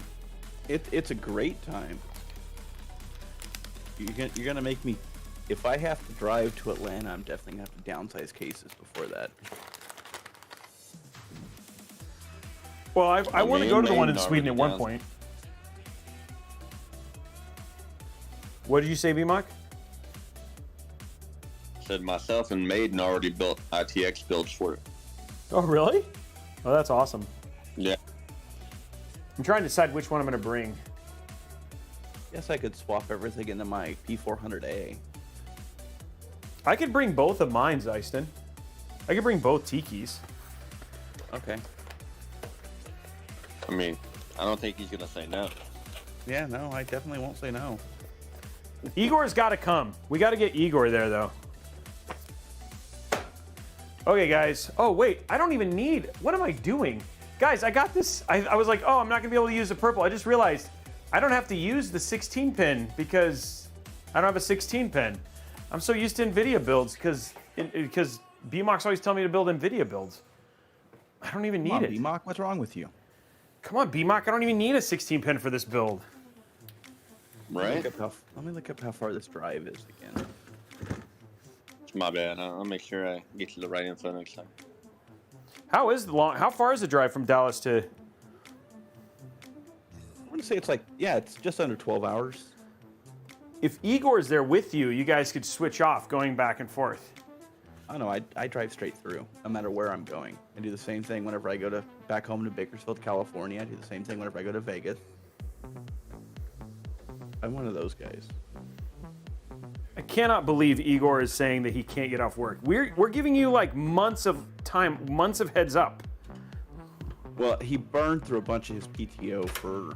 Speaker 5: It's a great time. You're gonna make me. If I have to drive to Atlanta, I'm definitely gonna have to downsize cases before that.
Speaker 1: Well, I want to go to the one in
Speaker 3: Maine
Speaker 1: Sweden at one
Speaker 3: already
Speaker 1: point. What did you say, BMOC?
Speaker 3: Said myself and Maiden already built ITX builds for it.
Speaker 1: Oh, really? Oh, that's awesome.
Speaker 3: Yeah.
Speaker 1: I'm trying to decide which one I'm going to bring.
Speaker 5: Guess I could swap everything into my P400A.
Speaker 1: I could bring both of mine, Zeiston. I could bring both Tikis.
Speaker 5: Okay.
Speaker 3: I mean, I don't think he's gonna say no.
Speaker 5: Yeah, no, I definitely won't say no.
Speaker 1: Igor's got to come. We got to get Igor there, though. Okay, guys. Oh, wait. I don't even need... What am I doing? Guys, I got this. I was like, oh, I'm not going to be able to use the purple. I just realized I don't have to use the 16 pin because I don't have a 16 pin. I'm so used to NVIDIA builds because BMOC's always telling me to build NVIDIA builds. I don't even need it.
Speaker 5: BMOC, what's wrong with you?
Speaker 1: Come on, BMOC. I don't even need a 16 pin for this build.
Speaker 3: Right?
Speaker 5: Let me look up how far this drive is again.
Speaker 3: It's my bad. I'll make sure I get you the right info next time.
Speaker 1: How far is the drive from Dallas to...
Speaker 5: I want to say it's like, yeah, it's just under 12 hours.
Speaker 1: If Igor's there with you, you guys could switch off going back and forth.
Speaker 5: I know, I drive straight through, no matter where I'm going. I do the same thing whenever I go back home to Bakersfield, California. I do the same thing whenever I go to Vegas. I'm one of those guys.
Speaker 1: I cannot believe Igor is saying that he can't get off work. We're giving you like months of time, months of heads up.
Speaker 5: Well, he burned through a bunch of his PTO for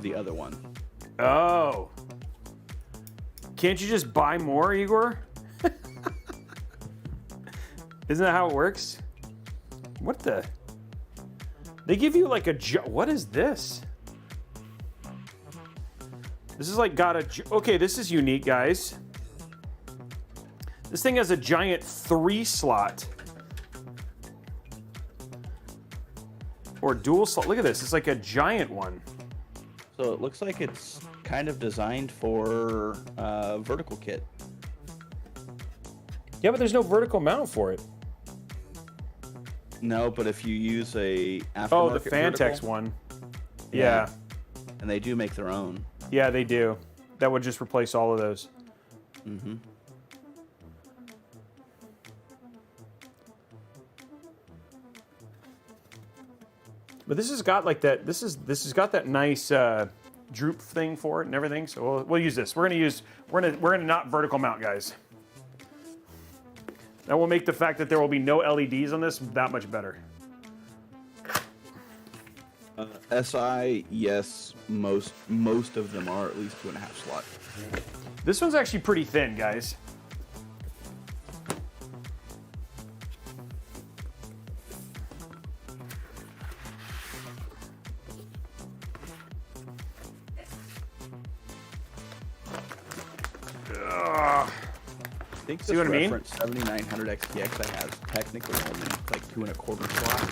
Speaker 5: the other one.
Speaker 1: Oh. Can't you just buy more, Igor? Isn't that how it works? What the? They give you like a... What is this? This is like got a... Okay, this is unique, guys. This thing has a giant 3-slot. Or dual slot. Look at this. It's like a giant one.
Speaker 5: So it looks like it's kind of designed for vertical kit.
Speaker 1: Yeah, but there's no vertical mount for it.
Speaker 5: No, but if you use a aftermarket
Speaker 1: Oh, the Phanteks
Speaker 5: vertical,
Speaker 1: one. Yeah.
Speaker 5: And they do make their own.
Speaker 1: Yeah, they do. That would just replace all of those.
Speaker 5: Mm-hmm.
Speaker 1: But this has got like that. This has got that nice droop thing for it and everything. So we'll use this. We're gonna not vertical mount, guys. That will make the fact that there will be no LEDs on this that much better.
Speaker 5: SI, yes, most of them are at least 2.5 slot.
Speaker 1: This one's actually pretty thin, guys.
Speaker 5: I think
Speaker 1: See
Speaker 5: this
Speaker 1: what I mean?
Speaker 5: reference 7900 XTX I have technically only like 2.25 slot.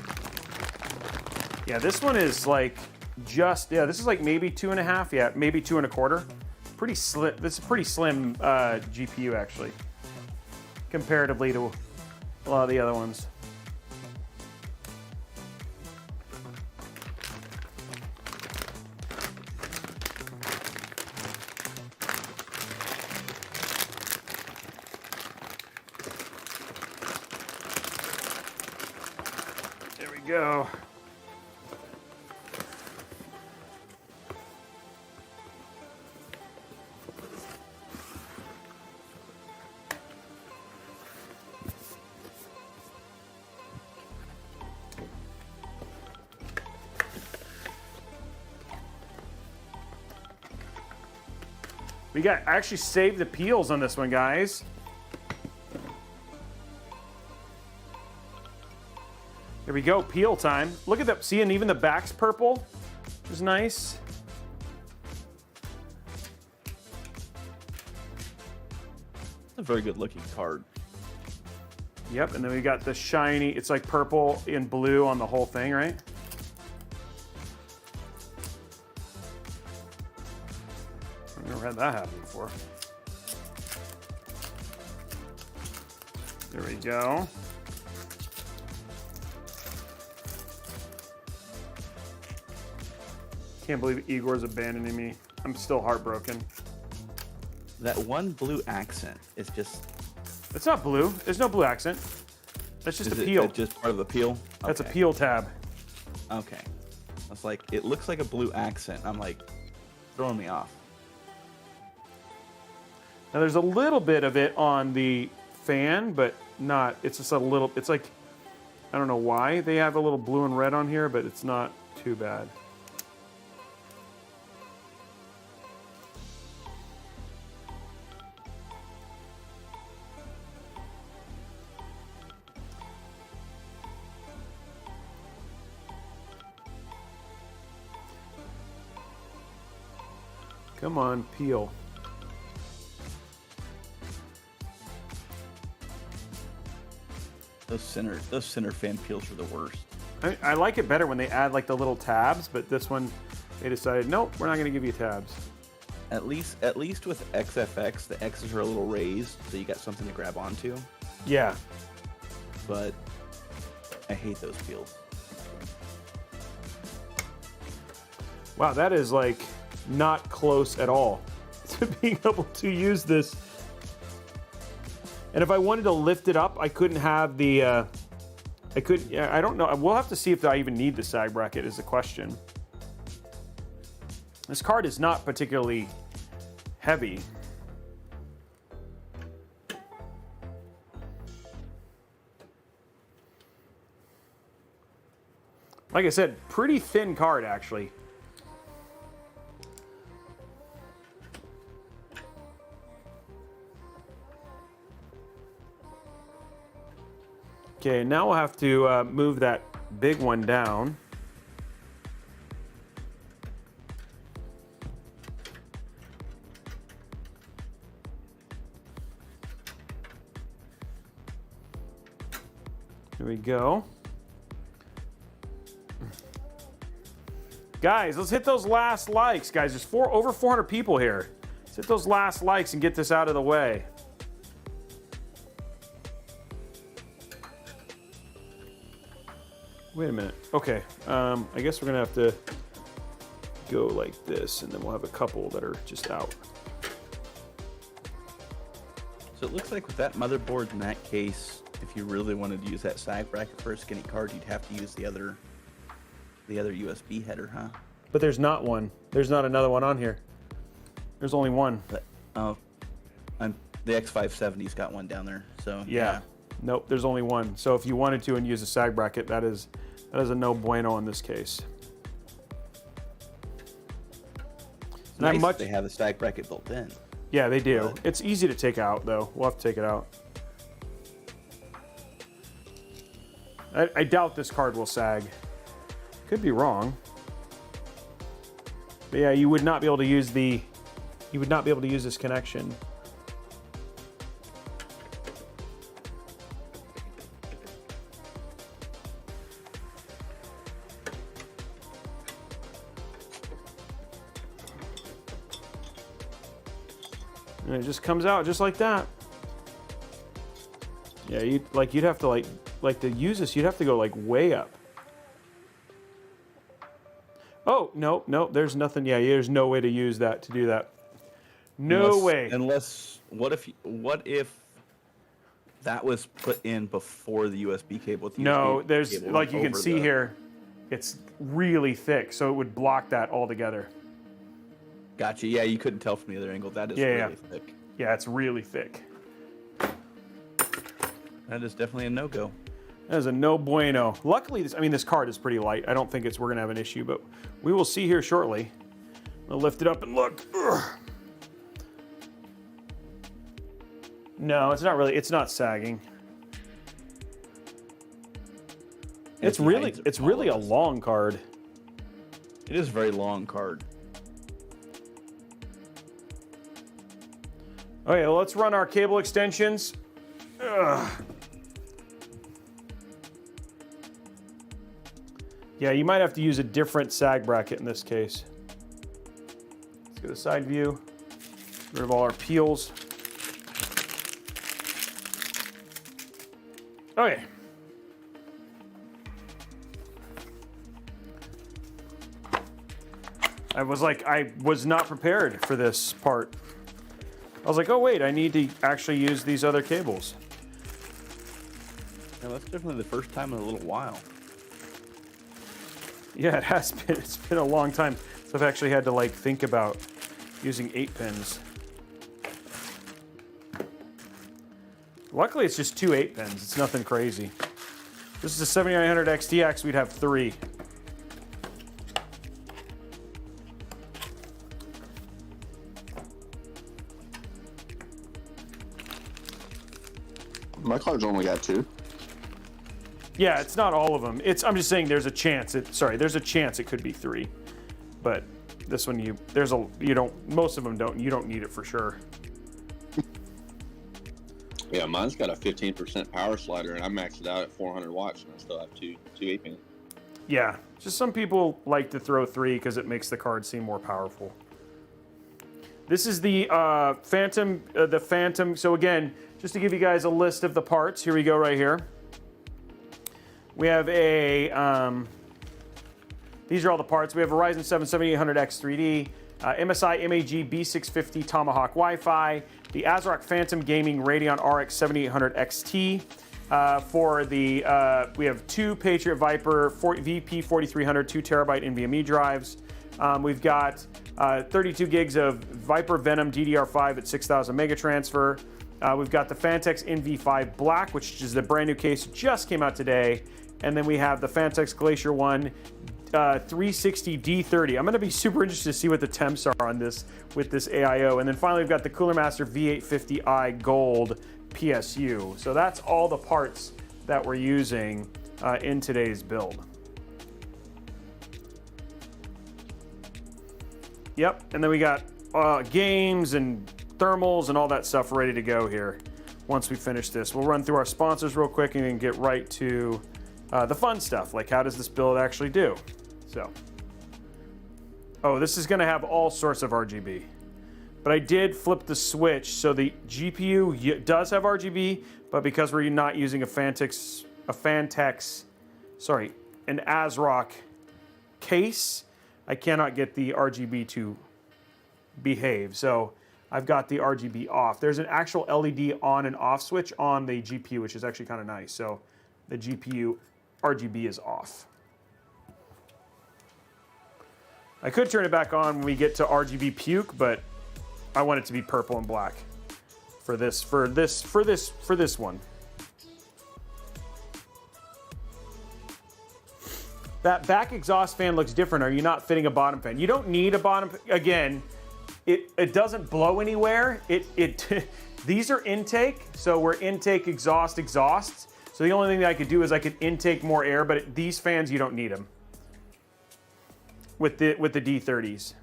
Speaker 1: Yeah, this one is like just, yeah, this is like maybe 2.5, yeah, maybe 2.25. Pretty slim, this is a pretty slim GPU actually, comparatively to a lot of the other ones. There we go. I actually saved the peels on this one, guys. There we go, peel time. Look at that, see, and even the back's purple, which is nice.
Speaker 5: a very good looking card.
Speaker 1: Yep, and then we got the shiny, it's like purple and blue on the whole thing, right? I've never had that happen before. There we go. Can't believe Igor's abandoning me. I'm still heartbroken.
Speaker 5: That one blue accent is just...
Speaker 1: It's not blue. There's no blue accent. That's just a peel.
Speaker 5: Just part of the peel?
Speaker 1: That's a
Speaker 5: Okay.
Speaker 1: peel tab.
Speaker 5: Okay. I was like, it looks like a blue accent. I'm like, throwing me off.
Speaker 1: Now there's a little bit of it on the fan, but not, it's just a little, it's like, I don't know why they have a little blue and red on here, but it's not too bad. Come on, peel.
Speaker 5: Those center fan peels are the worst.
Speaker 1: I like it better when they add like the little tabs, but this one, they decided, nope, we're not gonna give you tabs.
Speaker 5: At least with XFX, the X's are a little raised, so you got something to grab onto.
Speaker 1: Yeah.
Speaker 5: But I hate those peels.
Speaker 1: Wow, that is like not close at all to being able to use this. And if I wanted to lift it up, I couldn't have the, I don't know. We'll have to see if I even need the sag bracket is the question. This card is not particularly heavy. Like I said, pretty thin card actually. Okay, now we'll have to move that big one down. Here we go. Guys, let's hit those last likes, guys. There's over 400 people here. Let's hit those last likes and get this out of the way. Wait a minute. Okay, I guess we're gonna have to go like this, and then we'll have a couple that are just out.
Speaker 5: So it looks like with that motherboard in that case, if you really wanted to use that sag bracket for a skinny card, you'd have to use the other USB header, huh?
Speaker 1: But there's not one. There's not another one on here. There's only one.
Speaker 5: But, the X570's got one down there, so
Speaker 1: Yeah. Nope, there's only one. So if you wanted to and use a sag bracket, that is a no bueno in this case.
Speaker 5: It's nice they have the sag bracket built in.
Speaker 1: Yeah, they do. It's easy to take out, though. We'll have to take it out. I doubt this card will sag. Could be wrong. But yeah, you would not be able to use the. You would not be able to use this connection. And it just comes out just like that. Yeah, you'd have to like to use this, you'd have to go like way up. Oh, no, there's nothing. Yeah, there's no way to use that to do that. No way.
Speaker 5: Unless what if that was put in before the USB cable? With the
Speaker 1: No,
Speaker 5: USB
Speaker 1: there's
Speaker 5: cable
Speaker 1: like you can
Speaker 5: over
Speaker 1: see here, it's really thick, so it would block that altogether.
Speaker 5: Gotcha. Yeah, you couldn't tell from the other angle. That is really thick.
Speaker 1: Yeah, it's really thick.
Speaker 5: That is definitely a no-go.
Speaker 1: That is a no bueno. Luckily, this card is pretty light. I don't think we're gonna have an issue, but we will see here shortly. I'll lift it up and look. Ugh. No, it's not really. It's not sagging. It's really a long card.
Speaker 5: It is a very long card.
Speaker 1: Okay, well, let's run our cable extensions. Ugh. Yeah, you might have to use a different sag bracket in this case. Let's go to side view. Get rid of all our peels. Okay. I was not prepared for this part. I was like, oh wait, I need to actually use these other cables.
Speaker 5: Yeah, that's definitely the first time in a little while.
Speaker 1: Yeah, it has been. It's been a long time since I've actually had to like think about using 8 pins. Luckily, it's just 2 8 pins. It's nothing crazy. This is a 7900 XTX. We'd have 3.
Speaker 3: My car's only got 2.
Speaker 1: Yeah, it's not all of them. I'm just saying there's a chance. There's a chance it could be 3, but this one most of them don't. You don't need it for sure.
Speaker 3: Yeah, mine's got a 15% power slider, and I maxed it out at 400 watts, and I still have two 8 pins.
Speaker 1: Yeah, just some people like to throw 3 because it makes the card seem more powerful. This is the Phantom. So again, just to give you guys a list of the parts, here we go right here. We have a, these are all the parts. We have a Ryzen 7 7800X 3D, MSI MAG B650 Tomahawk Wi-Fi, the ASRock Phantom Gaming Radeon RX 7800 XT. For the, we have 2 Patriot Viper VP 4300 2TB NVMe drives. We've got 32 gigs of Viper Venom DDR5 at 6000 mega transfer. We've got the Phanteks NV5 Black, which is the brand new case, just came out today. And then we have the Phanteks Glacier 1 360 D30. I'm going to be super interested to see what the temps are on this with this AIO. And then finally, we've got the Cooler Master V850i Gold PSU. So that's all the parts that we're using in today's build. Yep, and then we got games and thermals and all that stuff ready to go here once we finish this. We'll run through our sponsors real quick and then get right to the fun stuff, like how does this build actually do? So, oh, this is going to have all sorts of RGB. But I did flip the switch, so the GPU does have RGB, but because we're not using an ASRock case, I cannot get the RGB to behave. So I've got the RGB off. There's an actual LED on and off switch on the GPU, which is actually kind of nice. So the GPU RGB is off. I could turn it back on when we get to RGB puke, but I want it to be purple and black for this one. That back exhaust fan looks different. Are you not fitting a bottom fan? You don't need a bottom. Again, it doesn't blow anywhere. These are intake, so we're intake exhaust. So the only thing that I could do is I could intake more air, but these fans you don't need them with the D30s.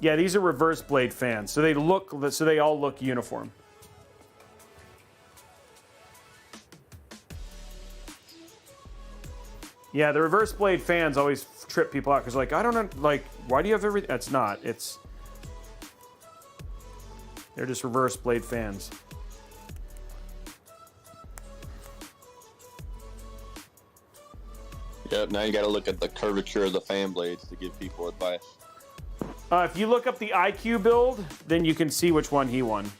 Speaker 1: Yeah, these are reverse blade fans, so they all look uniform. Yeah, the reverse blade fans always trip people out because, like, I don't know, like, why do you have everything? That's not. They're just reverse blade fans.
Speaker 3: Yep, now you got to look at the curvature of the fan blades to give people advice.
Speaker 1: If you look up the IQ build, then you can see which one he won.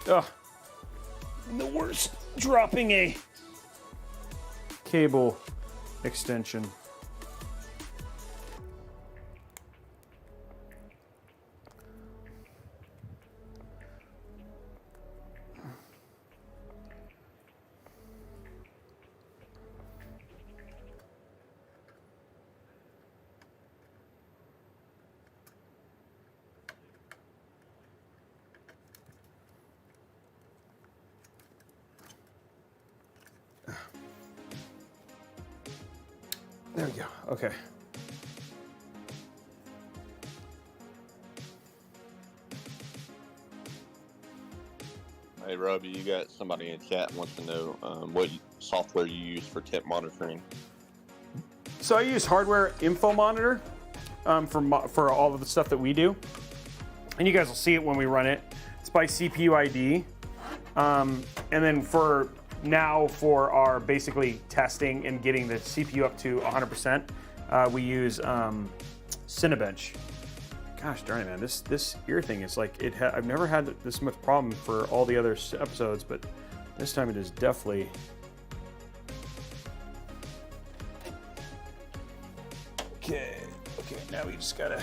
Speaker 1: Ugh. The worst. Dropping a cable extension. There we go. Okay.
Speaker 3: Hey, Robey, you got somebody in chat wants to know what software you use for temp monitoring.
Speaker 1: So I use Hardware Info Monitor for all of the stuff that we do. And you guys will see it when we run it. It's by CPU ID. And then for our basically testing and getting the CPU up to 100%, we use Cinebench. Gosh darn it, man! This ear thing is like I've never had this much problem for all the other episodes, but this time it is definitely. Okay. Now we just gotta.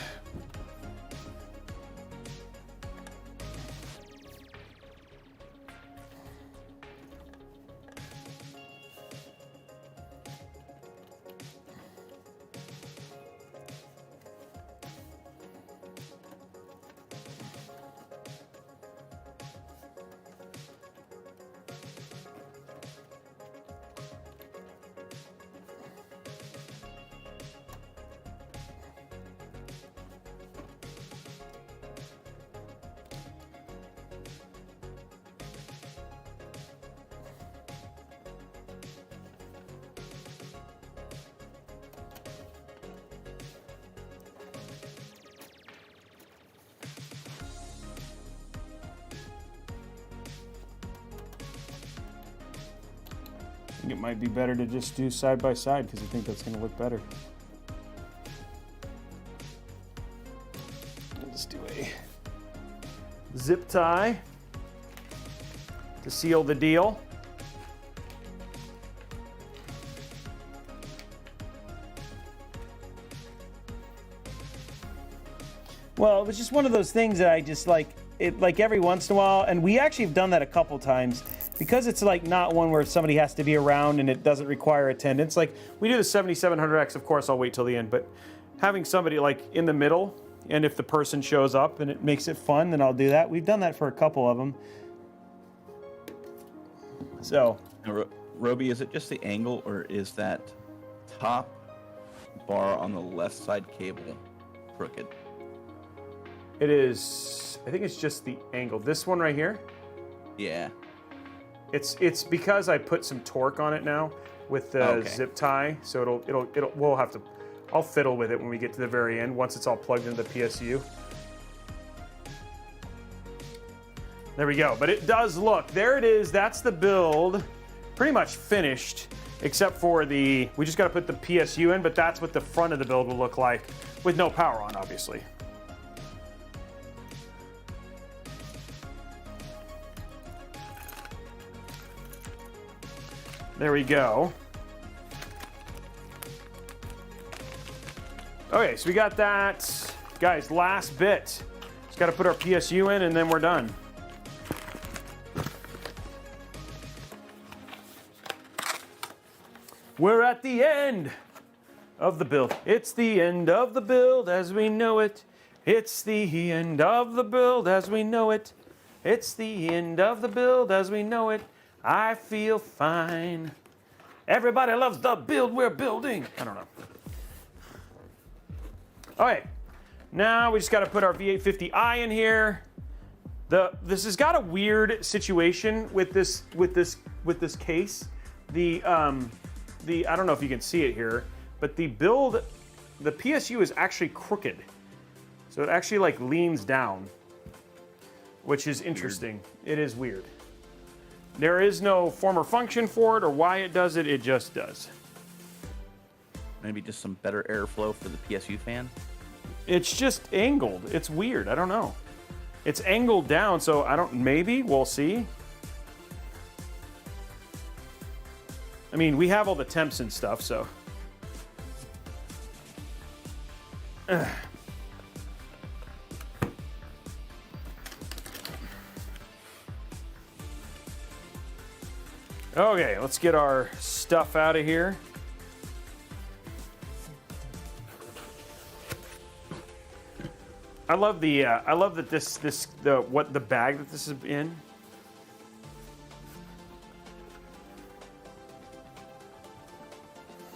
Speaker 1: I think it might be better to just do side by side because I think that's going to look better. We'll just do a zip tie to seal the deal.
Speaker 6: Well, it was just one of those things that I just like every once in a while, and we actually have done that a couple times. Because it's like not one where somebody has to be around and it doesn't require attendance. Like we do the 7700X, of course I'll wait till the end, but having somebody like in the middle, and if the person shows up and it makes it fun, then I'll do that. We've done that for a couple of them. So.
Speaker 5: Robey, is it just the angle or is that top bar on the left side cable crooked?
Speaker 1: It is, I think it's just the angle. This one right here?
Speaker 5: Yeah.
Speaker 1: It's because I put some torque on it now with the zip tie, so we'll have to, I'll fiddle with it when we get to the very end once it's all plugged into the PSU. There we go, but it does look, there it is, that's the build, pretty much finished, except for we just gotta put the PSU in, but that's what the front of the build will look like with no power on, obviously. There we go. Okay, so we got that. Guys, last bit. Just got to put our PSU in and then we're done. We're at the end of the build. It's the end of the build as we know it. It's the end of the build as we know it. It's the end of the build as we know it. I feel fine. Everybody loves the build we're building. I don't know. All right, now we just got to put our V850i in here. This has got a weird situation with this case. I don't know if you can see it here, but the PSU is actually crooked, so it actually like leans down, which is interesting. It is weird. There is no form or function for it or why it does it, it just does.
Speaker 5: Maybe just some better airflow for the PSU fan?
Speaker 1: It's just angled. It's weird. I don't know. It's angled down, so maybe we'll see. I mean, we have all the temps and stuff, so. Okay, let's get our stuff out of here. I love the that the bag that this is in.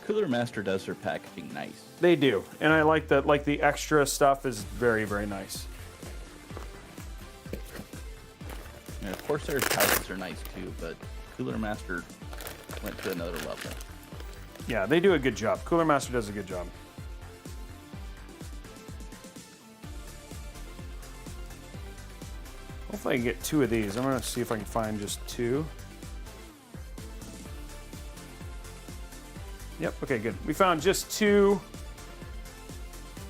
Speaker 5: Cooler Master does their packaging nice.
Speaker 1: They do, and I like that. Like the extra stuff is very, very nice.
Speaker 5: And of course, their pouches are nice too, but Cooler Master went to another level.
Speaker 1: Yeah, they do a good job. Cooler Master does a good job. Hopefully I can get 2 of these. I'm gonna see if I can find just 2. Yep, okay, good. We found just 2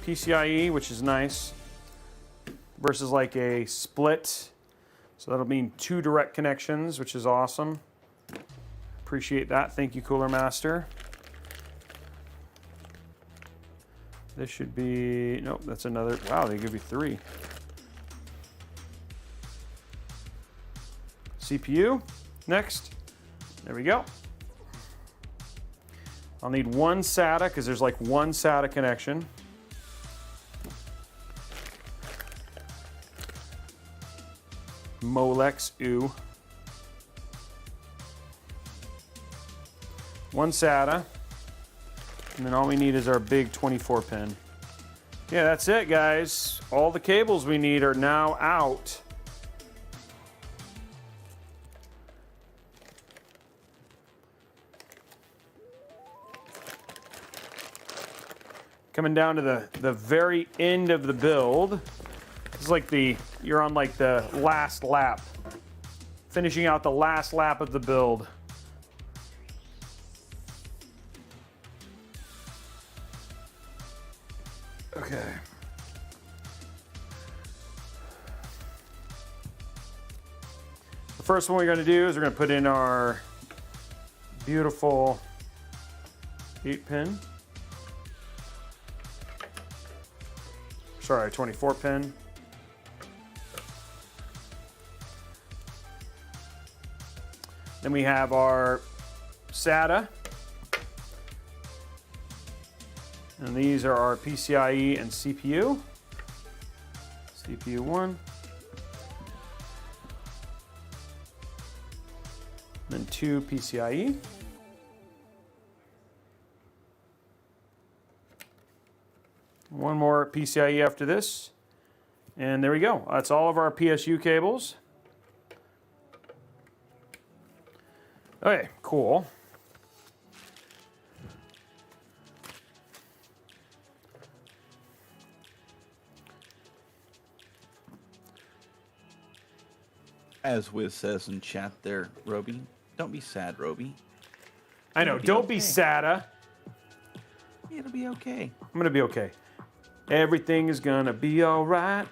Speaker 1: PCIe, which is nice, versus like a split. So that'll mean 2 direct connections, which is awesome. Appreciate that. Thank you, Cooler Master. This should be, nope, that's another, wow, they give you 3. CPU, next. There we go. I'll need 1 SATA, because there's like 1 SATA connection. Molex, ooh. 1 SATA. And then all we need is our big 24 pin. Yeah, that's it, guys. All the cables we need are now out. Coming down to the very end of the build. This is like you're on like the last lap. Finishing out the last lap of the build. Okay. The first one we're going to do is we're going to put in our beautiful 8-pin. Sorry, 24 pin. Then we have our SATA. And these are our PCIe and CPU. CPU 1. Then 2 PCIe. One more PCIe after this. And there we go. That's all of our PSU cables. Okay, cool.
Speaker 5: As Wiz says in chat there, Robey, don't be sad, Robey.
Speaker 1: I know, don't be SATA.
Speaker 5: It'll be okay.
Speaker 1: I'm gonna be okay. Everything is gonna be all right.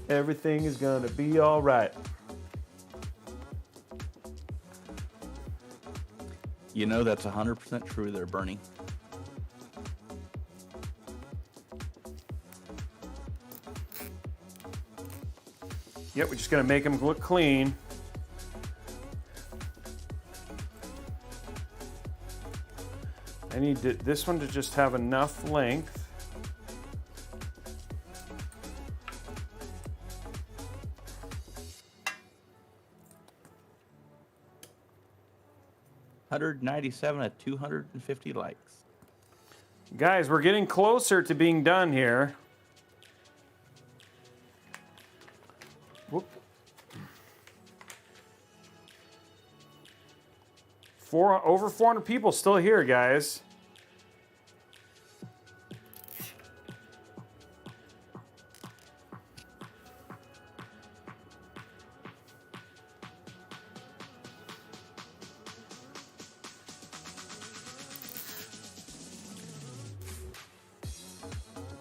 Speaker 1: Everything is gonna be all right.
Speaker 5: You know that's 100% true there, Bernie.
Speaker 1: Yep, we're just gonna make them look clean. I need this one to just have enough length.
Speaker 5: $197 at 250 likes.
Speaker 1: Guys, we're getting closer to being done here. Whoop. Over 400 people still here, guys.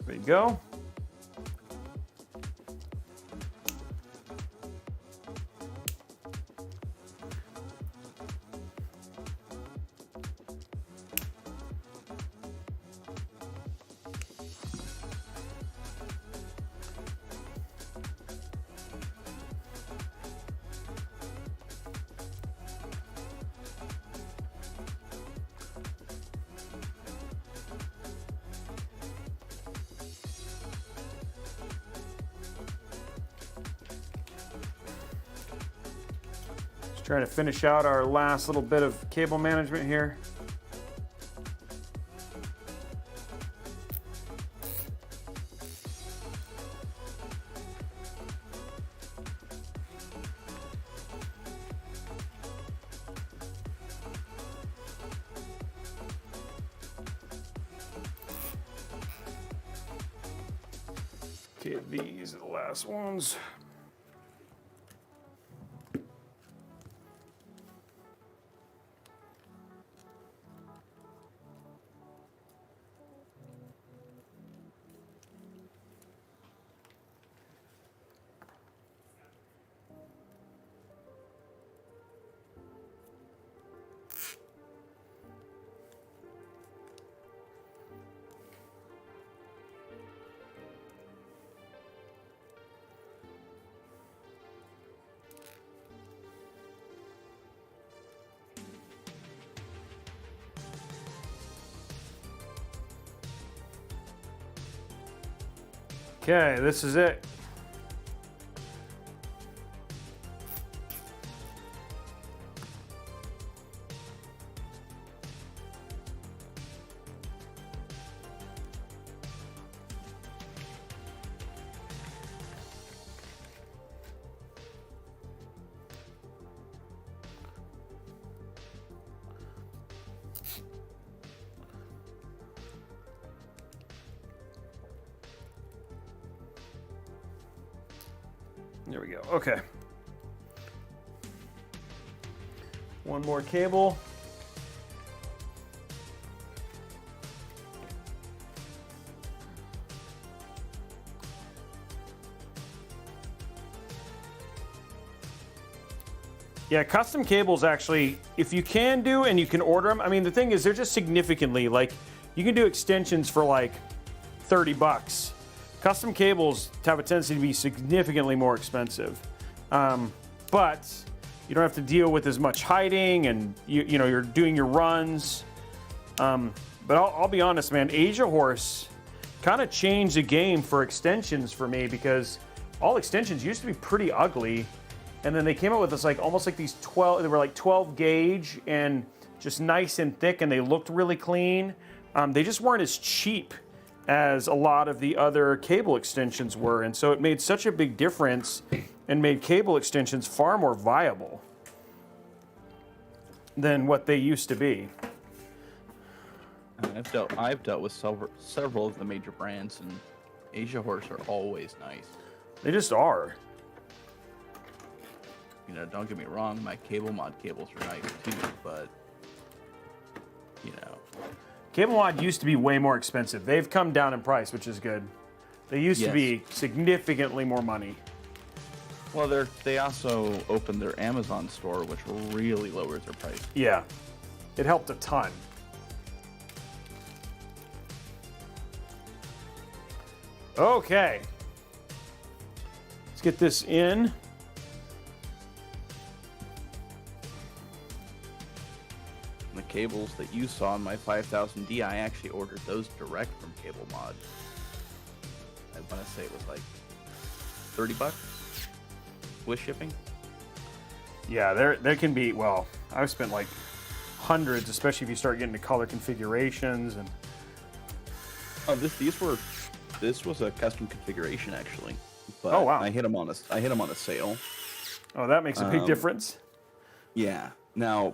Speaker 1: There you go. Trying to finish out our last little bit of cable management here. Okay, these are the last ones. Okay, this is it. There we go. Okay. One more cable. Yeah, custom cables actually, if you can do and you can order them, I mean, the thing is, they're just significantly, like, you can do extensions for like 30 bucks. Custom cables have a tendency to be significantly more expensive, but you don't have to deal with as much hiding, and you know you're doing your runs. But I'll be honest, man, Asia Horse kind of changed the game for extensions for me, because all extensions used to be pretty ugly, and then they came out with this like almost like these 12. They were like 12 gauge and just nice and thick, and they looked really clean. They just weren't as cheap as a lot of the other cable extensions were, and so it made such a big difference and made cable extensions far more viable than what they used to be.
Speaker 5: I've dealt with several of the major brands, and Asia Horse are always nice.
Speaker 1: They just are.
Speaker 5: You know, don't get me wrong, my cable mod cables are nice too, but you know.
Speaker 1: Cable mod used to be way more expensive. They've come down in price, which is good. They used to be significantly more money.
Speaker 5: Well, they also opened their Amazon store, which really lowered their price.
Speaker 1: Yeah, it helped a ton. Okay, let's get this in.
Speaker 5: The cables that you saw in my 5000D, I actually ordered those direct from Cable Mod. I want to say it was like 30 bucks with shipping.
Speaker 1: Yeah, there can be, well, I've spent like hundreds, especially if you start getting to color configurations and.
Speaker 5: Oh, this was a custom configuration actually. But
Speaker 1: oh wow!
Speaker 5: I hit them on a sale.
Speaker 1: Oh, that makes a big difference.
Speaker 5: Yeah. Now,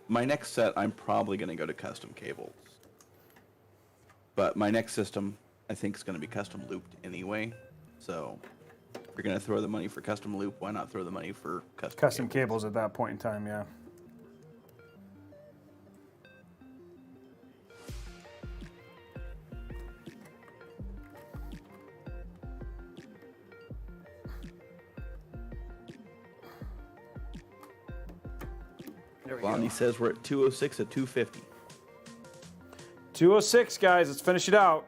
Speaker 5: my next set, I'm probably going to go to custom cables. But my next system, I think, is going to be custom looped anyway. So, if you're going to throw the money for custom loop, why not throw the money for custom
Speaker 1: cables at that point in time, yeah.
Speaker 5: Blondie says we're at 206 at 250.
Speaker 1: 206, guys. Let's finish it out.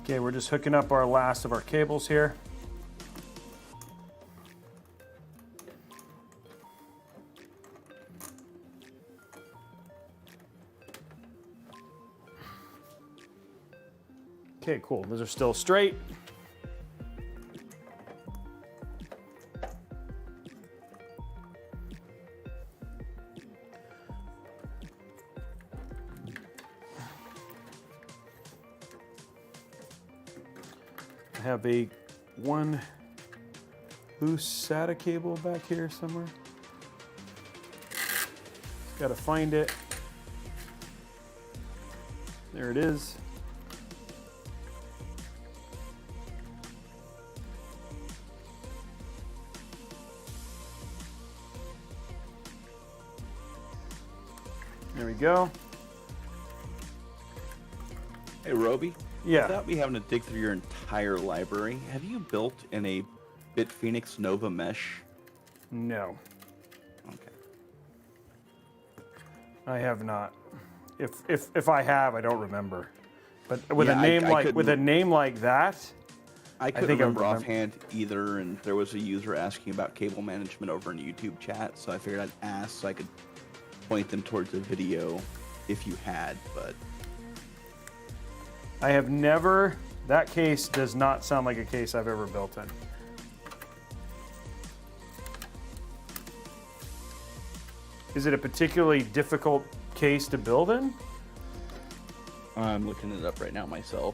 Speaker 1: Okay, we're just hooking up our last of our cables here. Okay, cool. Those are still straight. I have a one loose SATA cable back here somewhere. Got to find it. There it is. There we go.
Speaker 5: Hey, Robey.
Speaker 1: Yeah.
Speaker 5: Without me having to dig through your entire library, have you built in a Bitphoenix Nova mesh?
Speaker 1: No,
Speaker 5: Okay.
Speaker 1: I have not. If I have, I don't remember. But with
Speaker 5: Yeah,
Speaker 1: a name
Speaker 5: I
Speaker 1: with a
Speaker 5: couldn't-
Speaker 1: name like that,
Speaker 5: I couldn't
Speaker 1: think I
Speaker 5: remember
Speaker 1: remember.
Speaker 5: offhand either, and there was a user asking about cable management over in YouTube chat, so I figured I'd ask so I could point them towards a video if you had, but
Speaker 1: I have never. That case does not sound like a case I've ever built in. Is it a particularly difficult case to build in?
Speaker 5: I'm looking it up right now myself.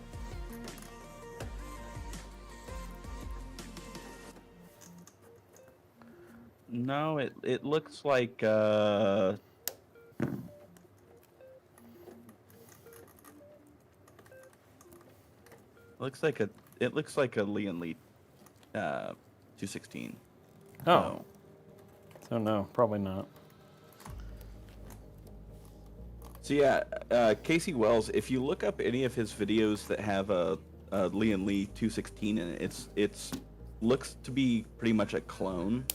Speaker 5: No, it looks like it looks like a Lee and Lee 216.
Speaker 1: Oh, so no, probably not.
Speaker 5: So yeah, Casey Wells, if you look up any of his videos that have a Lee and Lee 216 in it, it's looks to be pretty much a clone.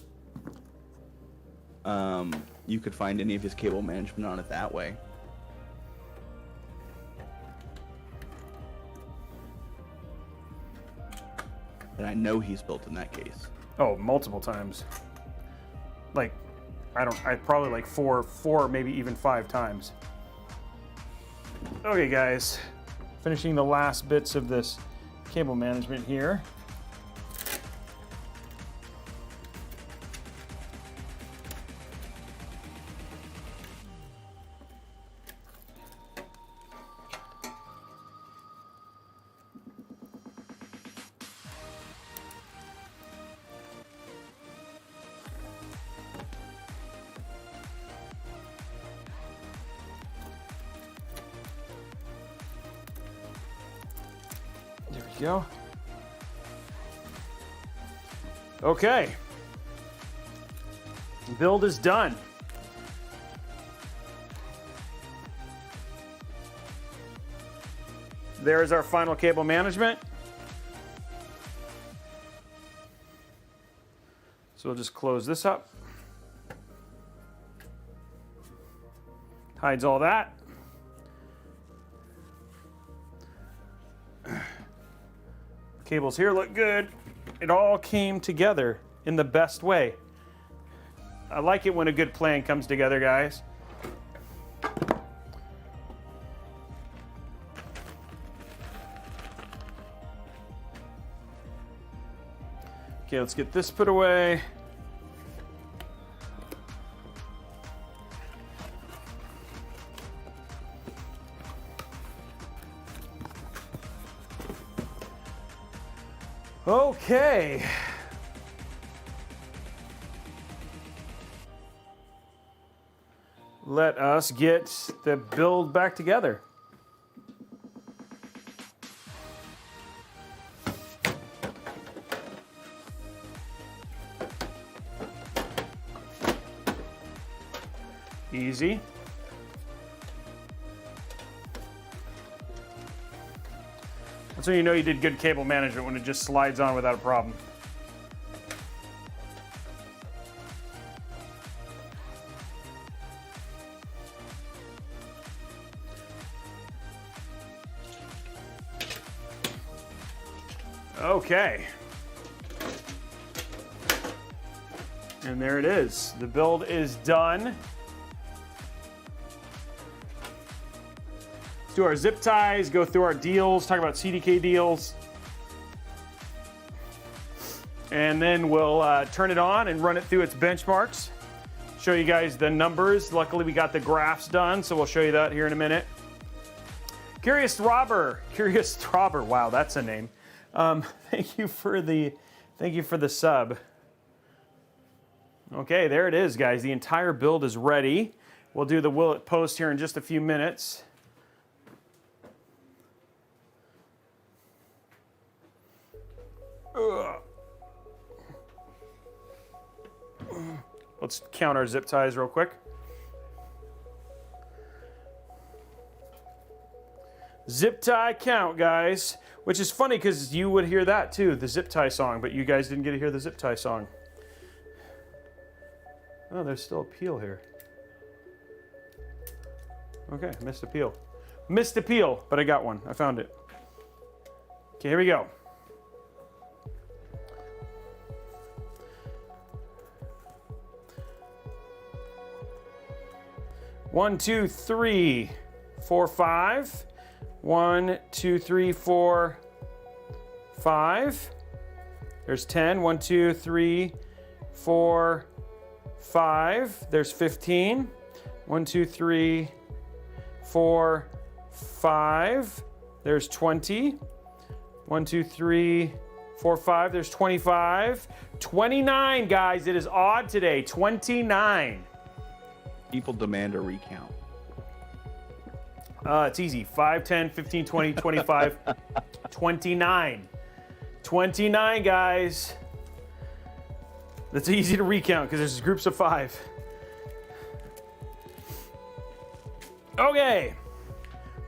Speaker 5: You could find any of his cable management on it that way. And I know he's built in that case.
Speaker 1: Oh, multiple times. Like, I probably like four, maybe even 5 times. Okay, guys, finishing the last bits of this cable management here. There we go. Okay. Build is done. There is our final cable management. So we'll just close this up. Hides all that. Cables here look good. It all came together in the best way. I like it when a good plan comes together, guys. Okay, let's get this put away. Okay. Let us get the build back together. Easy. That's when you know you did good cable management, when it just slides on without a problem. Okay. And there it is. The build is done. Let's do our zip ties, go through our deals, talk about CDK deals. And then we'll turn it on and run it through its benchmarks. Show you guys the numbers. Luckily, we got the graphs done, so we'll show you that here in a minute. Curious Robber, wow, that's a name. Thank you for the sub. Okay, there it is, guys. The entire build is ready. We'll do the will it post here in just a few minutes. Ugh. Let's count our zip ties real quick. Zip tie count, guys. Which is funny because you would hear that too, the zip tie song, but you guys didn't get to hear the zip tie song. Oh, there's still a peel here. Okay, missed a peel. Missed a peel, but I got one. I found it. Okay, here we go. One, two, three, 4, 5. 1, 2, 3, 4, 5. There's 10. 1, 2, 3, 4, 5. There's 15. 1, 2, 3, 4, 5. There's 20. 1, 2, 3, 4, 5. There's 25. 29, guys. It is odd today. 29.
Speaker 5: People demand a recount.
Speaker 1: It's easy. 5, 10, 15, 20, 25, 29. 29, guys. That's easy to recount because there's groups of 5. Okay.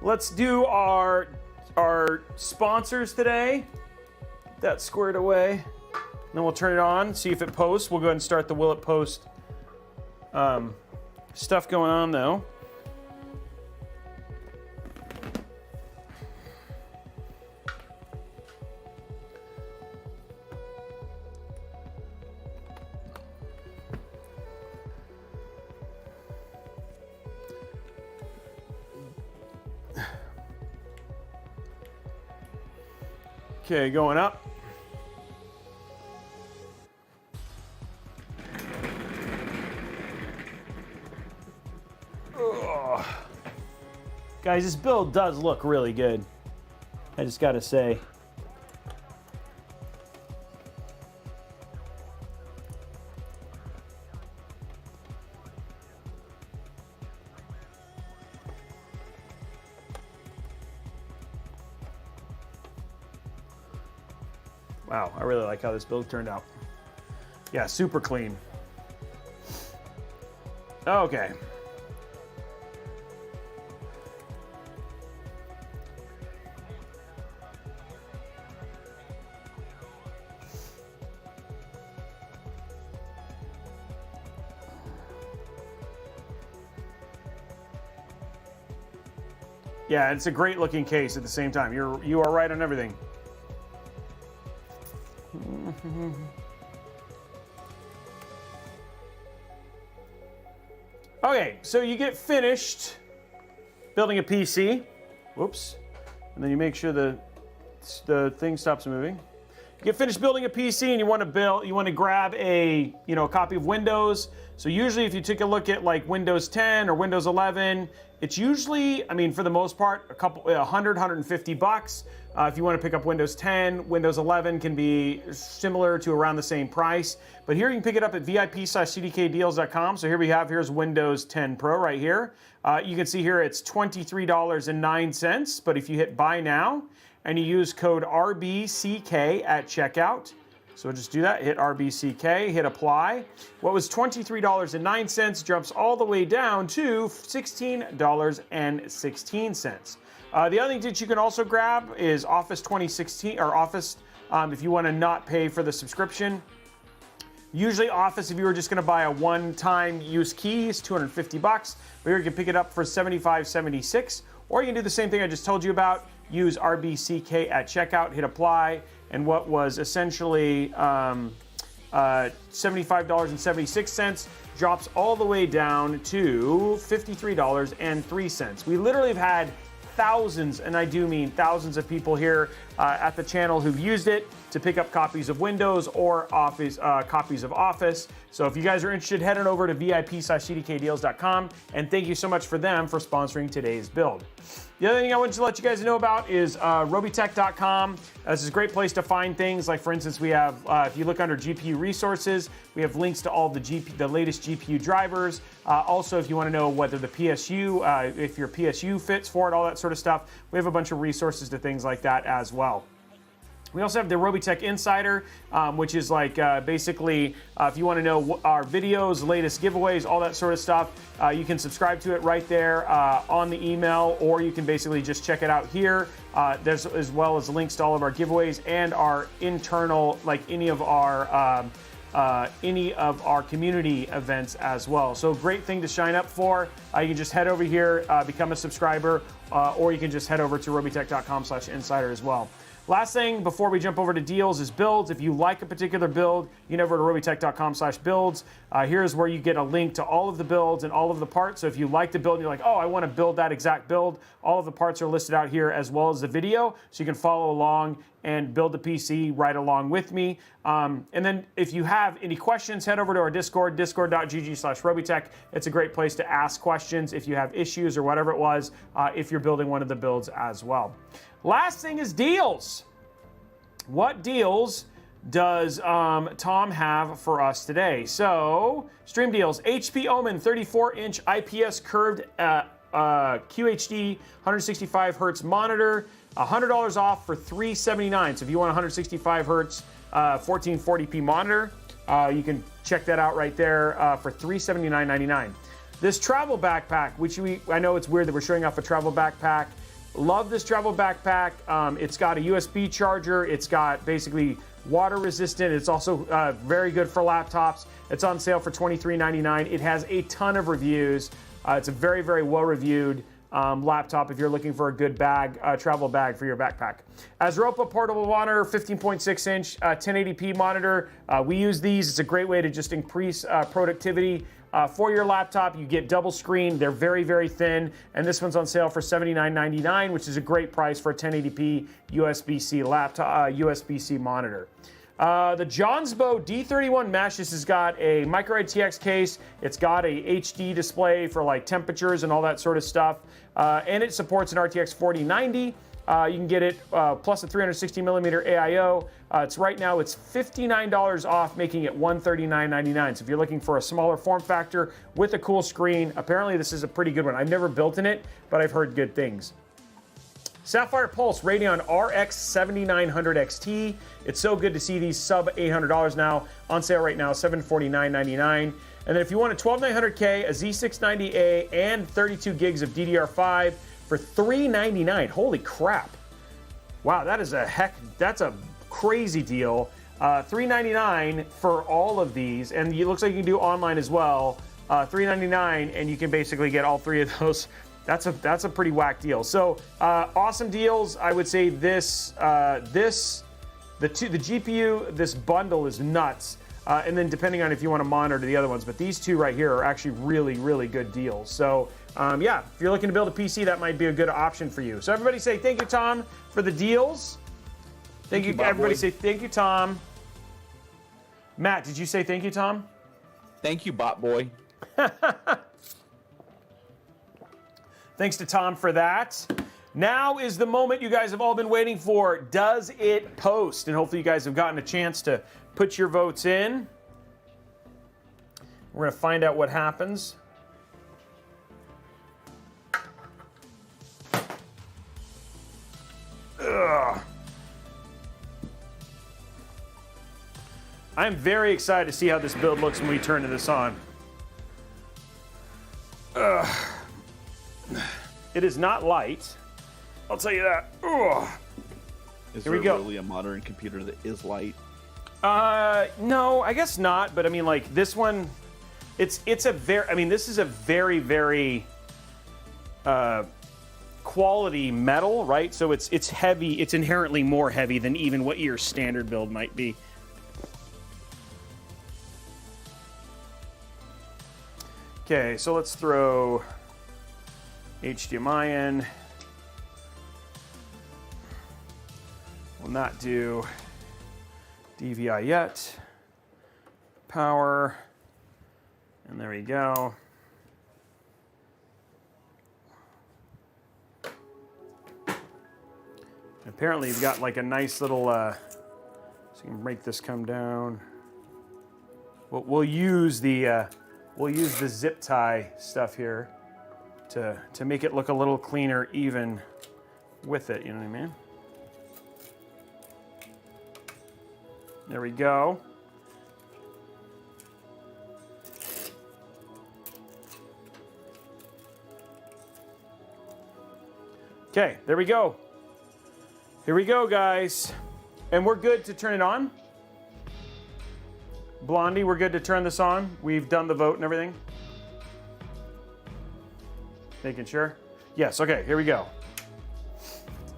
Speaker 1: Let's do our sponsors today. Get that squared away. Then we'll turn it on, see if it posts. We'll go ahead and start the will it post stuff going on, though. Okay, going up. Ugh. Guys, this build does look really good. I just gotta say. Wow, I really like how this build turned out. Yeah, super clean. Okay. Yeah, it's a great looking case at the same time. You are right on everything. Okay, so you get finished building a PC. Whoops. And then you make sure the thing stops moving. You get finished building a PC and you want to grab a copy of Windows. So usually if you take a look at like Windows 10 or Windows 11, it's usually, I mean, for the most part, $150. If you want to pick up Windows 10, Windows 11 can be similar to around the same price. But here you can pick it up at VIP/CDKdeals.com. So here's Windows 10 Pro right here. You can see here it's $23.09. But if you hit buy now and you use code RBCK at checkout, so just do that, hit RBCK, hit apply. What was $23.09 jumps all the way down to $16.16. The other thing that you can also grab is Office 2016, or Office, if you want to not pay for the subscription. Usually Office, if you were just going to buy a one-time use key, is $250. But here you can pick it up for $75.76. Or you can do the same thing I just told you about. Use RBCK at checkout, hit apply, and what was essentially $75.76 drops all the way down to $53.03. We literally have had thousands, and I do mean thousands of people here at the channel who've used it to pick up copies of Windows or Office, copies of Office. So if you guys are interested, head on over to VIP/CDKdeals.com, and thank you so much for them for sponsoring today's build. The other thing I wanted to let you guys know about is Robeytech.com. This is a great place to find things. Like, for instance, we have, if you look under GPU resources, we have links to all the latest GPU drivers. Also, if you want to know whether the PSU, if your PSU fits for it, all that sort of stuff, we have a bunch of resources to things like that as well. We also have the Robeytech Insider, which is like basically if you want to know our videos, latest giveaways, all that sort of stuff, you can subscribe to it right there on the email, or you can basically just check it out here. There's as well as links to all of our giveaways and our internal, like any of our community events as well. So great thing to sign up for. You can just head over here, become a subscriber, or you can just head over to robeytech.com/insider as well. Last thing before we jump over to deals is builds. If you like a particular build, you can go over to robeytech.com/builds. Here's where you get a link to all of the builds and all of the parts. So if you like the build and you're like, oh, I want to build that exact build, all of the parts are listed out here as well as the video. So you can follow along and build the PC right along with me. And then if you have any questions, head over to our Discord, discord.gg/Robeytech. It's a great place to ask questions if you have issues or whatever it was, if you're building one of the builds as well. Last thing is deals. What deals does Tom have for us today? So, stream deals. HP Omen 34-inch IPS curved QHD 165 hertz monitor, $100 off for $379. So if you want a 165 hertz 1440p monitor, you can check that out right there for $379.99. This travel backpack, which I know it's weird that we're showing off a travel backpack. Love this travel backpack. It's got a USB charger. It's got basically water resistant. It's also very good for laptops. It's on sale for $23.99. It has a ton of reviews. It's a very, very well reviewed laptop if you're looking for a good bag, travel bag for your backpack. Azropa portable monitor, 15.6 inch 1080p monitor. We use these. It's a great way to just increase productivity. For your laptop, you get double screen. They're very, very thin, and this one's on sale for $79.99, which is a great price for a 1080p USB-C laptop, USB-C monitor. The Johnsbow D31 mesh. This has got a micro ATX case. It's got a HD display for like temperatures and all that sort of stuff, and it supports an RTX 4090. You can get it plus a 360 millimeter AIO. Right now it's $59 off, making it $139.99. So if you're looking for a smaller form factor with a cool screen, apparently this is a pretty good one. I've never built in it, but I've heard good things. Sapphire Pulse Radeon RX 7900 XT. It's so good to see these sub $800 now. On sale right now, $749.99. And then if you want a 12900K, a Z690A, and 32 gigs of DDR5 for $399. Holy crap. Wow, that's a crazy deal. $399 for all of these, and it looks like you can do online as well. $399, and you can basically get all three of those. That's a pretty whack deal. So awesome deals. I would say the GPU, this bundle is nuts. And then depending on if you want to monitor the other ones, but these two right here are actually really, really good deals. So yeah, if you're looking to build a PC, that might be a good option for you. So everybody say thank you, Tom, for the deals. Thank you. Everybody say thank you, Tom. Matt, did you say thank you, Tom?
Speaker 5: Thank you, bot boy.
Speaker 1: Thanks to Tom for that. Now is the moment you guys have all been waiting for. Does it post? And hopefully you guys have gotten a chance to put your votes in. We're going to find out what happens. Ugh. I'm very excited to see how this build looks when we turn this on. Ugh. It is not light. I'll tell you that. Ugh.
Speaker 5: Is
Speaker 1: Here
Speaker 5: there
Speaker 1: we go.
Speaker 5: really a modern computer that is light?
Speaker 1: No, I guess not. But I mean, like this one, it's a very. I mean, this is a very, very quality metal, right? So it's heavy. It's inherently more heavy than even what your standard build might be. Okay, so let's throw HDMI in. We'll not do DVI yet. Power. And there we go. Apparently you've got like a nice little, so you can make this come down. We'll use the zip tie stuff here to make it look a little cleaner even with it, you know what I mean? There we go. Okay, there we go. Here we go, guys. And we're good to turn it on? Blondie, we're good to turn this on? We've done the vote and everything? Making sure? Yes, okay, here we go.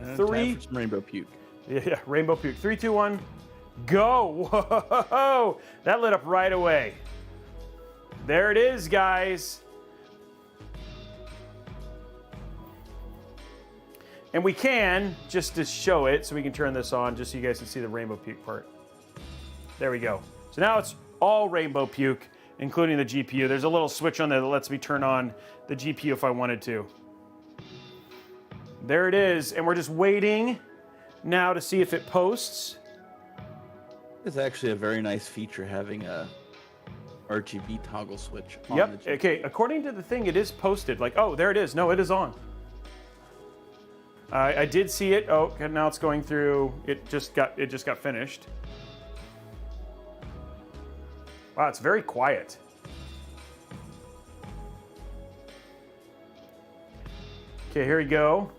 Speaker 5: And
Speaker 1: Three.
Speaker 5: time for some Rainbow Puke.
Speaker 1: Yeah, Rainbow Puke. 3, 2, 1, go! Whoa! That lit up right away. There it is, guys. And we can, just to show it, so we can turn this on, just so you guys can see the Rainbow Puke part. There we go. So now it's all Rainbow Puke, including the GPU. There's a little switch on there that lets me turn on the GPU if I wanted to. There it is, and we're just waiting now to see if it posts.
Speaker 5: It's actually a very nice feature having a RGB toggle switch on
Speaker 1: Yep,
Speaker 5: the GPU.
Speaker 1: okay, according to the thing, it is posted. Like, oh, there it is. No, it is on. I did see it. Oh, okay, now it's going through. It just got finished. Wow, it's very quiet. Okay, here we go.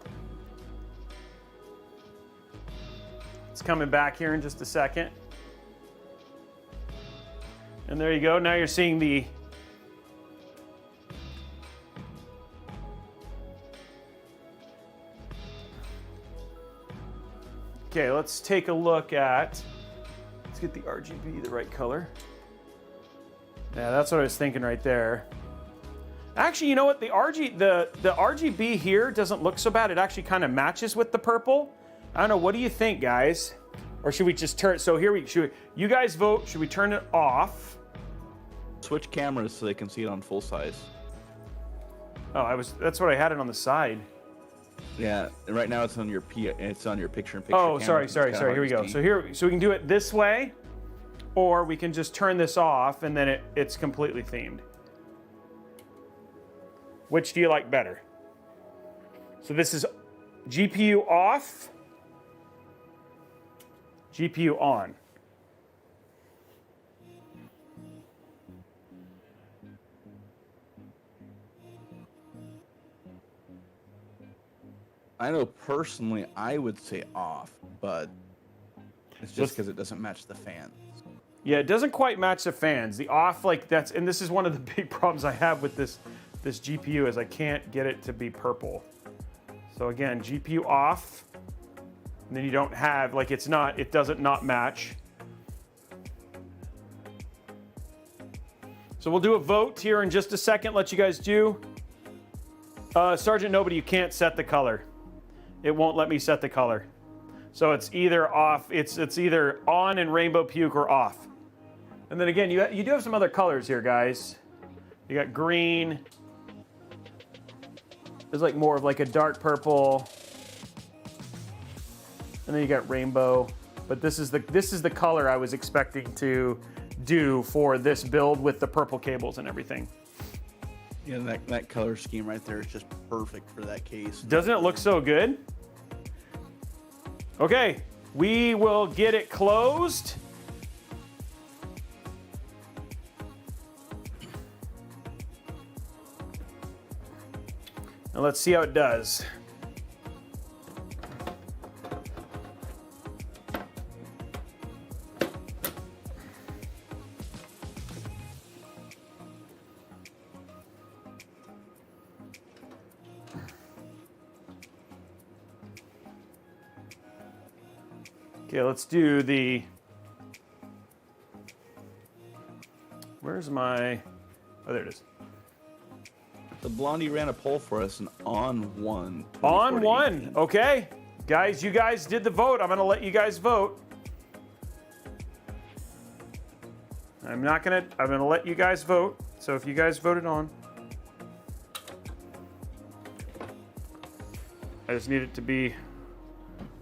Speaker 1: It's coming back here in just a second. And there you go. Now you're seeing the Okay, let's take a look at, let's get the RGB the right color. Yeah, that's what I was thinking right there. Actually, you know what? The RGB here doesn't look so bad. It actually kind of matches with the purple. I don't know. What do you think, guys? Or should we just turn? So here you guys vote. Should we turn it off?
Speaker 5: Switch cameras so they can see it on full size.
Speaker 1: Oh, that's what I had it on the side.
Speaker 5: Yeah, and right now it's on your picture-in-picture.
Speaker 1: Oh,
Speaker 5: camera,
Speaker 1: sorry. Here we go. So we can do it this way, or we can just turn this off and then it's completely themed. Which do you like better? So this is GPU off, GPU on.
Speaker 5: I know personally I would say off, but it's just because it doesn't match the fans.
Speaker 1: Yeah, it doesn't quite match the fans. The off, like and this is one of the big problems I have with this GPU is I can't get it to be purple. So again, GPU off, and then you don't have, like it doesn't not match. So we'll do a vote here in just a second, let you guys do. Sergeant Nobody, you can't set the color. It won't let me set the color. So it's either off, it's either on in Rainbow Puke or off. And then again, you do have some other colors here, guys. You got green. There's like more of like a dark purple. And then you got rainbow. But this is the color I was expecting to do for this build with the purple cables and everything.
Speaker 5: Yeah, that color scheme right there is just perfect for that case.
Speaker 1: Doesn't it look so good? Okay, we will get it closed. Now let's see how it does. Okay, let's do the. Where's my? Oh, there it is.
Speaker 5: The Blondie ran a poll for us, and on one.
Speaker 1: On
Speaker 5: 24 to
Speaker 1: one.
Speaker 5: 18.
Speaker 1: Okay, guys, you guys did the vote. I'm gonna let you guys vote. I'm gonna let you guys vote. So if you guys voted on, I just need it to be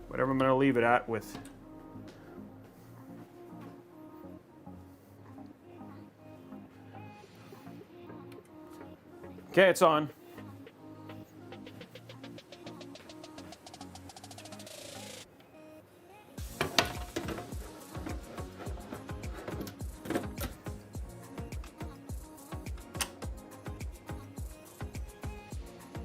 Speaker 1: whatever I'm gonna leave it at with. Okay, it's on.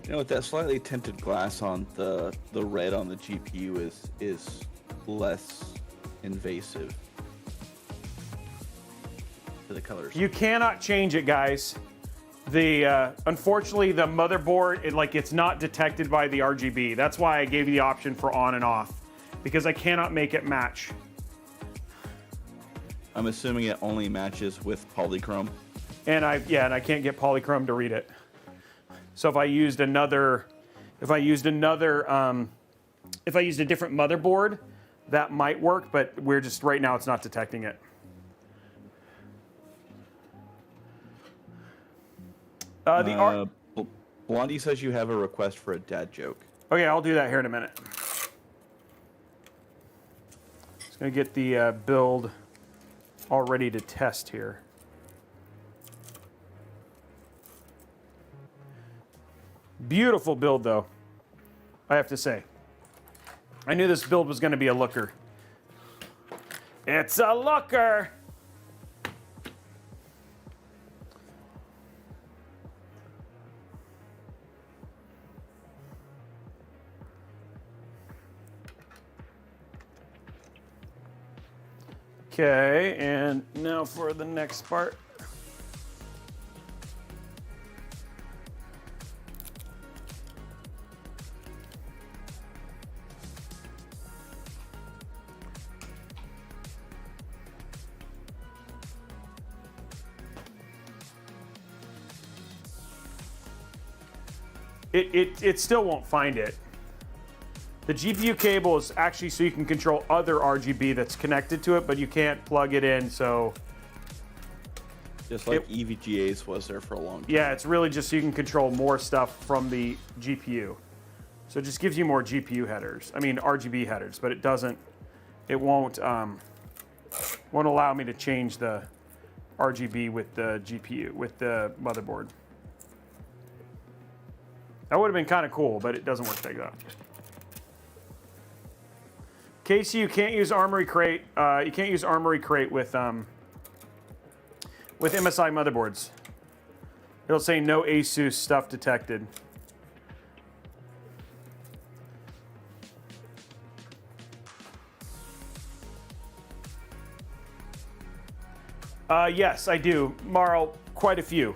Speaker 5: You know, with that slightly tinted glass on the red on the GPU is less invasive to the colors.
Speaker 1: You cannot change it, guys. The unfortunately the motherboard it's not detected by the RGB. That's why I gave you the option for on and off, because I cannot make it match.
Speaker 5: I'm assuming it only matches with polychrome.
Speaker 1: And I can't get polychrome to read it. So if I used a different motherboard, that might work, but we're just right now it's not detecting it.
Speaker 5: Blondie says you have a request for a dad joke.
Speaker 1: Okay, I'll do that here in a minute. Just gonna get the build all ready to test here. Beautiful build, though, I have to say. I knew this build was gonna be a looker. It's a looker! Okay, and now for the next part. It still won't find it. The GPU cable is actually so you can control other RGB that's connected to it, but you can't plug it in, so...
Speaker 5: Just like EVGA's was there for a long time.
Speaker 1: Yeah, it's really just so you can control more stuff from the GPU. So it just gives you more GPU headers. I mean, RGB headers, but it won't allow me to change the RGB with the GPU, with the motherboard. That would have been kind of cool, but it doesn't work like that. Casey, you can't use Armory Crate. You can't use Armory Crate with MSI motherboards. It'll say no ASUS stuff detected. Yes, I do, Marl. Quite a few,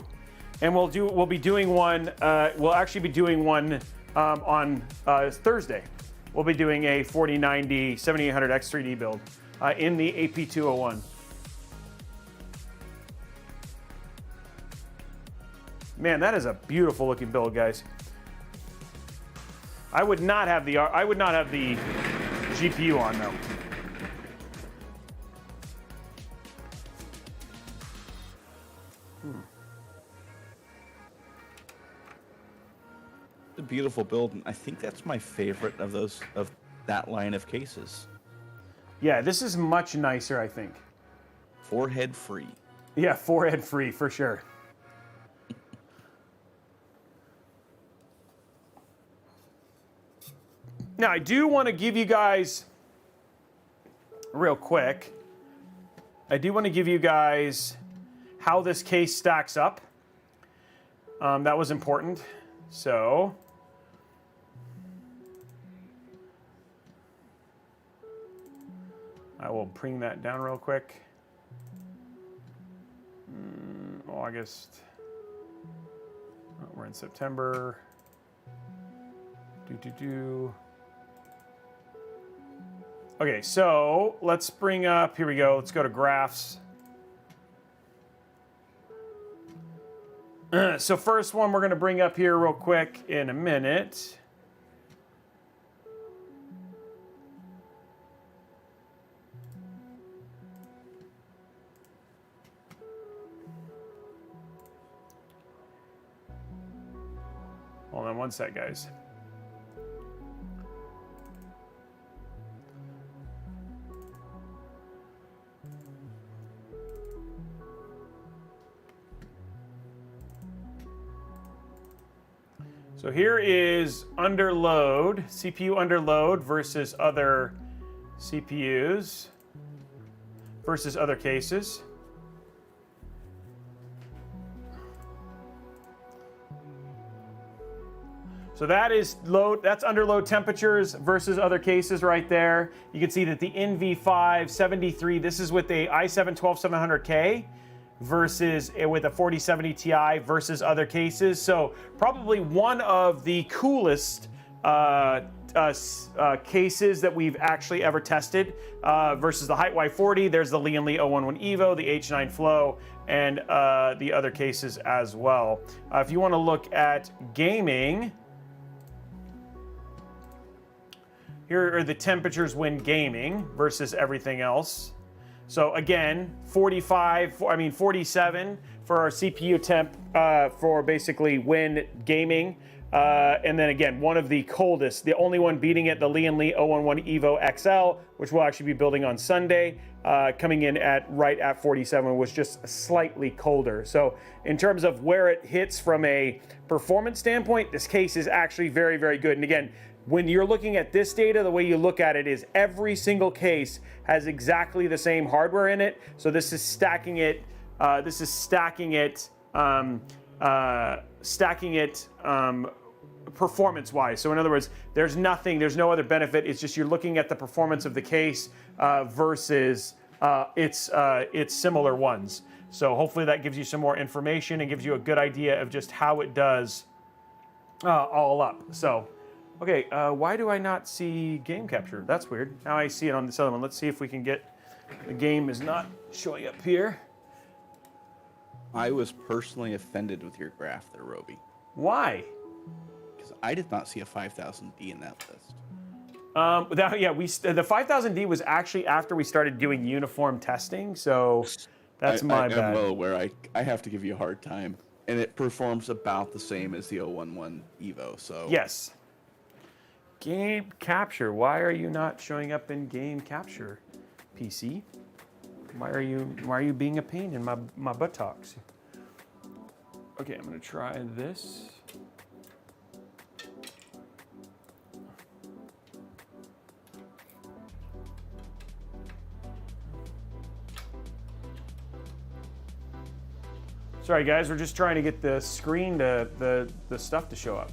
Speaker 1: and we'll be doing one. We'll actually be doing one on Thursday. We'll be doing a 4090 7800 X3D build in the AP201. Man, that is a beautiful looking build, guys. I would not have the GPU on though.
Speaker 5: A beautiful build, and I think that's my favorite of that line of cases.
Speaker 1: Yeah, this is much nicer, I think.
Speaker 5: Forehead free.
Speaker 1: Yeah, forehead free for sure. Now, I do want to give you guys, real quick, how this case stacks up. That was important. So, I will bring that down real quick. August. Oh, we're in September. Okay, so let's bring up, here we go, let's go to graphs. So first one we're gonna bring up here real quick in a minute. Hold on one sec, guys. So here is under load, CPU under load versus other CPUs versus other cases. So that is load, that's under load temperatures versus other cases right there. You can see that the NV5 73, this is with a i7-12700K versus with a 4070 Ti versus other cases. So probably one of the coolest cases that we've actually ever tested versus the Height Y40. There's the Lee & Lee 011 Evo, the H9 Flow, and the other cases as well. If you want to look at gaming, here are the temperatures when gaming versus everything else. So again, 47 for our CPU temp for basically when gaming. And then again, one of the coldest, the only one beating it, the Lee & Lee 011 Evo XL, which we'll actually be building on Sunday, coming in at right at 47, was just slightly colder. So in terms of where it hits from a performance standpoint, this case is actually very, very good. And again, when you're looking at this data, the way you look at it is every single case has exactly the same hardware in it. So this is stacking it. Performance-wise. So in other words, there's no other benefit. It's just you're looking at the performance of the case versus its similar ones. So hopefully that gives you some more information and gives you a good idea of just how it does all up. So. Okay, why do I not see game capture? That's weird. Now I see it on this other one. Let's see if we can get, the game is not showing up here.
Speaker 5: I was personally offended with your graph there, Robey.
Speaker 1: Why?
Speaker 5: Because I did not see a 5000D in that list.
Speaker 1: The 5000D was actually after we started doing uniform testing, so that's my bad.
Speaker 5: I'm well aware. I have to give you a hard time. And it performs about the same as the 011 Evo, so...
Speaker 1: Yes. Game capture. Why are you not showing up in game capture, PC? Why are you being a pain in my buttocks? Okay, I'm gonna try this. Sorry guys, we're just trying to get the screen to the stuff to show up.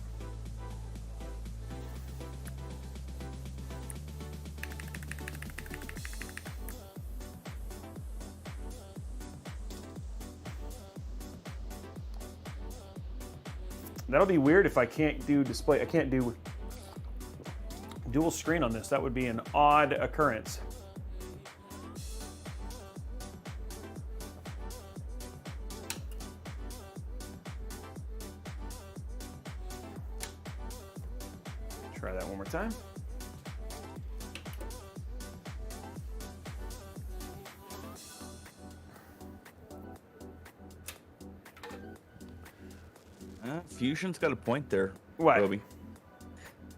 Speaker 1: That'll be weird if I can't do display. I can't do dual screen on this. That would be an odd occurrence. Try that one more time.
Speaker 5: Fusion's got a point there,
Speaker 1: What?
Speaker 5: Robey.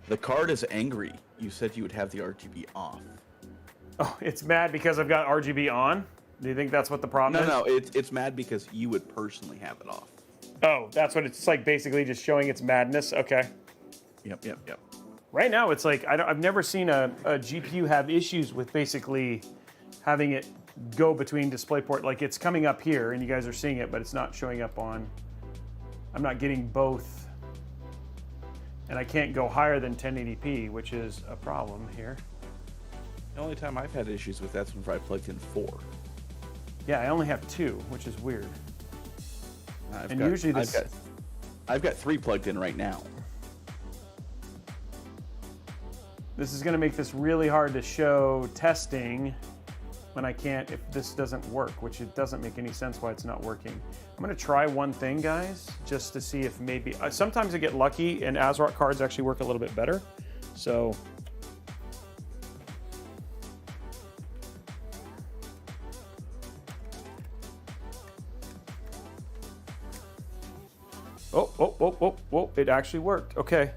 Speaker 5: The card is angry. You said you would have the RGB off.
Speaker 1: Oh, it's mad because I've got RGB on? Do you think that's what the problem is?
Speaker 5: No, it's mad because you would personally have it off.
Speaker 1: Oh, that's what it's like, basically just showing its madness? Okay.
Speaker 5: Yep.
Speaker 1: Right now, it's like, I've never seen a GPU have issues with basically having it go between DisplayPort. Like, it's coming up here, and you guys are seeing it, but it's not showing up on... I'm not getting both. And I can't go higher than 1080p, which is a problem here.
Speaker 5: The only time I've had issues with that's when I plugged in 4.
Speaker 1: Yeah, I only have 2, which is weird.
Speaker 5: I've got 3 plugged in right now.
Speaker 1: This is gonna make this really hard to show testing when I can't, if this doesn't work, which it doesn't make any sense why it's not working. I'm gonna try one thing, guys, just to see if maybe, sometimes I get lucky and ASRock cards actually work a little bit better. So, oh, it actually worked, okay.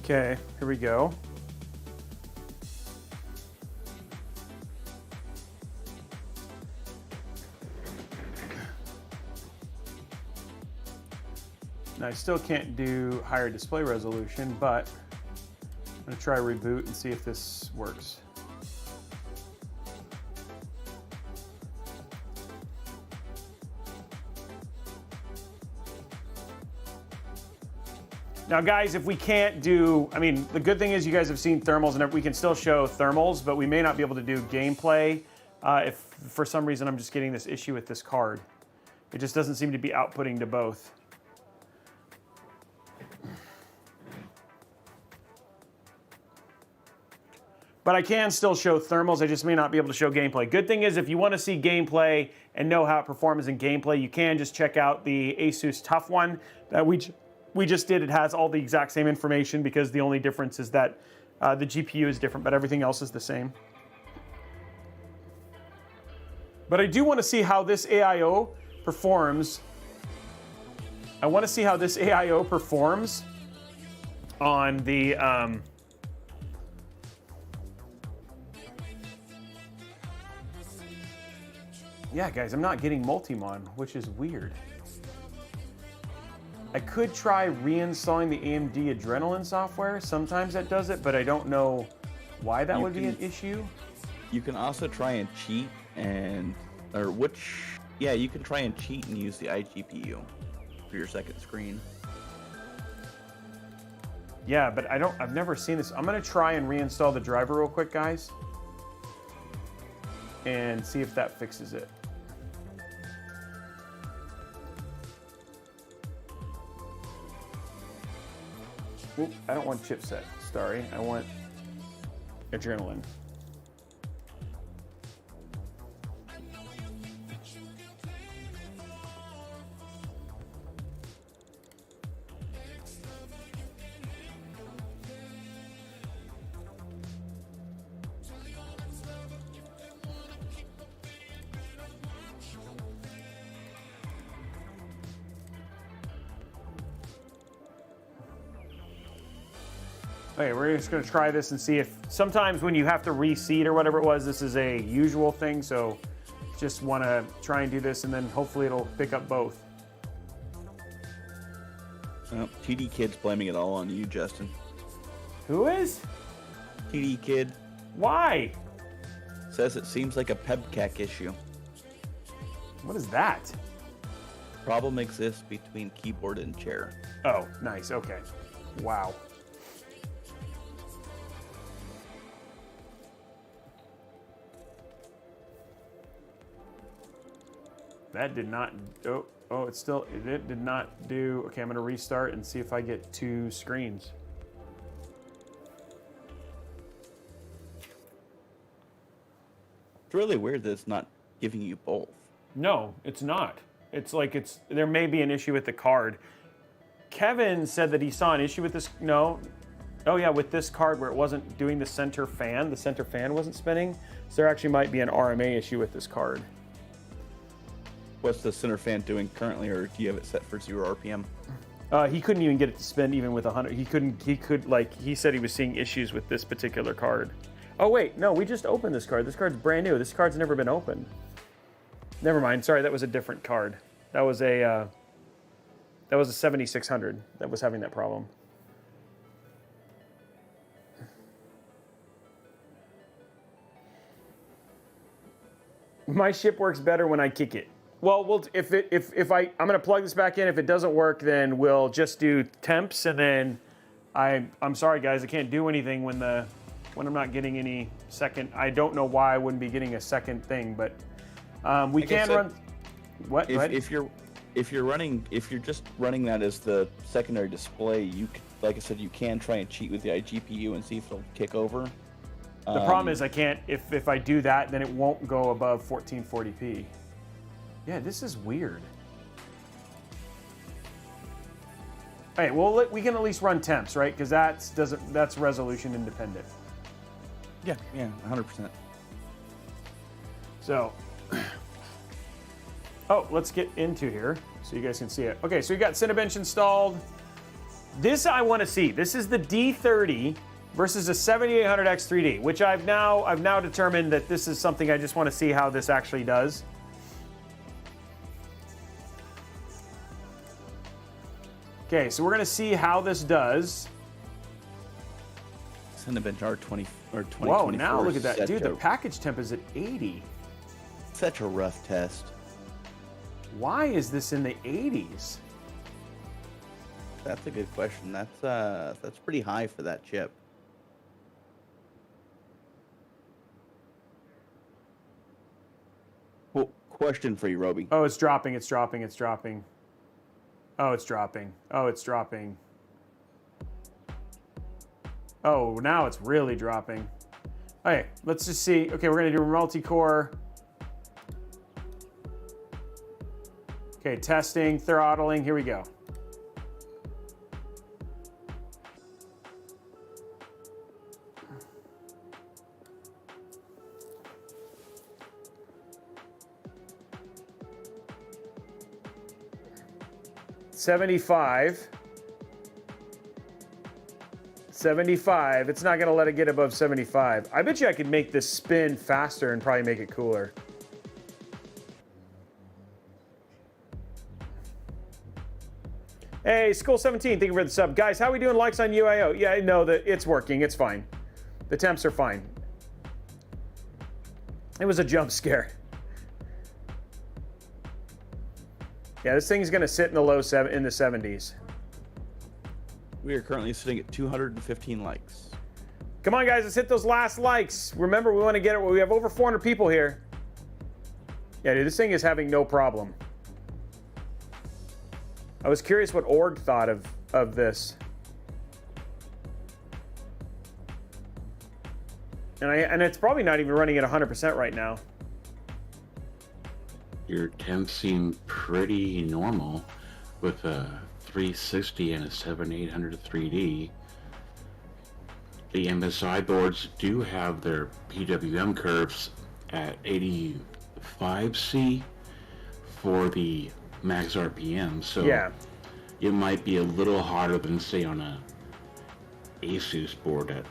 Speaker 1: Okay, here we go. Now I still can't do higher display resolution, but I'm gonna try reboot and see if this works. Now guys, if we can't do, I mean, the good thing is you guys have seen thermals and we can still show thermals, but we may not be able to do gameplay if for some reason I'm just getting this issue with this card. It just doesn't seem to be outputting to both. But I can still show thermals, I just may not be able to show gameplay. Good thing is if you want to see gameplay and know how it performs in gameplay, you can just check out the Asus Tough one that we just did. It has all the exact same information because the only difference is that the GPU is different, but everything else is the same. But I do want to see how this AIO performs. I want to see how this AIO performs on the yeah, guys, I'm not getting Multimon, which is weird. I could try reinstalling the AMD Adrenalin software. Sometimes that does it, but I don't know why that would be an issue.
Speaker 5: You can also try and cheat you can try and cheat and use the iGPU for your second screen.
Speaker 1: Yeah, but I've never seen this. I'm gonna try and reinstall the driver real quick, guys, and see if that fixes it. Oop, I don't want chipset, sorry. I want Adrenalin. Okay, we're just gonna try this and see if, sometimes when you have to reseat or whatever it was, this is a usual thing, so just wanna try and do this and then hopefully it'll pick up both.
Speaker 5: TD Kid's blaming it all on you, Justin.
Speaker 1: Who is?
Speaker 5: TD Kid
Speaker 1: Why?
Speaker 5: says it seems like a PEBCAC issue.
Speaker 1: What is that?
Speaker 5: Problem exists between keyboard and chair.
Speaker 1: Oh, nice, okay. Wow. That did not, it did not do, okay, I'm gonna restart and see if I get two screens.
Speaker 5: It's really weird that it's not giving you both.
Speaker 1: No, it's not. It's like there may be an issue with the card. Kevin said that he saw an issue with this, no. Oh yeah, with this card where it wasn't doing the center fan wasn't spinning. So there actually might be an RMA issue with this card.
Speaker 5: What's the center fan doing currently, or do you have it set for 0 RPM?
Speaker 1: He couldn't even get it to spin even with 100. He said he was seeing issues with this particular card. Oh wait, no, we just opened this card. This card's brand new. This card's never been opened. Never mind, sorry, that was a different card. That was a 7600 that was having that problem. My ship works better when I kick it. Well, I'm gonna plug this back in. If it doesn't work, then we'll just do temps, and then I'm sorry guys, I can't do anything when I'm not getting any second. I don't know why I wouldn't be getting a second thing, but We
Speaker 5: Like I
Speaker 1: can
Speaker 5: said,
Speaker 1: run. What? Go ahead.
Speaker 5: If you're just running that as the secondary display, like I said, you can try and cheat with the iGPU and see if it'll kick over.
Speaker 1: The problem is I can't. If I do that, then it won't go above 1440p. Yeah, this is weird. Hey, well, we can at least run temps, right? Because that's resolution independent.
Speaker 5: Yeah, 100%.
Speaker 1: So, oh, let's get into here so you guys can see it. Okay, so we got Cinebench installed. This I want to see. This is the D30 versus a 7800X 3D, which I've now determined that this is something I just want to see how this actually does. Okay, so we're going to see how this does.
Speaker 5: Cinebench R20 or 2024.
Speaker 1: Whoa, now look at that.
Speaker 5: is
Speaker 1: Dude,
Speaker 5: such
Speaker 1: the package temp is at 80.
Speaker 5: such a rough test.
Speaker 1: Why is this in the 80s?
Speaker 5: That's a good question. That's pretty high for that chip. Well, question for you, Robey.
Speaker 1: Oh, it's dropping, it's dropping, it's dropping. Oh, it's dropping. Oh, it's dropping. Oh, now it's really dropping. Okay, let's just see. Okay, we're gonna do multi-core. Okay, testing, throttling, here we go. $75. It's not gonna let it get above 75. I bet you I could make this spin faster and probably make it cooler. Hey, Skull17, thank you for the sub. Guys, how are we doing likes on UIO? Yeah, no, it's working, it's fine. The temps are fine. It was a jump scare. Yeah, this thing's gonna sit in the in the 70s.
Speaker 5: We are currently sitting at 215 likes.
Speaker 1: Come on, guys, let's hit those last likes. Remember, we want to get it. We have over 400 people here. Yeah, dude, this thing is having no problem. I was curious what Org thought of this. And it's probably not even running at 100% right now.
Speaker 4: Your temps seem pretty normal with a 360 and a 7800 3D. The MSI boards do have their PWM curves at 85C for the max RPM, so
Speaker 1: Yeah.
Speaker 4: it might be a little hotter than, say, on a Asus board that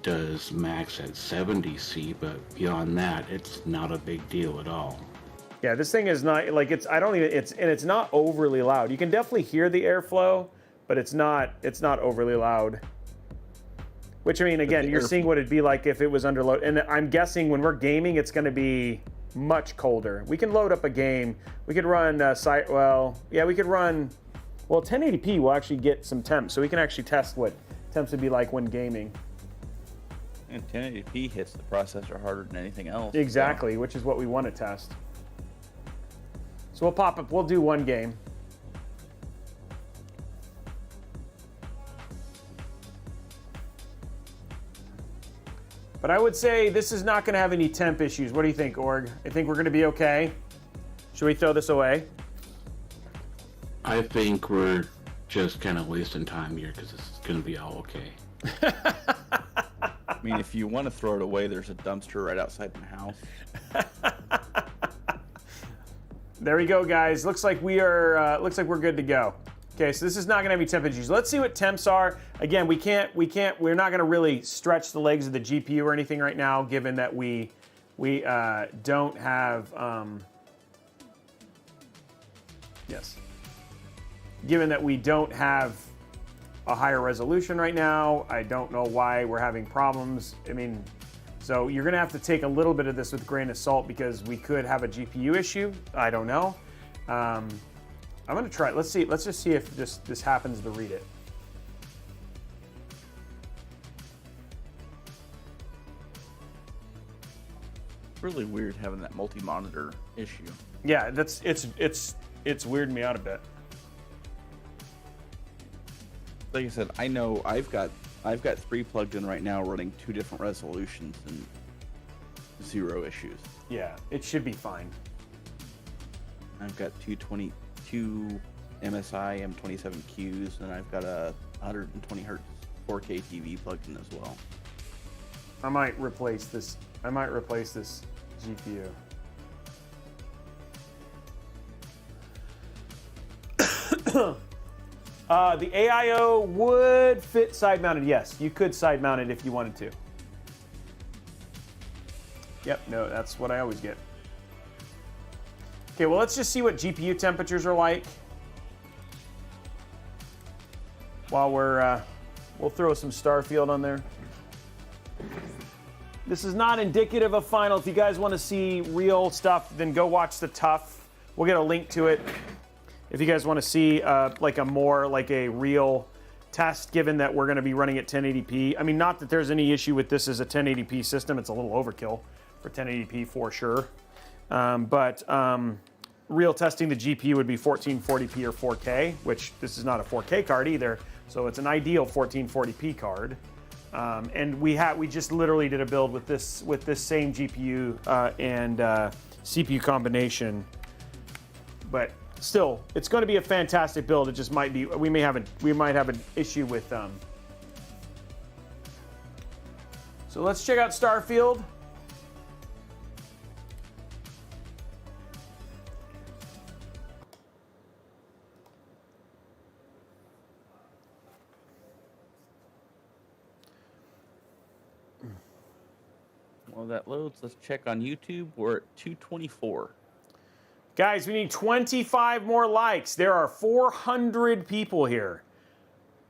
Speaker 4: does max at 70C, but beyond that, it's not a big deal at all.
Speaker 1: Yeah, this thing is not like it's not overly loud. You can definitely hear the airflow, but it's not overly loud. Which, I mean, again, you're seeing what it'd be like if it was under load. And I'm guessing when we're gaming, it's going to be much colder. We can load up a game. We could run we could run. Well, 1080p will actually get some temps, so we can actually test what temps would be like when gaming.
Speaker 5: And 1080p hits the processor harder than anything else.
Speaker 1: Exactly, which is what we want to test. So we'll pop up. We'll do one game. But I would say this is not going to have any temp issues. What do you think, Org? I think we're going to be okay. Should we throw this away?
Speaker 4: I think we're just kind of wasting time here because this is going to be all okay.
Speaker 5: I mean, if you want to throw it away, there's a dumpster right outside my house.
Speaker 1: There we go, guys. Looks like we're good to go. Okay, so this is not going to have any temp issues. Let's see what temps are. Again, we're not going to really stretch the legs of the GPU or anything right now, given that we don't have given that we don't have a higher resolution right now. I don't know why we're having problems. I mean, so you're gonna have to take a little bit of this with a grain of salt because we could have a GPU issue. I don't know. I'm gonna try it. Let's see. Let's just see if this happens to read it.
Speaker 5: Really weird having that multi-monitor issue.
Speaker 1: Yeah, it's weirding me out a bit.
Speaker 5: Like I said, I know I've got 3 plugged in right now running 2 different resolutions and 0 issues.
Speaker 1: Yeah, it should be fine.
Speaker 5: I've got 222 MSI M27Qs, and I've got a 120 hertz 4K TV plugged in as well.
Speaker 1: I might replace this GPU. The AIO would fit side mounted. Yes, you could side mount it if you wanted to. Yep, no, that's what I always get. Okay, well, let's just see what GPU temperatures are like. While we'll throw some Starfield on there. This is not indicative of final. If you guys want to see real stuff, then go watch the Tough. We'll get a link to it. If you guys want to see like a real test, given that we're going to be running at 1080p. I mean, not that there's any issue with this as a 1080p system. It's a little overkill for 1080p for sure. But real testing the GPU would be 1440p or 4K, which this is not a 4K card either. So it's an ideal 1440p card. And we just literally did a build with this same GPU and CPU combination. But still, it's going to be a fantastic build. It just might be we might have an issue with So let's check out Starfield.
Speaker 5: While that loads, let's check on YouTube. We're at 224.
Speaker 1: Guys, we need 25 more likes. There are 400 people here.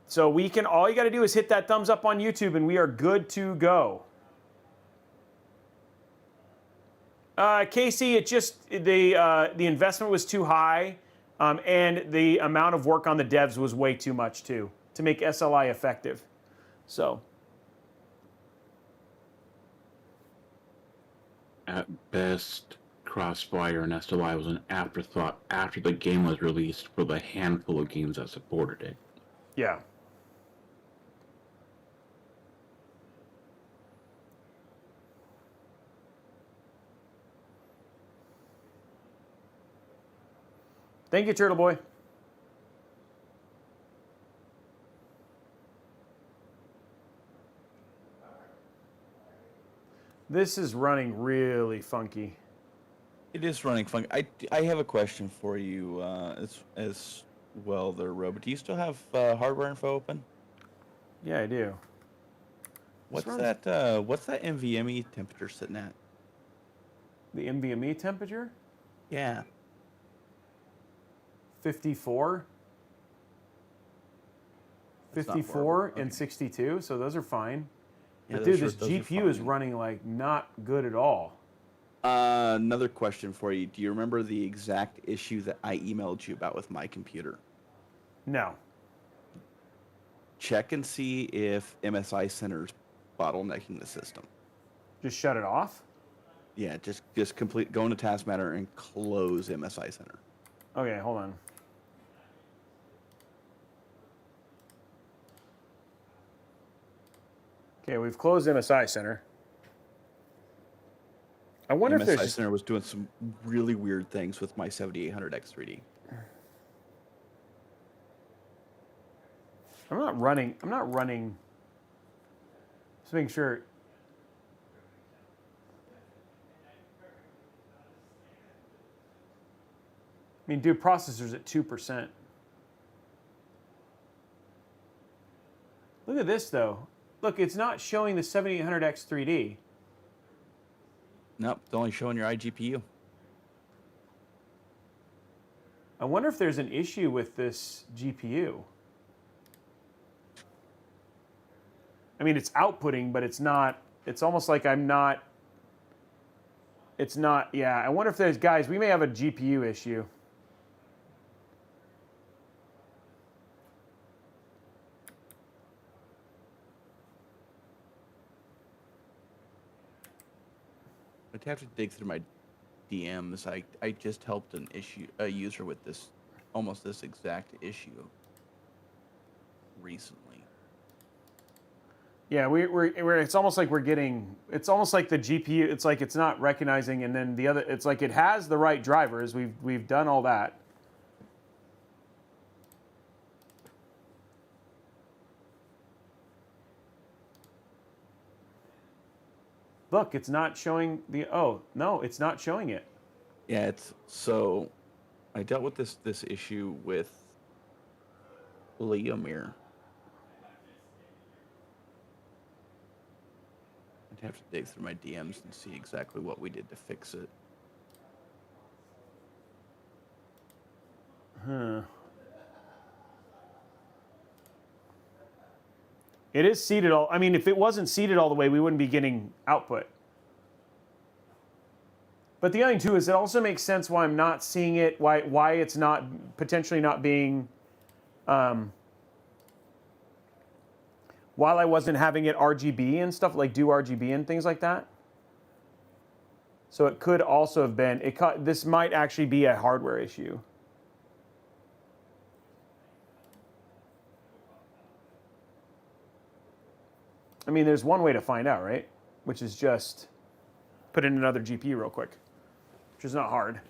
Speaker 1: So all you got to do is hit that thumbs up on YouTube and we are good to go. Casey, the investment was too high and the amount of work on the devs was way too much too to make SLI effective. So.
Speaker 4: At best, Crossfire and SLI was an afterthought after the game was released for the handful of games that supported it.
Speaker 1: Yeah. Thank you, Turtle Boy. This is running really funky.
Speaker 5: It is running funky. I have a question for you as well there, Robey. Do you still have hardware info open?
Speaker 1: Yeah, I do.
Speaker 5: What's that NVMe temperature sitting at?
Speaker 1: The NVMe temperature?
Speaker 5: Yeah.
Speaker 1: 54.
Speaker 5: That's not
Speaker 1: 54
Speaker 5: horrible.
Speaker 1: and
Speaker 5: Okay.
Speaker 1: 62, so those are fine.
Speaker 5: Yeah,
Speaker 1: But
Speaker 5: those
Speaker 1: dude, this
Speaker 5: are
Speaker 1: GPU is
Speaker 5: fine.
Speaker 1: running like not good at all.
Speaker 5: Another question for you. Do you remember the exact issue that I emailed you about with my computer?
Speaker 1: No.
Speaker 5: Check and see if MSI Center's bottlenecking the system.
Speaker 1: Just shut it off?
Speaker 5: Yeah, just go into Task Manager and close MSI Center.
Speaker 1: Okay, hold on. Okay, we've closed MSI Center. I wonder if there's
Speaker 5: MSI
Speaker 1: just,
Speaker 5: Center was doing some really weird things with my 7800X3D.
Speaker 1: I'm not running. Just making sure. I mean, dude, processor's at 2%. Look at this, though. Look, it's not showing the 7800X3D.
Speaker 5: Nope, it's only showing your iGPU.
Speaker 1: I wonder if there's an issue with this GPU. I mean, it's outputting, but it's not. It's almost like I'm not. It's not. Yeah, I wonder if there's, guys, we may have a GPU issue.
Speaker 5: I'd have to dig through my DMs. I just helped a user with almost this exact issue recently.
Speaker 1: Yeah, we're it's almost like it's almost like the GPU, it's like it's not recognizing, and then the other, it's like it has the right drivers. We've done all that. Look, it's not showing oh, no, it's not showing it.
Speaker 5: Yeah, so I dealt with this issue with Leomir. I'd have to dig through my DMs and see exactly what we did to fix it.
Speaker 1: Huh. It is seated all, I mean, if it wasn't seated all the way, we wouldn't be getting output. But the other thing too is it also makes sense why I'm not seeing it, why it's not potentially not being, while I wasn't having it RGB and stuff, like do RGB and things like that. So it could also have been, this might actually be a hardware issue. I mean, there's one way to find out, right? Which is just put in another GPU real quick, which is not hard.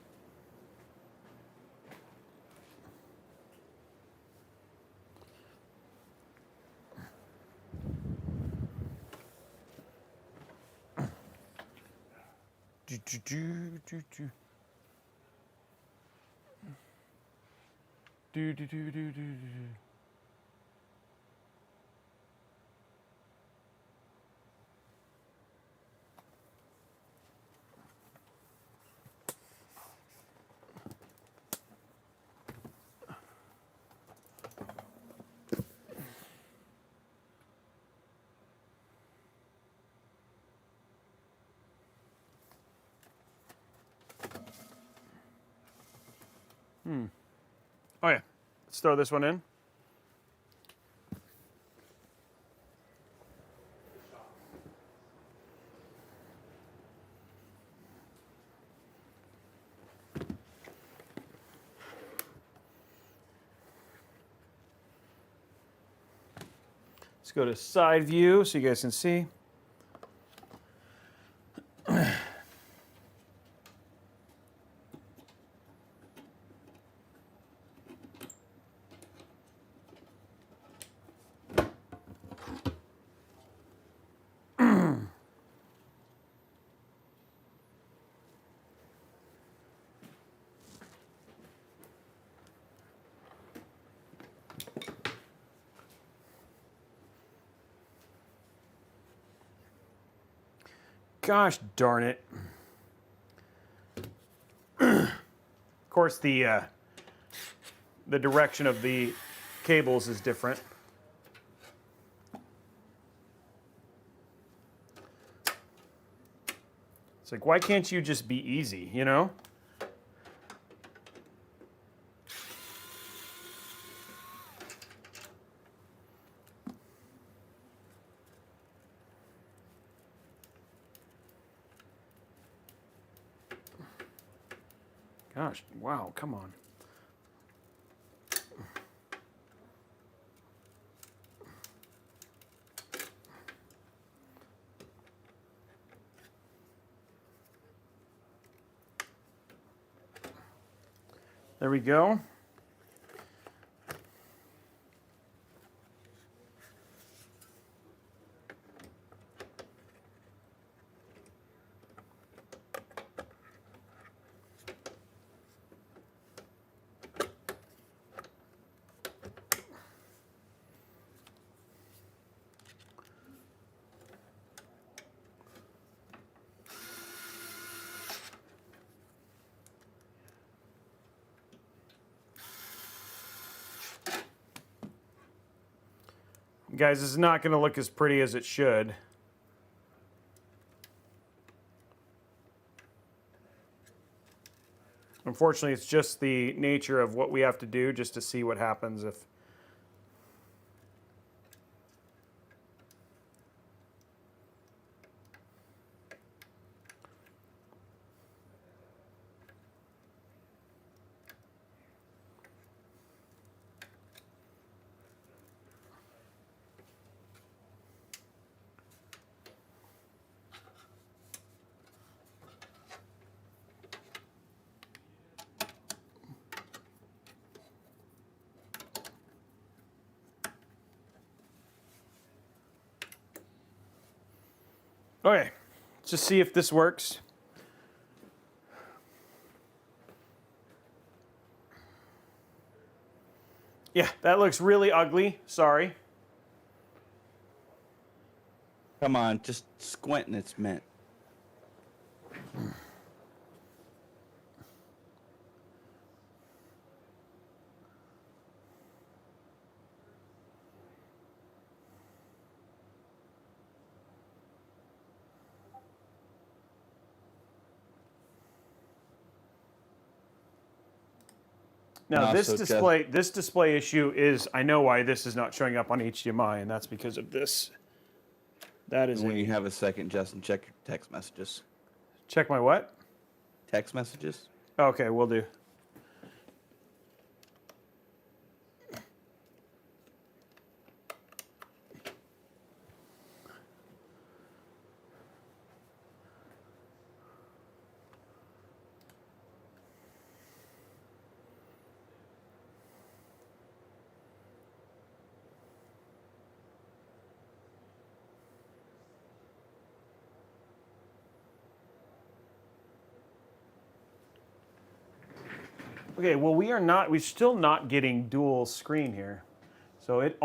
Speaker 1: Oh yeah, let's throw this one in. Let's go to side view so you guys can see. Gosh darn it. Of course, the direction of the cables is different. It's like, why can't you just be easy, you know? Gosh, wow, come on. There we go. Guys, this is not going to look as pretty as it should. Unfortunately, it's just the nature of what we have to do just to see what happens if... Okay, let's just see if this works. Yeah, that looks really ugly. Sorry.
Speaker 5: Come on, just squint and it's mint.
Speaker 1: Now
Speaker 5: And
Speaker 1: this
Speaker 5: also
Speaker 1: display issue is, I know why this is not showing up on HDMI, and that's because of this. That is
Speaker 5: When
Speaker 1: a,
Speaker 5: you have a second, Justin, check your text messages.
Speaker 1: check my what?
Speaker 5: Text messages?
Speaker 1: Okay, we'll do. Okay, well we're still not getting dual screen here. So it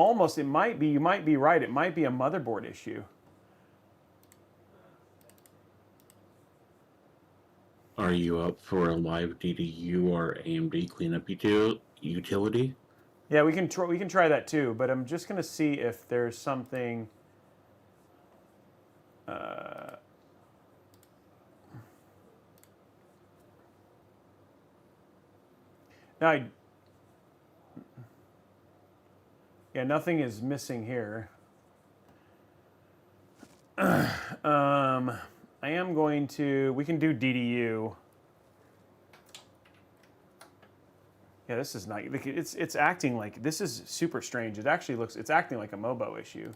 Speaker 1: might be, you might be right, it might be a motherboard issue.
Speaker 4: Are you up for a live DDU or AMD cleanup utility?
Speaker 1: Yeah, we can try that too, but I'm just gonna see if there's something. Now, yeah, nothing is missing here. I am going to. We can do DDU. Yeah, this is not. It's acting like this is super strange. It actually looks. It's acting like a MOBO issue.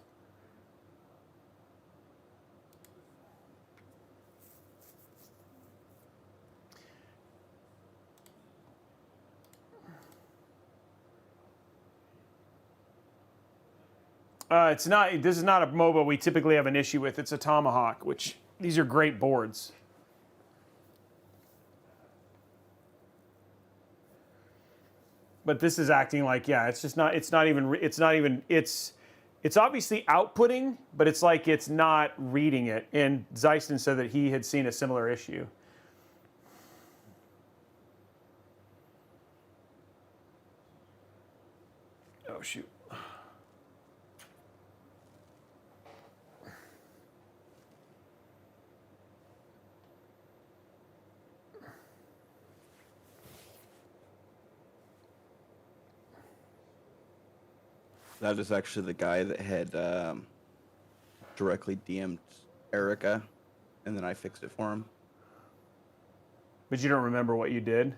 Speaker 1: It's not. This is not a MOBA we typically have an issue with. It's a Tomahawk, which these are great boards. But this is acting like, yeah, it's just not. It's not even. It's not even. It's obviously outputting, but it's like it's not reading it. And Zeiston said that he had seen a similar issue. Oh shoot.
Speaker 5: That is actually the guy that had directly DM'd Erica, and then I fixed it for him.
Speaker 1: But you don't remember what you did?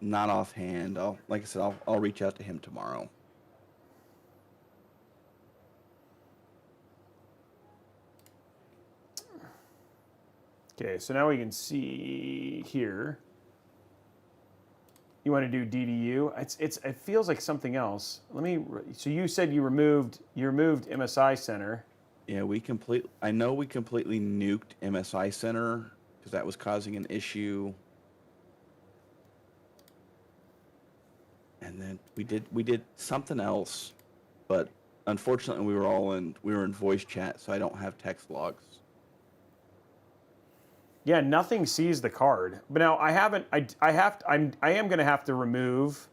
Speaker 5: Not offhand. Like I said, I'll reach out to him tomorrow.
Speaker 1: Okay, so now we can see here. You want to do DDU? It feels like something else. So you said you removed MSI Center.
Speaker 5: Yeah, I know we completely nuked MSI Center because that was causing an issue. And then we did something else, but unfortunately we were in voice chat, so I don't have text logs.
Speaker 1: Yeah, nothing sees the card. But now I am going to have to remove,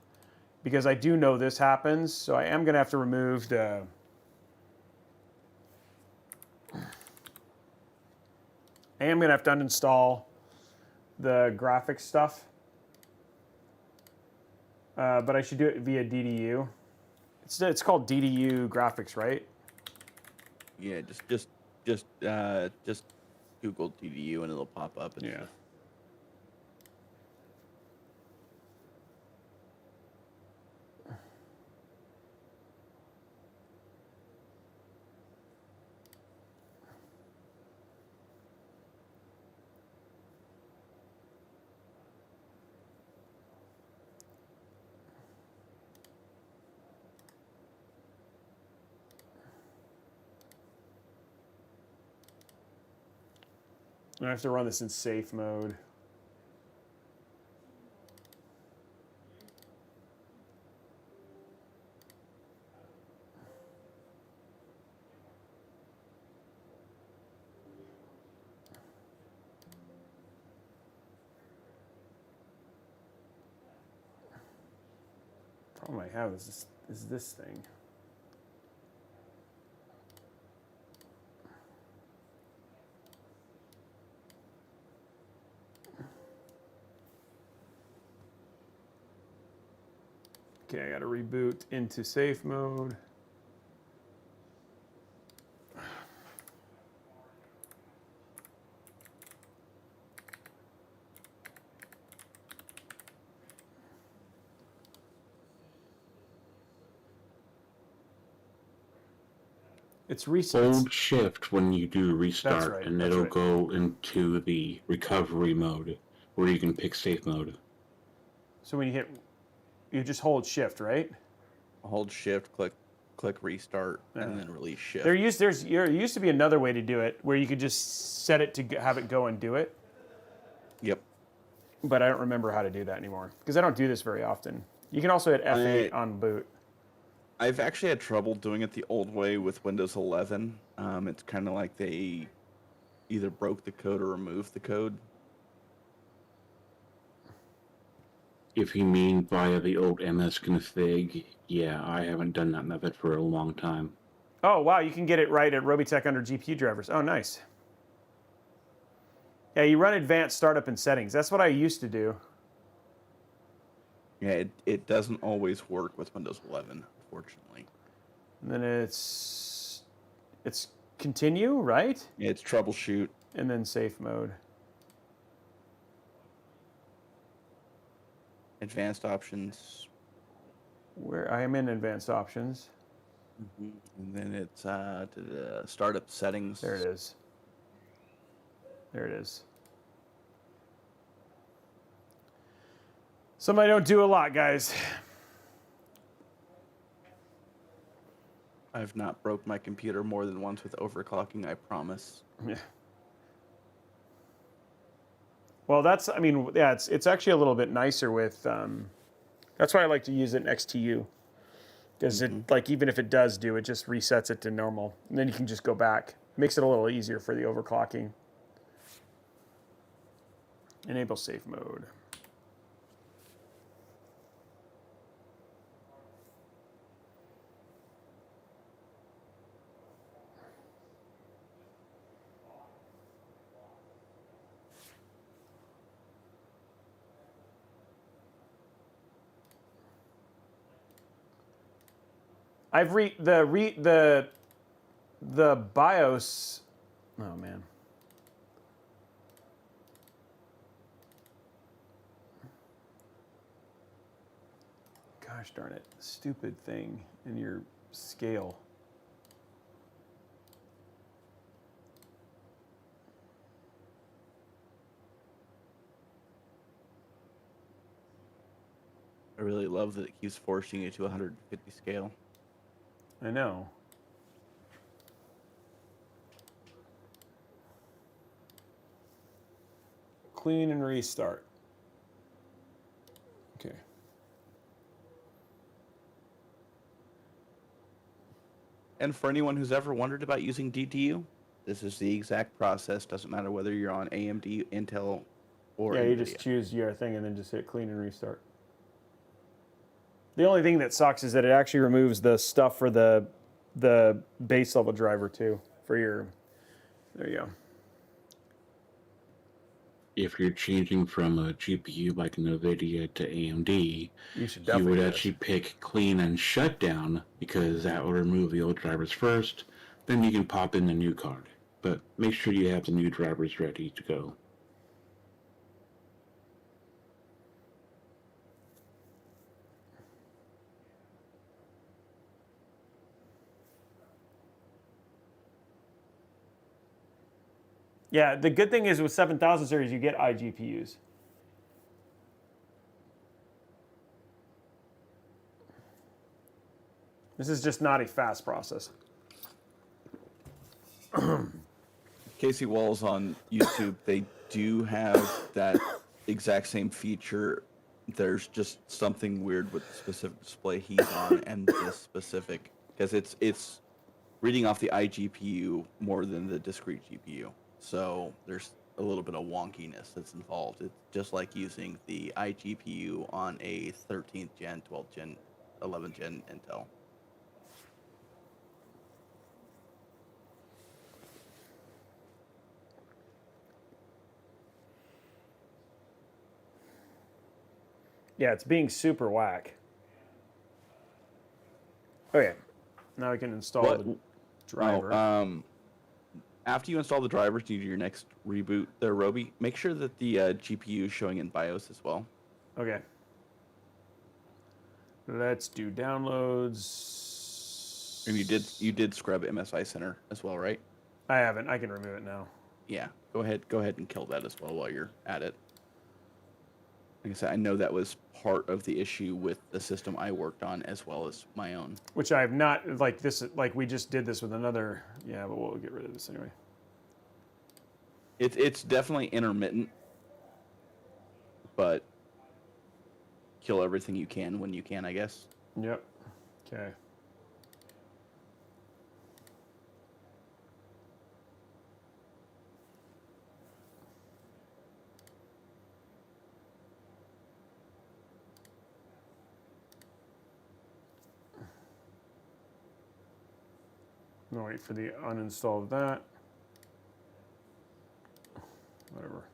Speaker 1: because I do know this happens, so I am going to have to remove the I am going to have to uninstall the graphics stuff. But I should do it via DDU. It's called DDU graphics, right?
Speaker 5: Yeah, just Google DDU and it'll pop up.
Speaker 1: Yeah. I have to run this in safe mode. Problem I have is this thing. Okay, I got to reboot into safe mode. It's reset.
Speaker 4: Hold shift when you do restart,
Speaker 1: right,
Speaker 4: and
Speaker 1: that's
Speaker 4: it'll
Speaker 1: right.
Speaker 4: go into the recovery mode where you can pick safe mode.
Speaker 1: So when you just hold shift, right?
Speaker 5: Hold shift, click restart, and then release shift.
Speaker 1: There used to be another way to do it where you could just set it to have it go and do it,
Speaker 5: Yep.
Speaker 1: but I don't remember how to do that anymore because I don't do this very often. You can also hit F8 on boot.
Speaker 5: I've actually had trouble doing it the old way with Windows 11. It's kind of like they either broke the code or removed the code.
Speaker 4: If you mean via the old MS config, yeah, I haven't done that method for a long time.
Speaker 1: Oh wow, you can get it right at Robeytech under GPU drivers. Oh nice. Yeah, you run advanced startup and settings. That's what I used to do.
Speaker 5: Yeah, it doesn't always work with Windows 11, unfortunately.
Speaker 1: And then it's continue, right?
Speaker 5: Yeah, it's troubleshoot.
Speaker 1: And then safe mode.
Speaker 5: Advanced options.
Speaker 1: Where I am in advanced options.
Speaker 5: And then it's to the startup settings.
Speaker 1: There it is. There it is. Something I don't do a lot, guys.
Speaker 5: I've not broke my computer more than once with overclocking, I promise.
Speaker 1: Yeah. Well, it's actually a little bit nicer with, that's why I like to use it in XTU. Because even if it does do, it just resets it to normal. And then you can just go back. Makes it a little easier for the overclocking. Enable safe mode. I've the BIOS. Oh man. Gosh darn it! Stupid thing in your scale.
Speaker 5: I really love that it keeps forcing you to 150 scale.
Speaker 1: I know. Clean and restart. Okay.
Speaker 5: And for anyone who's ever wondered about using DTU, this is the exact process. Doesn't matter whether you're on AMD, Intel, or
Speaker 1: Yeah,
Speaker 5: NVIDIA.
Speaker 1: you just choose your thing and then just hit clean and restart. The only thing that sucks is that it actually removes the stuff for the base level driver too. For your, there you go.
Speaker 4: If you're changing from a GPU like NVIDIA to AMD,
Speaker 1: You should
Speaker 4: you
Speaker 1: definitely
Speaker 4: would
Speaker 1: do this.
Speaker 4: actually pick clean and shut down because that will remove the old drivers first. Then you can pop in the new card. But make sure you have the new drivers ready to go.
Speaker 1: Yeah, the good thing is with 7000 series, you get iGPUs. This is just not a fast process.
Speaker 5: Casey Walls on YouTube, they do have that exact same feature. There's just something weird with the specific display he's on and this specific, because it's reading off the iGPU more than the discrete GPU. So there's a little bit of wonkiness that's involved. It's just like using the iGPU on a 13th gen, 12th gen, 11th gen Intel.
Speaker 1: Yeah, it's being super whack. Okay, now we can install the driver.
Speaker 5: After you install the drivers to do your next reboot there, Robey, make sure that the GPU is showing in BIOS as well.
Speaker 1: Okay. Let's do downloads.
Speaker 5: And you did scrub MSI Center as well, right?
Speaker 1: I haven't. I can remove it now.
Speaker 5: Yeah. Go ahead and kill that as well while you're at it. Like I said, I know that was part of the issue with the system I worked on as well as my own.
Speaker 1: Which I have not, like this, like we just did this with another, yeah, but we'll get rid of this anyway.
Speaker 5: It's definitely intermittent, but kill everything you can when you can, I guess.
Speaker 1: Yep. Okay. I'll wait for the uninstall of that. Whatever.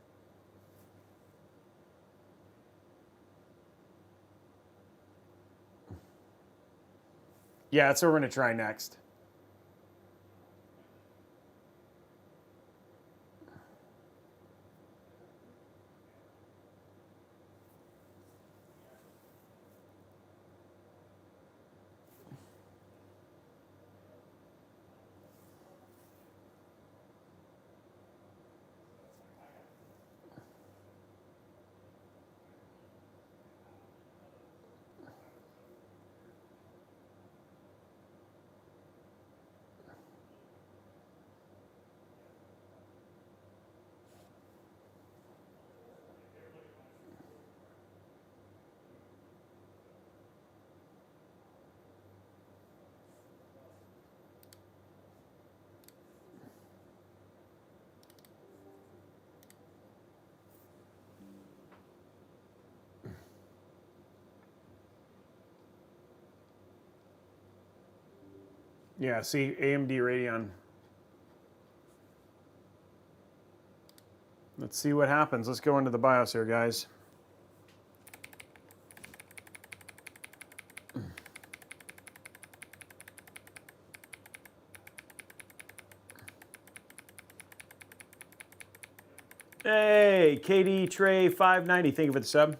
Speaker 1: Yeah, that's what we're going to try next. Yeah, see, AMD Radeon. Let's see what happens. Let's go into the BIOS here, guys. Hey, KD Trey 590, thank you for the sub.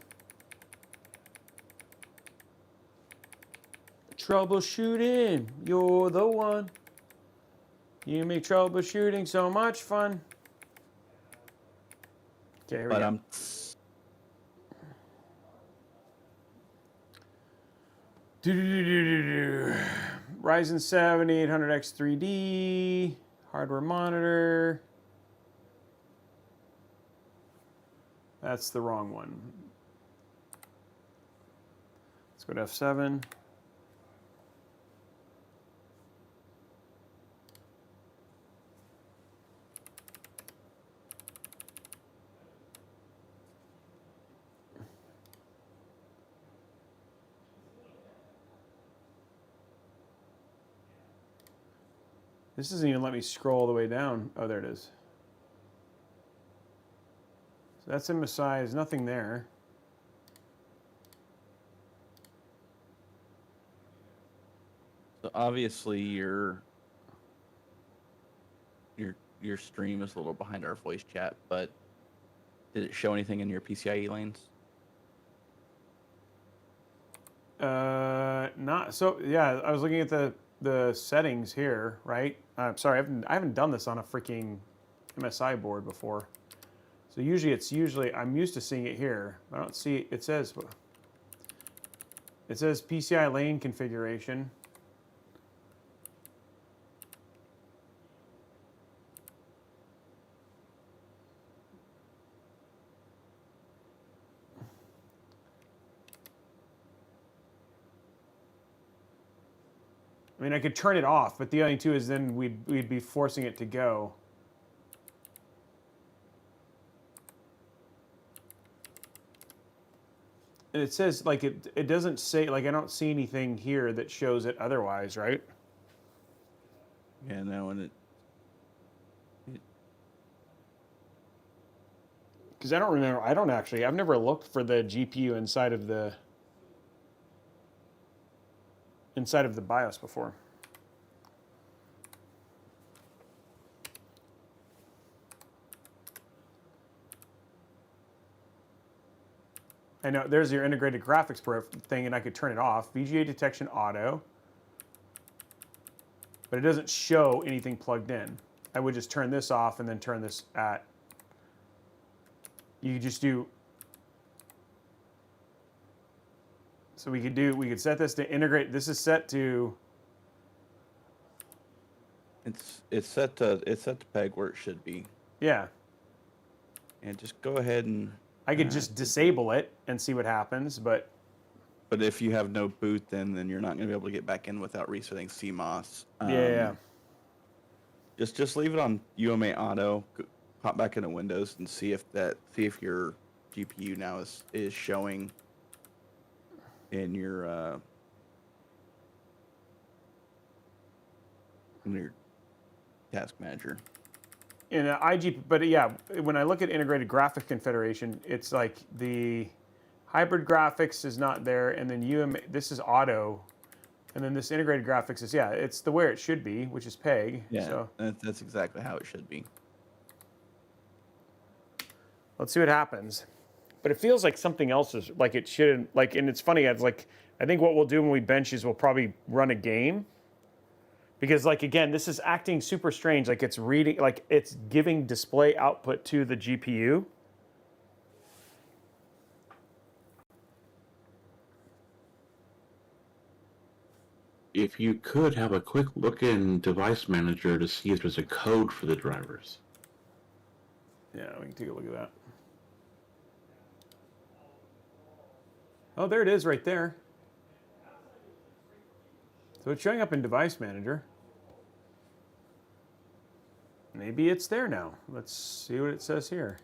Speaker 1: Troubleshooting, you're the one. You make troubleshooting so much fun. Okay, here we go. Ryzen 7 800X 3D, hardware monitor. That's the wrong one. Let's go to F7. This doesn't even let me scroll all the way down. Oh, there it is. So that's MSI, there's nothing there.
Speaker 5: So obviously your stream is a little behind our voice chat, but did it show anything in your PCIe lanes?
Speaker 1: Not so. Yeah, I was looking at the settings here, right? I'm sorry, I haven't done this on a freaking MSI board before. So usually I'm used to seeing it here. I don't see it says PCI lane configuration. I mean, I could turn it off, but the only two is then we'd be forcing it to go. And it says, like, it doesn't say, like, I don't see anything here that shows it otherwise, right?
Speaker 5: Yeah, no, and
Speaker 1: Because I don't remember, I've never looked for the GPU inside of the BIOS before. I know, there's your integrated graphics thing, and I could turn it off. VGA detection auto. But it doesn't show anything plugged in. I would just turn this off and then turn this at. You could just do. So we could set this to integrate. This is set to.
Speaker 5: it's set to peg where it should be.
Speaker 1: Yeah.
Speaker 5: And just go ahead and.
Speaker 1: I could just disable it and see what happens, but.
Speaker 5: But if you have no boot, then you're not going to be able to get back in without resetting CMOS.
Speaker 1: Yeah.
Speaker 5: Just leave it on UMA auto. Pop back into Windows and see if your GPU now is showing in your task manager.
Speaker 1: In IG, but yeah, when I look at integrated graphics configuration, it's like the hybrid graphics is not there, and then UMA, this is auto, and then this integrated graphics is, yeah, it's the where it should be, which is PEG.
Speaker 5: Yeah,
Speaker 1: so
Speaker 5: that's exactly how it should be.
Speaker 1: let's see what happens. But it feels like something else is, like it shouldn't, like, and it's funny, it's like, I think what we'll do when we bench is we'll probably run a game. Because, like, again, this is acting super strange. Like, it's reading, like, it's giving display output to the GPU.
Speaker 4: If you could have a quick look in Device Manager to see if there's a code for the drivers.
Speaker 1: Yeah, we can take a look at that. Oh, there it is right there. So it's showing up in Device Manager. Maybe it's there now. Let's see what it says here.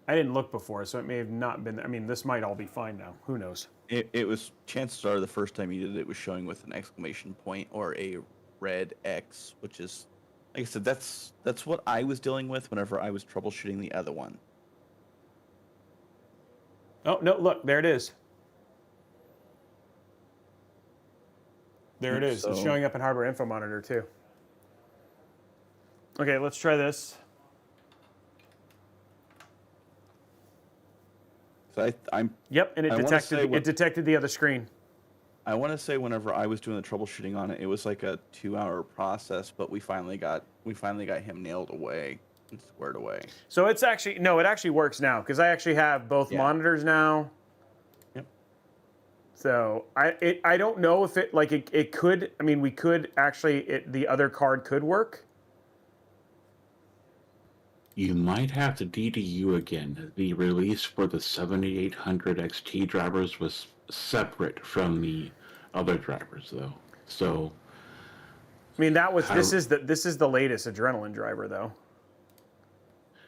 Speaker 1: I didn't look before, so it may have not been there. I mean, this might all be fine now. Who knows?
Speaker 5: It was, chances are the first time you did it, it was showing with an exclamation point or a red X, which is, like I said, that's what I was dealing with whenever I was troubleshooting the other one.
Speaker 1: Oh, no, look, there it is. There it is. It's showing up in Hardware Info Monitor, too. Okay, let's try this.
Speaker 5: So I'm.
Speaker 1: Yep, and it detected the other screen.
Speaker 5: I want to say whenever I was doing the troubleshooting on it, it was like a 2-hour process, but we finally got him nailed away and squared away.
Speaker 1: So it's actually, no, it actually works now because I actually have both monitors now.
Speaker 5: Yep.
Speaker 1: So I don't know if it could, I mean, we could actually, the other card could work.
Speaker 4: You might have to DDU again. The release for the 7800 XT drivers was separate from the other drivers, though. So,
Speaker 1: I mean, this is the latest Adrenaline driver, though.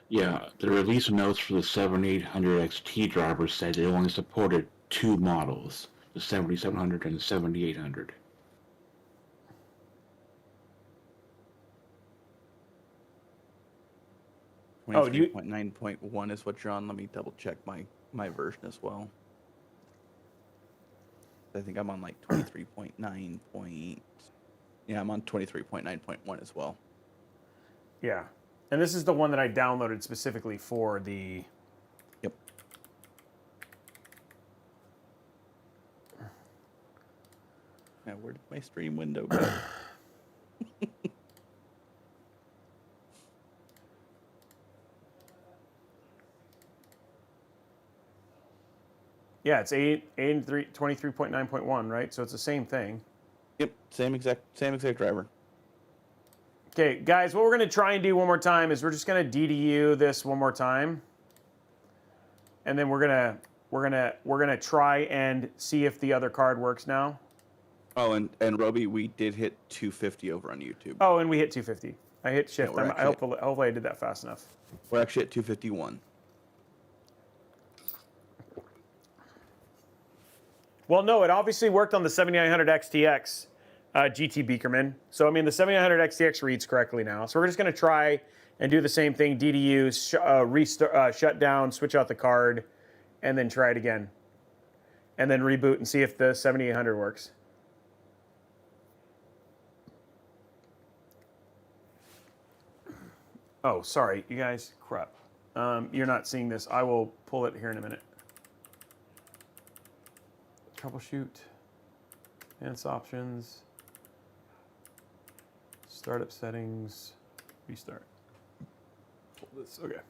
Speaker 4: Yeah, the release notes for the 7800 XT driver said it only supported 2 models, the 7700 and 7800.
Speaker 1: Oh,
Speaker 5: 23.9.1 is what you're on. Let me double check my version as well. I think I'm on like 23.9 point. Yeah, I'm on 23.9.1 as well.
Speaker 1: Yeah, and this is the one that I downloaded specifically for the.
Speaker 5: Yep. Now, where did my stream window go?
Speaker 1: Yeah, it's 23.9.1, right? So it's the same thing.
Speaker 5: Yep, same exact driver.
Speaker 1: Okay, guys, what we're going to try and do one more time is we're just going to DDU this one more time. And then we're going we're gonna try and see if the other card works now.
Speaker 5: Oh, and Robey, we did hit 250 over on YouTube.
Speaker 1: Oh, and we hit 250. I hit shift.
Speaker 5: we're
Speaker 1: Hopefully I did that fast enough.
Speaker 5: We're actually at 251.
Speaker 1: Well, no, it obviously worked on the 7900 XTX GT Beakerman. So, I mean, the 7900 XTX reads correctly now. So we're just going to try and do the same thing, DDU, restart, shut down, switch out the card, and then try it again. And then reboot and see if the 7800 works. Oh, sorry, you guys, crap. You're not seeing this. I will pull it here in a minute. Troubleshoot, advanced options, startup settings, restart. Pull this, okay.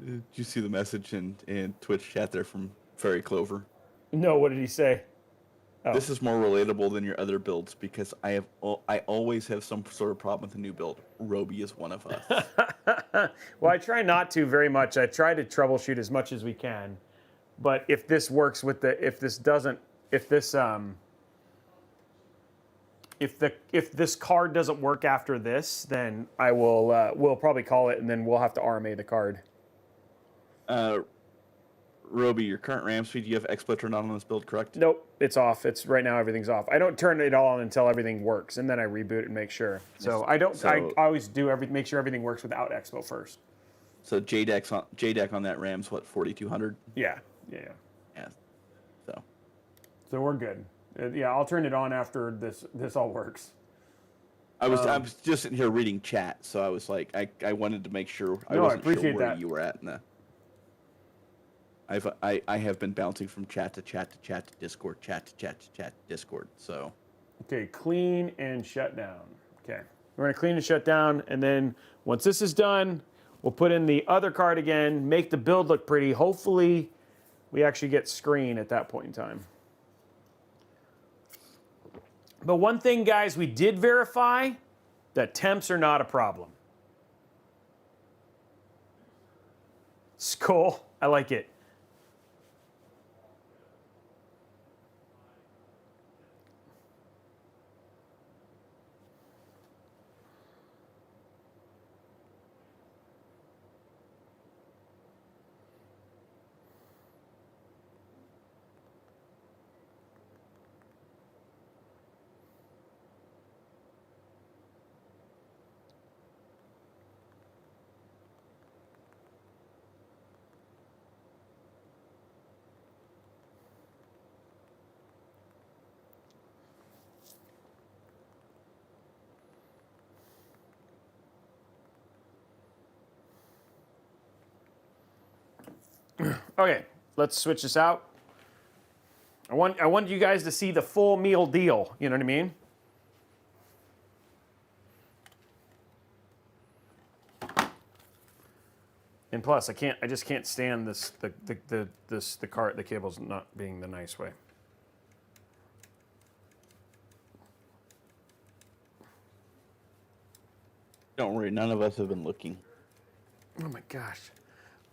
Speaker 5: Did you see the message in Twitch chat there from Fairy Clover?
Speaker 1: No, what did he say? Oh.
Speaker 5: This is more relatable than your other builds because I always have some sort of problem with a new build. Robey is one of us.
Speaker 1: Well, I try not to very much. I try to troubleshoot as much as we can. But if this works with the, if this card doesn't work after this, then I will, we'll probably call it and then we'll have to RMA the card.
Speaker 5: Robey, your current RAM speed, you have XSplit turned on this build, correct?
Speaker 1: Nope, it's off. It's right now, everything's off. I don't turn it all on until everything works, and then I reboot and make sure. So I don't. I always do make sure everything works without Expo first.
Speaker 5: So JDEC on that RAM's what, 4200?
Speaker 1: Yeah. So we're good. Yeah, I'll turn it on after this all works.
Speaker 5: I was just sitting here reading chat, so I was like, I wanted to make sure I wasn't
Speaker 1: appreciate
Speaker 5: sure where
Speaker 1: that.
Speaker 5: you were at in the. I have been bouncing from chat to chat to chat to Discord, chat to chat to chat to Discord. So,
Speaker 1: okay, clean and shut down. Okay, we're gonna clean and shut down, and then once this is done, we'll put in the other card again, make the build look pretty. Hopefully, we actually get screen at that point in time. But one thing, guys, we did verify that temps are not a problem. It's cool. I like it. Okay, let's switch this out. I want you guys to see the full meal deal. You know what I mean? And plus, I just can't stand this the cable's not being the nice way.
Speaker 5: don't worry, none of us have been looking.
Speaker 1: Oh my gosh.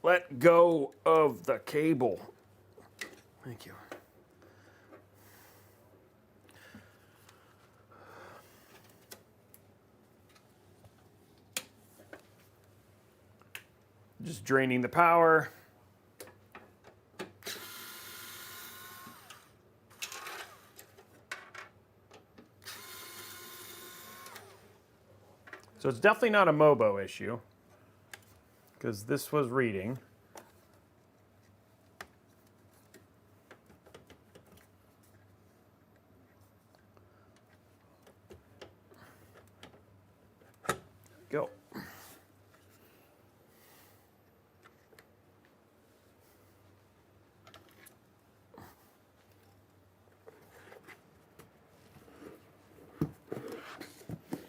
Speaker 1: Let go of the cable. Thank you. Just draining the power. So it's definitely not a MOBO issue, because this was reading. Go.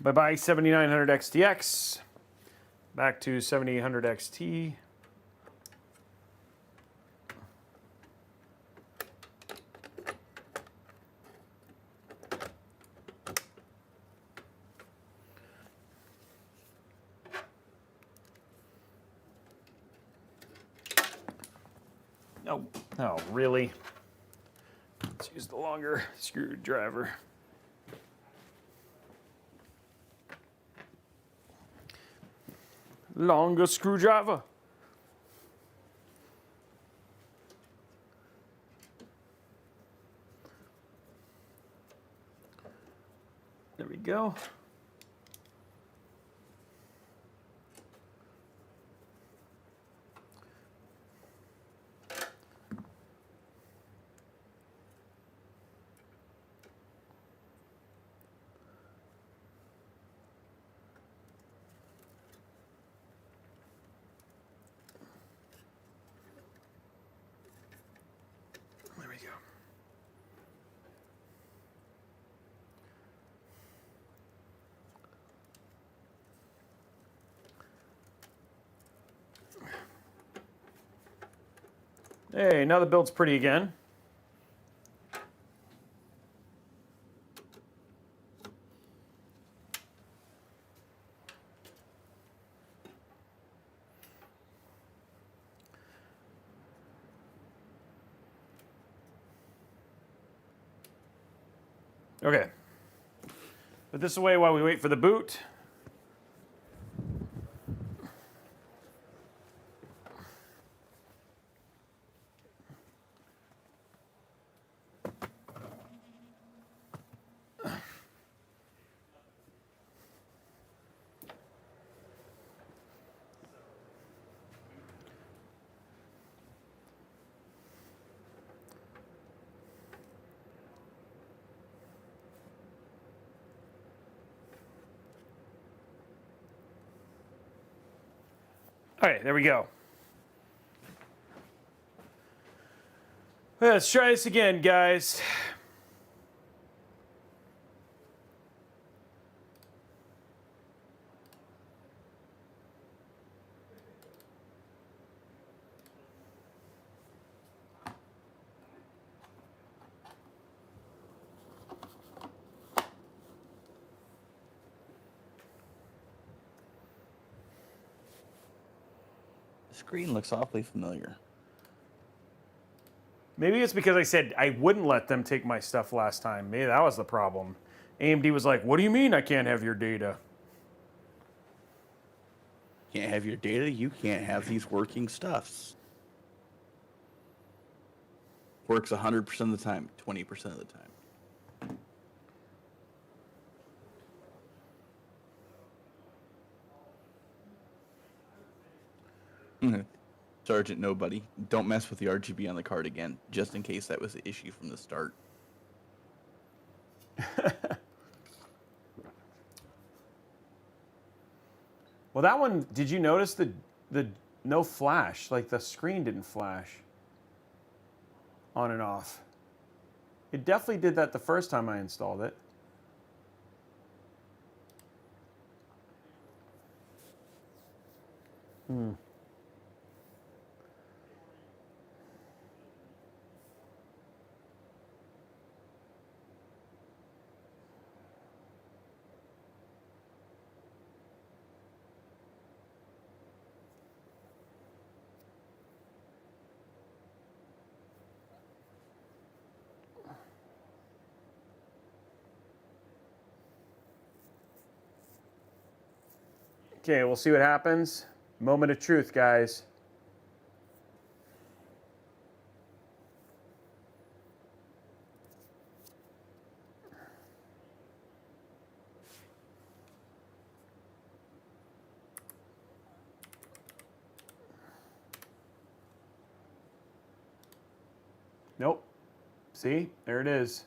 Speaker 1: Bye-bye 7900 XTX. Back to 7800 XT. Oh, oh, really? Let's use the longer screwdriver. Longer screwdriver. There we go. There we go. Hey, now the build's pretty again. Okay. Put this away while we wait for the boot. All right, there we go. Let's try this again, guys.
Speaker 5: The screen looks awfully familiar.
Speaker 1: Maybe it's because I said I wouldn't let them take my stuff last time. Maybe that was the problem. AMD was like, what do you mean I can't have your data?
Speaker 5: Can't have your data, you can't have these working stuffs. Works 100% of the time, 20% of the time. Sergeant Nobody, don't mess with the RGB on the card again, just in case that was the issue from the start.
Speaker 1: Well, that one, did you notice the no flash? Like the screen didn't flash on and off. It definitely did that the first time I installed it. Okay, we'll see what happens. Moment of truth, guys. Nope. See? There it is.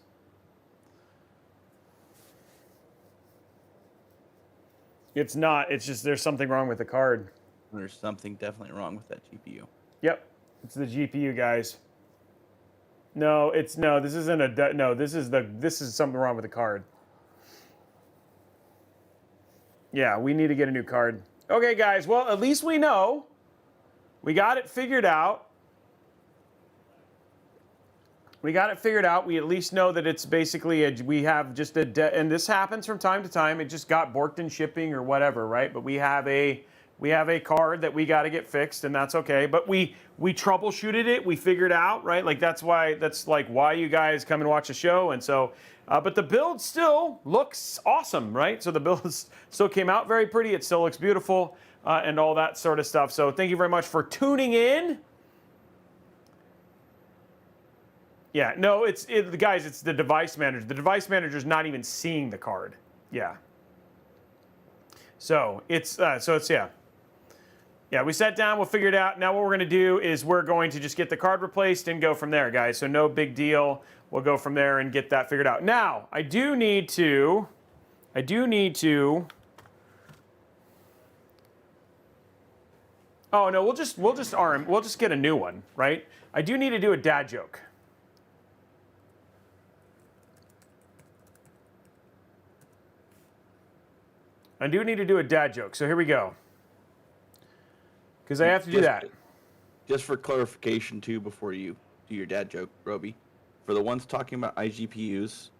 Speaker 1: It's not. It's just there's something wrong with the card.
Speaker 5: There's something definitely wrong with that GPU.
Speaker 1: Yep. It's the GPU, guys. No, it's no. This isn't a no. This is something wrong with the card. Yeah, we need to get a new card. Okay, guys. Well, at least we know. We got it figured out. We got it figured out. We at least know that it's basically we have just and this happens from time to time. It just got borked in shipping or whatever, right? But we have a We have a card that we got to get fixed, and that's okay. But we troubleshooted it. We figured out, right? Like that's like why you guys come and watch the show. And so, but the build still looks awesome, right? So the build still came out very pretty. It still looks beautiful, and all that sort of stuff. So thank you very much for tuning in. Yeah, no, guys, it's the device manager. The device manager is not even seeing the card. Yeah. So it's yeah. Yeah, we sat down, we'll figure it out. Now what we're going to do is we're going to just get the card replaced and go from there, guys. So no big deal. We'll go from there and get that figured out. Now, I do need to Oh, no, we'll just get a new one, right? I do need to do a dad joke. I do need to do a dad joke. So here we go. Because I have to do that.
Speaker 5: Just for clarification, too, before you do your dad joke, Robey, for the ones talking about iGPUs,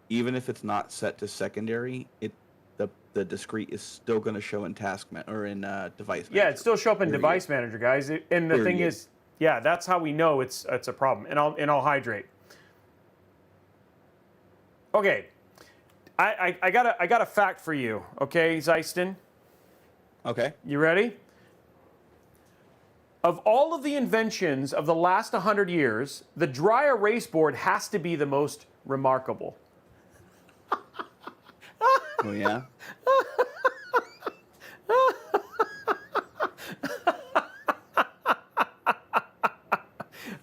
Speaker 5: even if it's not set to secondary, the discrete is still going to show in device manager.
Speaker 1: Yeah, it still show up in device manager, guys. And the thing is, yeah, that's how we know it's a problem. And I'll hydrate. Okay, I got a fact for you. Okay, Zeiston.
Speaker 5: Okay.
Speaker 1: You ready? Of all of the inventions of the last 100 years, the dry erase board has to be the most remarkable.
Speaker 5: Oh, yeah?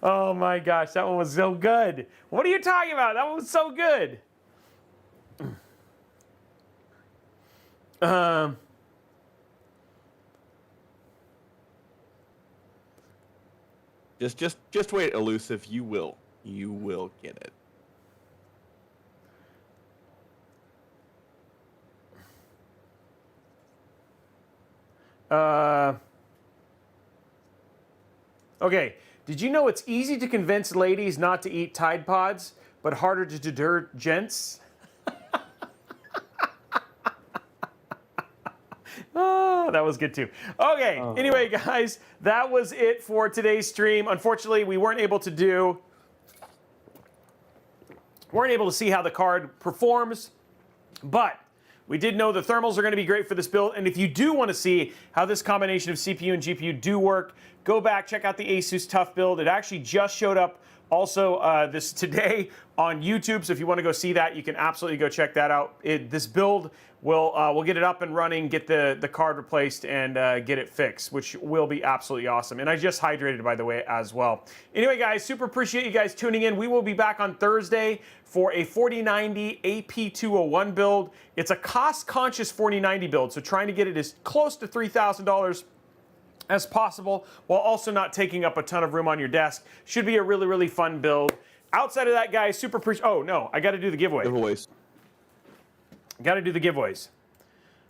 Speaker 1: Oh my gosh, that one was so good. What are you talking about? That one was so good.
Speaker 5: Just wait, Elusive. You will get it.
Speaker 1: Okay, did you know it's easy to convince ladies not to eat Tide Pods, but harder to deter gents? Oh, that was good too. Okay, Anyway, guys, that was it for today's stream. Unfortunately, we weren't able to see how the card performs, but we did know the thermals are going to be great for this build. And if you do want to see how this combination of CPU and GPU do work, go back, check out the Asus TUF build. It actually just showed up also this today on YouTube. So if you want to go see that, you can absolutely go check that out. This build we'll get it up and running, get the card replaced, and get it fixed, which will be absolutely awesome. And I just hydrated, by the way, as well. Anyway, guys, super appreciate you guys tuning in. We will be back on Thursday for a 4090 AP201 build. It's a cost-conscious 4090 build, so trying to get it as close to $3,000 as possible while also not taking up a ton of room on your desk. Should be a really, really fun build. Outside of that, guys, super appreciate. Oh, no, I got to do the giveaway.
Speaker 5: Giveaways.
Speaker 1: Got to do the giveaways.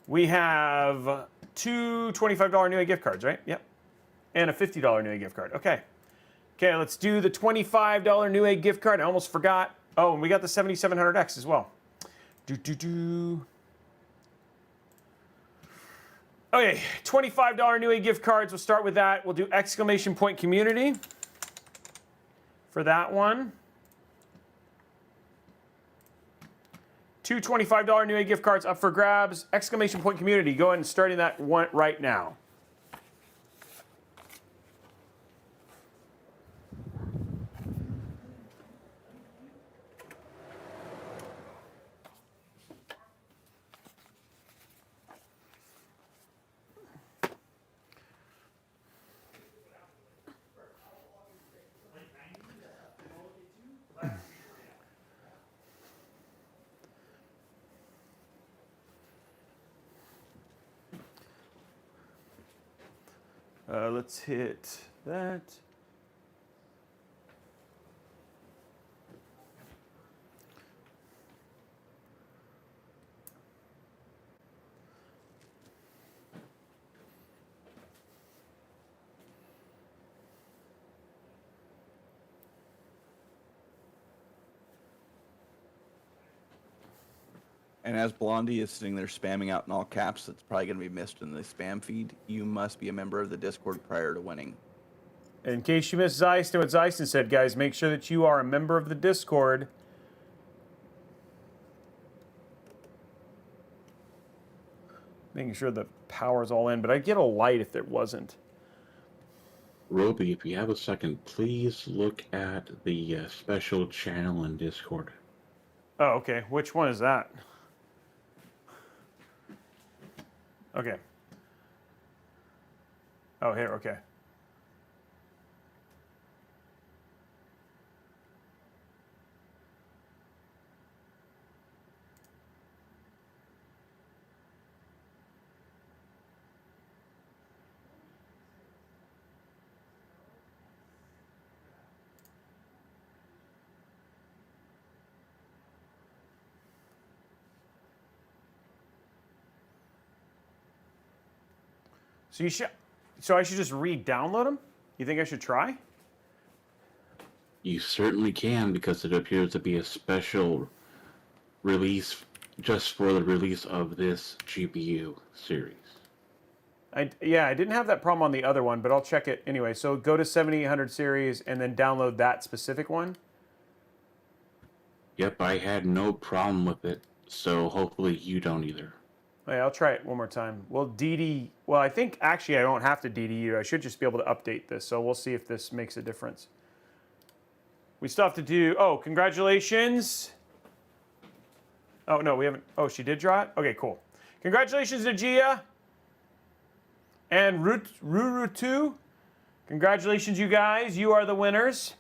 Speaker 1: We have two $25 Newegg gift cards, right? Yep. And a $50 Newegg gift card. Okay. Okay, let's do the $25 Newegg gift card. I almost forgot. Oh, and we got the 7700X as well. Okay, $25 Newegg gift cards. We'll start with that. We'll do exclamation point community for that one. Two $25 Newegg gift cards up for grabs. Exclamation point community. Go ahead and starting that one right now. Let's hit that.
Speaker 5: And as Blondie is sitting there spamming out in all caps, it's probably going to be missed in the spam feed. You must be a member of the Discord prior to winning.
Speaker 1: In case you missed Zeist and what Zeist said, guys, make sure that you are a member of the Discord. Making sure the power's all in, but I'd get a light if there wasn't.
Speaker 4: Robey, if you have a second, please look at the special channel in Discord.
Speaker 1: Oh, okay. Which one is that? Okay. Oh, here, okay. So I should just re-download them? You think I should try?
Speaker 4: You certainly can, because it appears to be a special release just for the release of this GPU series.
Speaker 1: Yeah, I didn't have that problem on the other one, but I'll check it anyway. So go to 7800 series and then download that specific one.
Speaker 4: Yep, I had no problem with it, so hopefully you don't either.
Speaker 1: Oh, yeah, I'll try it one more time. Well, well, I think actually I don't have to DDU. I should just be able to update this. So we'll see if this makes a difference. We still have to do, oh, congratulations. Oh, no, we haven't. Oh, she did draw it? Okay, cool. Congratulations to Gia and Rurutu. Congratulations, you guys. You are the winners.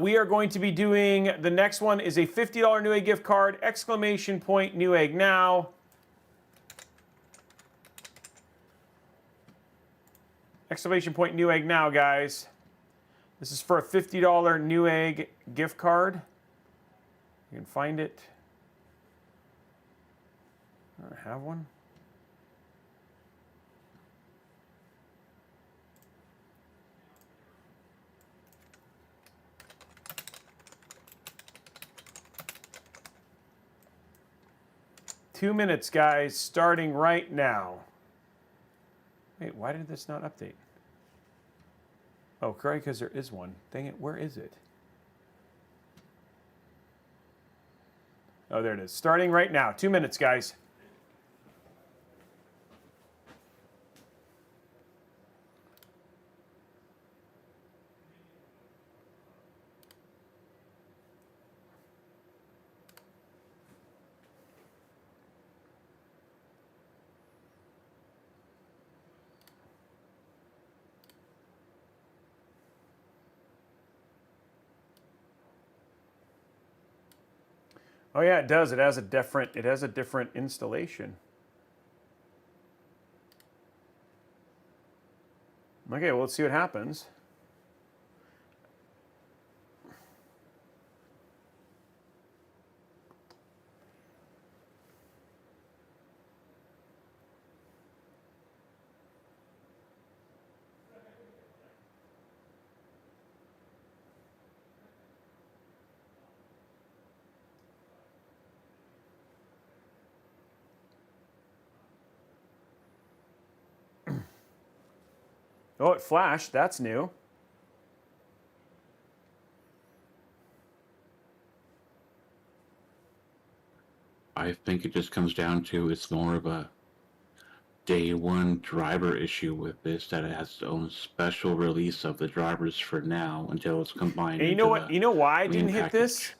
Speaker 1: We are going to be doing, the next one is a $50 Newegg gift card, exclamation point Newegg now. Exclamation point Newegg now, guys. This is for a $50 Newegg gift card. You can find it. I don't have one. Two minutes, guys, starting right now. Wait, why did this not update? Oh, correct, because there is one. Dang it, where is it? Oh, there it is. Starting right now. 2 minutes, guys. Oh yeah, it does. It has a different installation. Okay, well, let's see what happens. Oh, it flashed. That's new.
Speaker 4: I think it just comes down to it's more of a day one driver issue with this, that it has its own special release of the drivers for now until it's combined.
Speaker 1: And you know what? You know why I didn't hit this?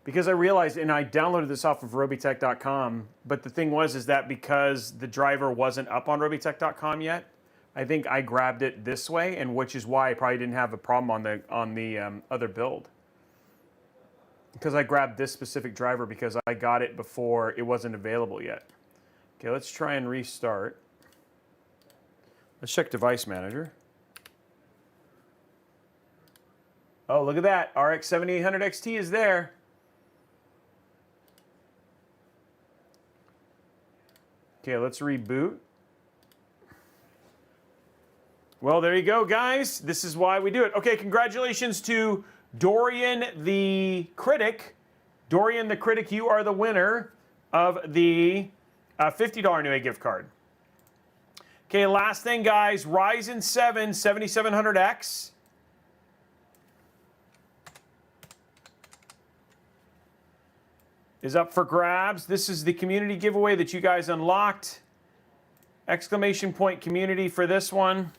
Speaker 1: Because I realized, and I downloaded this off of Robeytech.com, but the thing was is that because the driver wasn't up on Robeytech.com yet, I think I grabbed it this way, and which is why I probably didn't have a problem on the other build. Because I grabbed this specific driver because I got it before it wasn't available yet. Okay, let's try and restart. Let's check Device Manager. Oh, look at that. RX 7800 XT is there. Okay, let's reboot. Well, there you go, guys. This is why we do it. Okay, congratulations to Dorian the Critic Dorian the Critic, you are the winner of the $50 Newegg gift card. Okay, last thing, guys. Ryzen 7 7700X. Is up for grabs. This is the community giveaway that you guys unlocked. Exclamation point community for this one.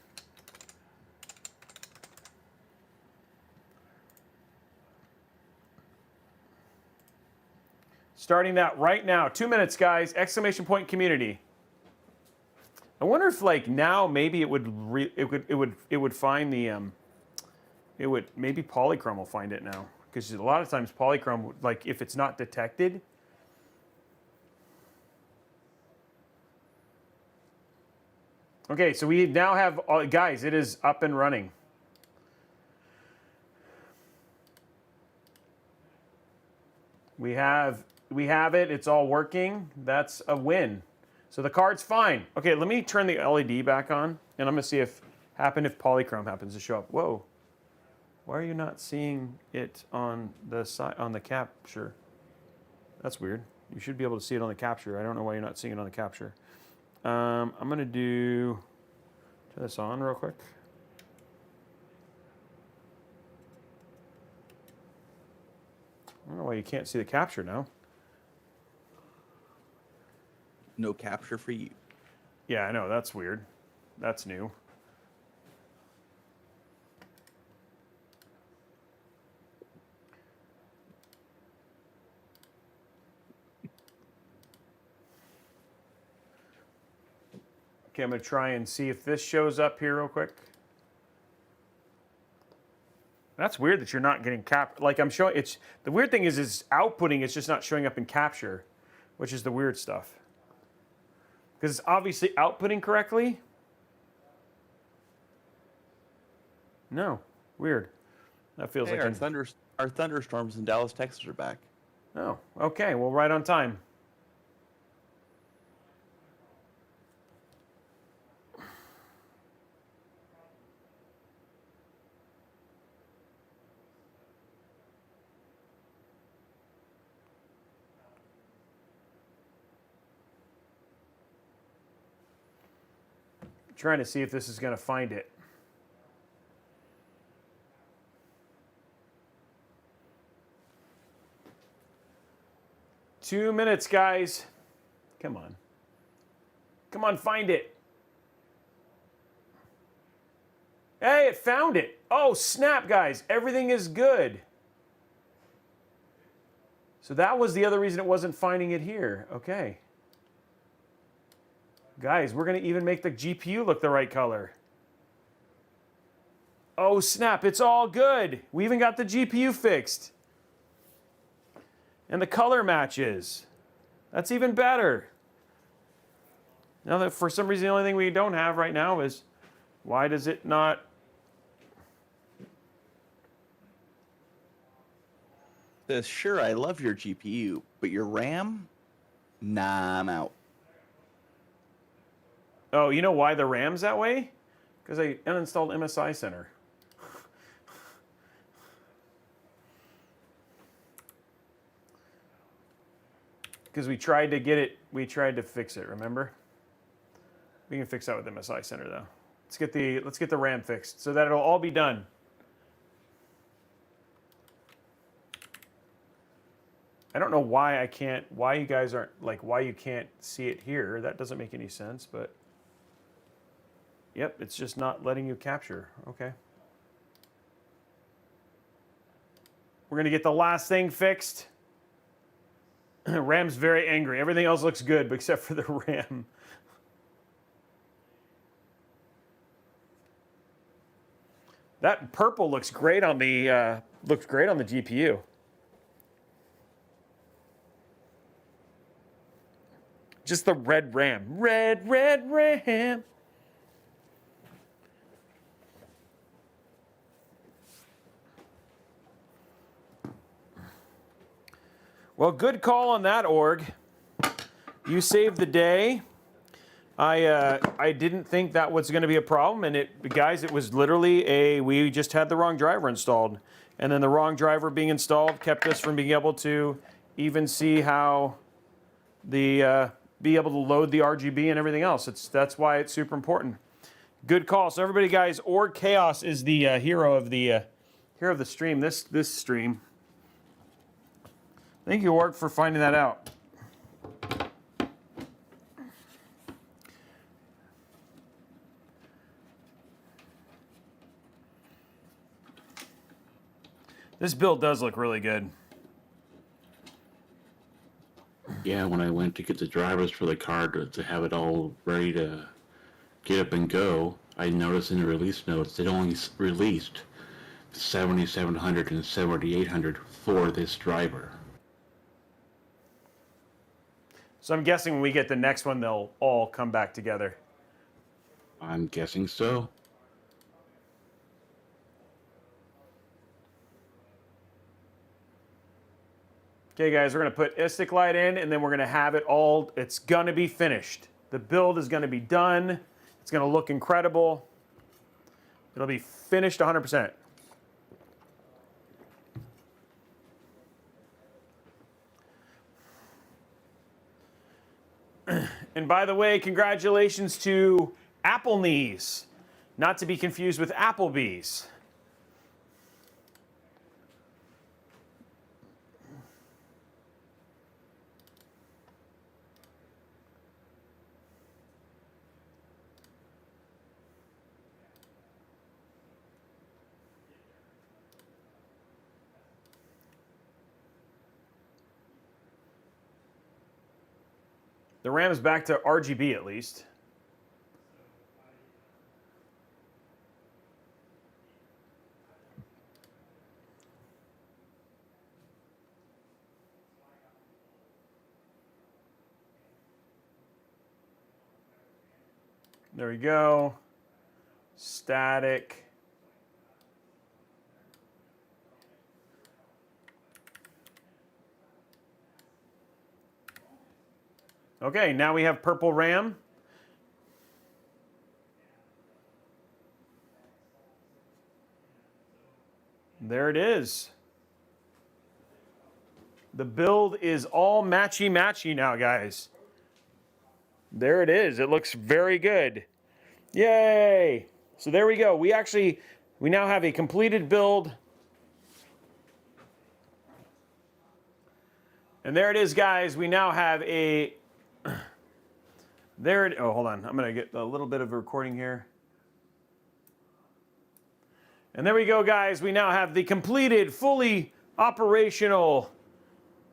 Speaker 1: Starting that right now. 2 minutes, guys. Exclamation point community. I wonder if like now maybe it would find the maybe Polychrome will find it now, because a lot of times Polychrome, like if it's not detected. Okay, so we now have guys, it is up and running. We have it, it's all working. That's a win. So the card's fine. Okay, let me turn the LED back on, and I'm gonna see if Polychrome happens to show up. Whoa, why are you not seeing it on the side, on the capture? That's weird. You should be able to see it on the capture. I don't know why you're not seeing it on the capture. I'm gonna turn this on real quick. I don't know why you can't see the capture now.
Speaker 5: No capture for you.
Speaker 1: Yeah, I know, that's weird. That's new. Okay, I'm gonna try and see if this shows up here real quick. That's weird that you're not getting like I'm showing, the weird thing is outputting, it's just not showing up in capture, which is the weird stuff. Because it's obviously outputting correctly. No, weird. That feels like
Speaker 5: our thunderstorms in Dallas, Texas are back.
Speaker 1: Oh, okay. Well, right on time. Trying to see if this is going to find it. Two minutes, guys. Come on. Come on, find it. Hey, it found it. Oh, snap, guys. Everything is good. So that was the other reason it wasn't finding it here. Okay. Guys, we're going to even make the GPU look the right color. Oh, snap. It's all good. We even got the GPU fixed. And the color matches. That's even better. Now that for some reason the only thing we don't have right now is why does it not?
Speaker 5: Says, sure, I love your GPU, but your RAM? Nah, I'm out.
Speaker 1: Oh, you know why the RAM's that way? Because I uninstalled MSI Center. Because we tried to get it, we tried to fix it, remember? We can fix that with MSI Center though. Let's get the RAM fixed so that it'll all be done. I don't know why why you guys aren't, like why you can't see it here. That doesn't make any sense, but yep, it's just not letting you capture. Okay. We're gonna get the last thing fixed. RAM's very angry. Everything else looks good except for the RAM. That purple looks great on the GPU. Just the red RAM. Red RAM. Well, good call on that, org. You saved the day. I didn't think that was going to be a problem, and guys, it was literally we just had the wrong driver installed, and then the wrong driver being installed kept us from being able to even see how the be able to load the RGB and everything else. That's why it's super important. Good call. So everybody, guys, Org Chaos is the hero of the stream. This stream. Thank you, Org, for finding that out. This build does look really good.
Speaker 4: Yeah, when I went to get the drivers for the car to have it all ready to get up and go, I noticed in the release notes it only released 7700 and 7800 for this driver.
Speaker 1: So I'm guessing when we get the next one, they'll all come back together.
Speaker 4: I'm guessing so.
Speaker 1: Okay, guys, we're going to put Istic Light in, and then we're going to have it all. It's going to be finished. The build is going to be done. It's going to look incredible. It'll be finished 100%. And by the way, congratulations to Apple Knees, not to be confused with Applebee's. The RAM is back to RGB at least. There we go. Static. Okay, now we have purple RAM. There it is. The build is all matchy-matchy now, guys. There it is. It looks very good. Yay! So there we go. We now have a completed build. And there it is, guys. We now have a... Oh, hold on. I'm going to get a little bit of a recording here. And there we go, guys. We now have the completed, fully operational...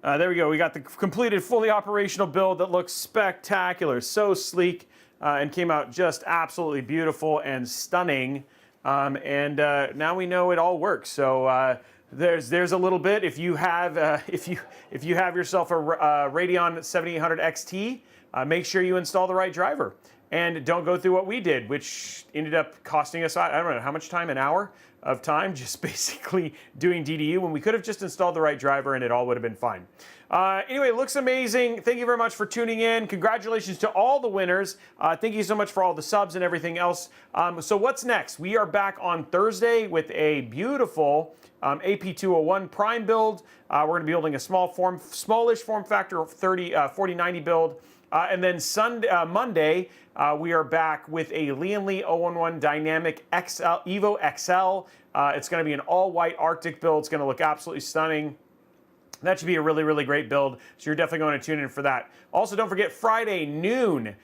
Speaker 1: there we go. We got the completed, fully operational build that looks spectacular. So sleek and came out just absolutely beautiful and stunning. Now we know it all works. So there's a little bit. If you have if you have yourself a Radeon 7800 XT, make sure you install the right driver. And don't go through what we did, which ended up costing us, I don't know how much time, an hour of time, just basically doing DDU when we could have just installed the right driver and it all would have been fine. Anyway, it looks amazing. Thank you very much for tuning in. Congratulations to all the winners. Thank you so much for all the subs and everything else. So what's next? We are back on Thursday with a beautiful AP201 Prime build. We're going to be building a smallish form factor 4090 build. And then Monday, we are back with a Lee & 011 Dynamic XL, Evo XL. It's going to be an all-white Arctic build. It's going to look absolutely stunning. That should be a really, really great build. So you're definitely going to tune in for that. Also, don't forget Friday noon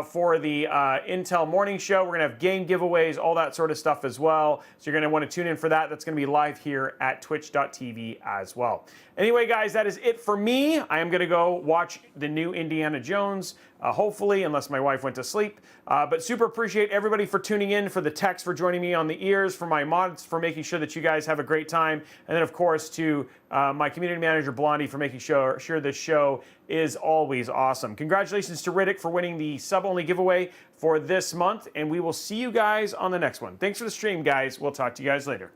Speaker 1: for the Intel Morning Show. We're going to have game giveaways, all that sort of stuff as well. So you're going to want to tune in for that. That's going to be live here at twitch.tv as well. Anyway, guys, that is it for me. I am going to go watch the new Indiana Jones, hopefully, unless my wife went to sleep. But super appreciate everybody for tuning in, for the techs for joining me on the ears, for my mods for making sure that you guys have a great time, and then, of course, to my community manager, Blondie, for making sure this show is always awesome. Congratulations to Riddick for winning the sub-only giveaway for this month, and we will see you guys on the next one. Thanks for the stream, guys. We'll talk to you guys later.